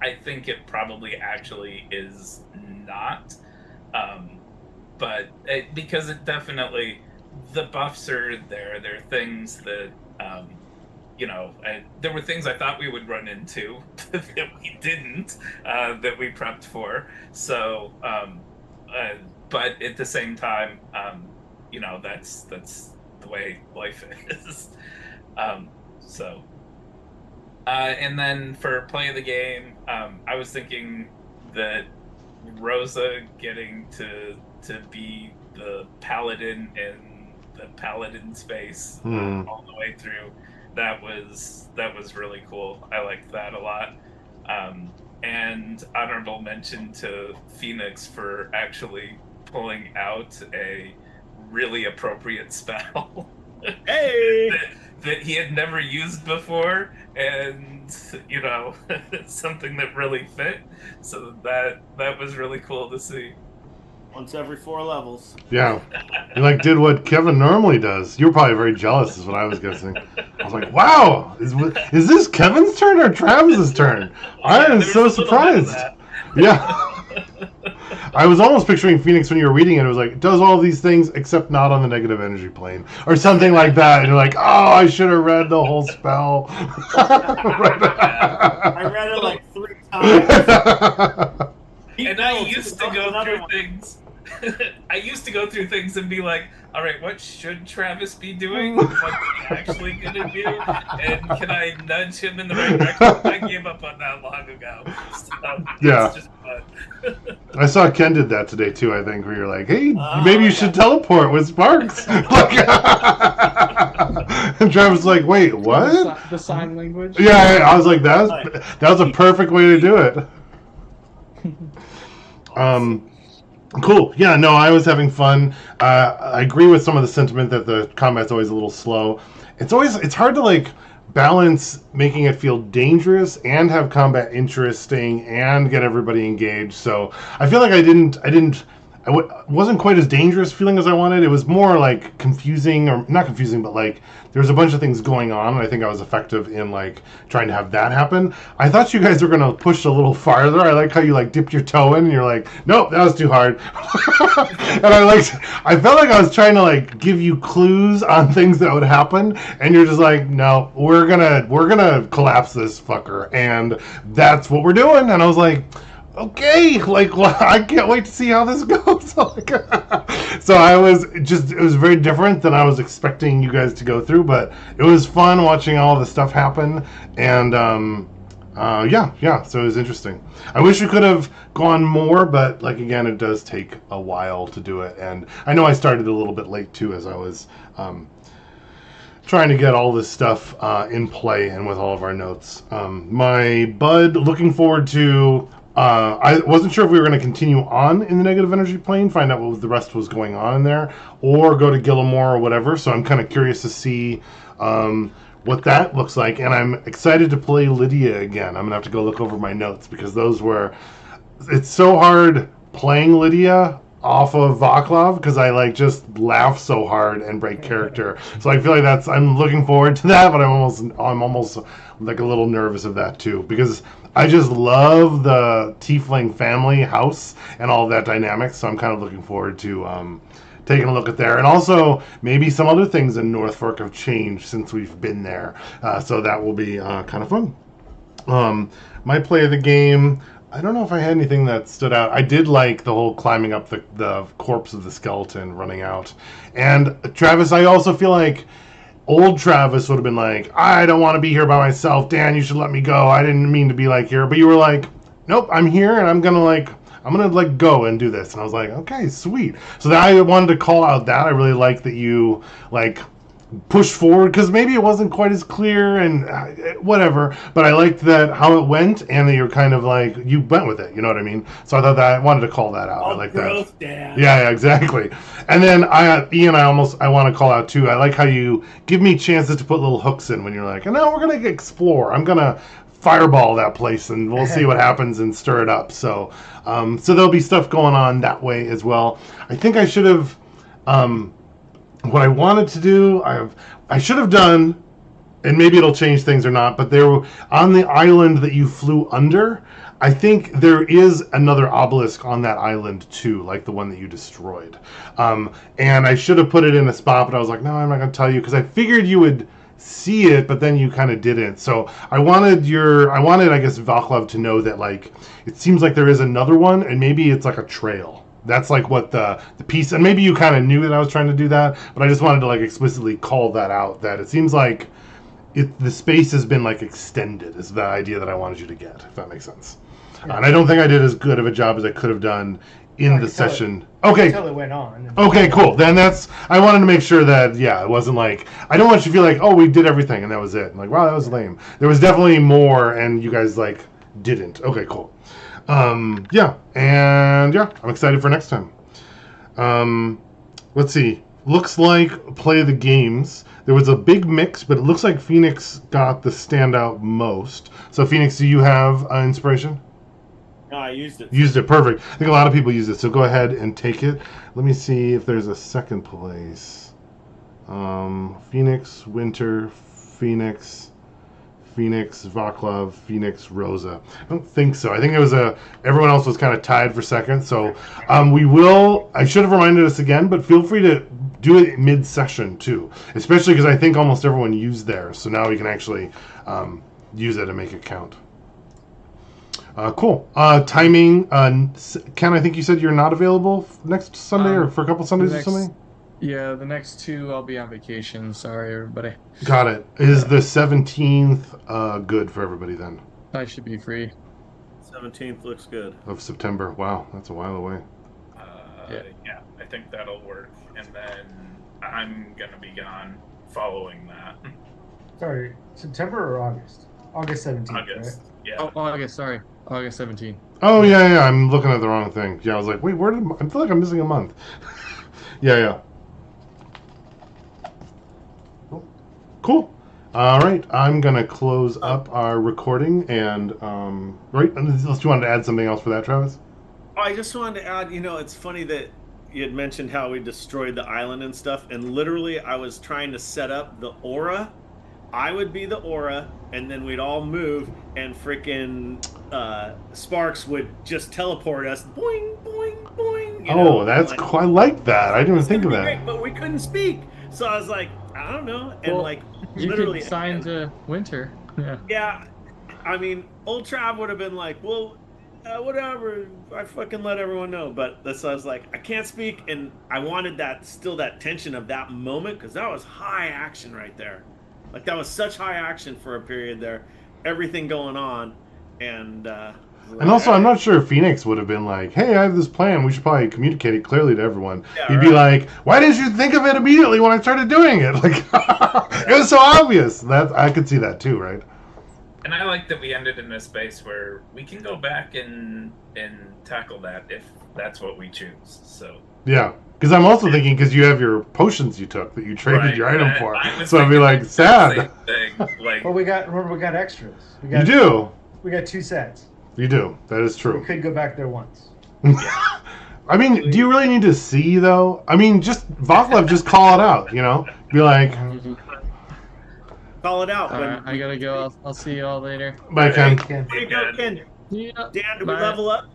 I think it probably actually is not, but because it definitely, the buffs are there. There are things that there were things I thought we would run into that we didn't, that we prepped for. So, but at the same time, that's the way life is. So, and then for play of the game, I was thinking that Rosa getting to be the paladin in the paladin space all the way through, that was really cool. I liked that a lot. And honorable mention to Phoenix for actually pulling out a really appropriate spell. Hey! that he had never used before, and something that really fit. So that was really cool to see. Once every 4 levels. Yeah. You like did what Kevin normally does. You were probably very jealous is what I was guessing. I was like, wow, is this Kevin's turn or Travis's turn? I am so surprised. Yeah. I was almost picturing Phoenix when you were reading it. It was like, it does all these things except not on the negative energy plane. Or something like that. And you're like, oh, I should have read the whole spell. I read it like 3 times. And I used to go through things. I used to go through things and be like, all right, what should Travis be doing? What's he actually going to do? And can I nudge him in the right direction? I gave up on that long ago. So Yeah. It's just fun. I saw Ken did that today too, I think, where you're like, hey, maybe you should teleport with Sparks. And Travis was like, wait, what? The sign language? Yeah, I was like, that was a perfect way to do it. Cool. Yeah, no, I was having fun. I agree with some of the sentiment that the combat's always a little slow. It's hard to like balance making it feel dangerous and have combat interesting and get everybody engaged. So I feel like I wasn't quite as dangerous feeling as I wanted. It was more like confusing, or not confusing, but like there was a bunch of things going on, and I think I was effective in like trying to have that happen. I thought you guys were gonna push a little farther. I like how you like dipped your toe in and you're like, nope, that was too hard. And I felt like I was trying to like give you clues on things that would happen, and you're just like, no, we're gonna collapse this fucker, and that's what we're doing. And I was like, okay, like, well, I can't wait to see how this goes. So it was very different than I was expecting you guys to go through, but it was fun watching all the stuff happen, and so it was interesting. I wish we could have gone more, but like, again, it does take a while to do it, and I know I started a little bit late too, as I was trying to get all this stuff in play and with all of our notes. My bud, looking forward to. I wasn't sure if we were going to continue on in the negative energy plane, find out what the rest was going on in there, or go to Gillimore or whatever. So I'm kind of curious to see what that looks like, and I'm excited to play Lydia again. I'm going to have to go look over my notes because it's so hard playing Lydia off of Vaclav because I like just laugh so hard and break character. So I feel like I'm looking forward to that, but I'm almost like a little nervous of that too, because I just love the Tiefling family house and all of that dynamic. So I'm kind of looking forward to taking a look at there. And also maybe some other things in North Fork have changed since we've been there. So that will be kind of fun. My play of the game, I don't know if I had anything that stood out. I did like the whole climbing up the corpse of the skeleton running out. And Travis, I also feel like old Travis would have been like, I don't want to be here by myself. Dan, you should let me go. I didn't mean to be like here. But you were like, nope, I'm here and I'm going to go and do this. And I was like, okay, sweet. So that I wanted to call out that. I really like that you like pushed forward, because maybe it wasn't quite as clear and whatever, but I liked that how it went, and that you're kind of like, you went with it, you know what I mean? So I thought that I wanted to call that out. I like that. Dan. Yeah, exactly. And then Ian, I want to call out too. I like how you give me chances to put little hooks in when you're like, and now we're gonna explore. I'm gonna fireball that place and we'll see what happens and stir it up. So there'll be stuff going on that way as well. I think I should have what I wanted to do, I should have done, and maybe it'll change things or not, but there on the island that you flew under, I think there is another obelisk on that island too, like the one that you destroyed. And I should have put it in a spot, but I was like, no, I'm not going to tell you, because I figured you would see it, but then you kind of didn't. So I wanted, I guess, Vaclav to know that, like, it seems like there is another one, and maybe it's like a trail. That's like what the piece, and maybe you kind of knew that I was trying to do that, but I just wanted to like explicitly call that out, that it seems like the space has been like extended. Is the idea that I wanted you to get, if that makes sense. And I don't think I did as good of a job as I could have done in the session. Okay. Until it went on. Okay, cool. Then I wanted to make sure that, it wasn't like, I don't want you to feel like, oh, we did everything and that was it. I'm like, wow, that was lame. There was definitely more and you guys, like, didn't. Okay, cool. I'm excited for next time. Let's see. Looks like play the games. There was a big mix, but it looks like Phoenix got the standout most. So, Phoenix, do you have inspiration? No, I used it. Used it, perfect. I think a lot of people use it, so go ahead and take it. Let me see if there's a second place. Phoenix, Winter, Phoenix, Vaclav, Phoenix, Rosa. I don't think so. I think it was everyone else was kind of tied for second. So I should have reminded us again, but feel free to do it mid-session too, especially because I think almost everyone used theirs. So now we can actually use it and make it count. Cool. Timing. Ken, I think you said you're not available next Sunday or for a couple Sundays or something? Yeah, the next 2 I'll be on vacation. Sorry, everybody. Got it. Is the 17th good for everybody then? I should be free. 17th looks good. Of September. Wow, that's a while away. Yeah, I think that'll work. And then I'm going to be gone following that. Sorry, September or August? August 17th, August. right? Yeah. Oh, August, sorry. August 17th. Oh, yeah, I'm looking at the wrong thing. Yeah, I was like, wait, I feel like I'm missing a month. Yeah. Cool. All right, I'm going to close up our recording and, right, unless you wanted to add something else for that, Travis? Oh, I just wanted to add, it's funny that you had mentioned how we destroyed the island and stuff, and literally I was trying to set up the aura. I would be the aura, and then we'd all move, and freaking Sparks would just teleport us. Boing, boing, boing. That's cool. I like that. I didn't even think of that. Great, but we couldn't speak, so I was like, I don't know, and you literally could sign to Winter. Yeah. Yeah, I mean, old Trav would have been like, well, whatever. I fucking let everyone know, but so I was like, I can't speak, and I wanted that tension of that moment because that was high action right there. Like, that was such high action for a period there. Everything going on. And also, I'm not sure if Phoenix would have been like, hey, I have this plan. We should probably communicate it clearly to everyone. Yeah, He'd be like, why didn't you think of it immediately when I started doing it? Like, it was so obvious. I could see that too, right? And I like that we ended in a space where we can go back and tackle that if that's what we choose. So yeah. Because I'm also thinking, because you have your potions you took that you traded your item for. So I'd be like, sad. Well, we got extras. You do. We got 2 sets. You do. That is true. We could go back there once. I mean, do you really need to see, though? I mean, just Vaclav, just call it out, Be like... Call it out. I gotta go. I'll see you all later. Bye, Ken. There you go, Ken. Yeah. Dan, did we level up?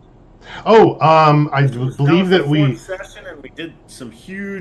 Oh, I believe that we... Session, and we did some huge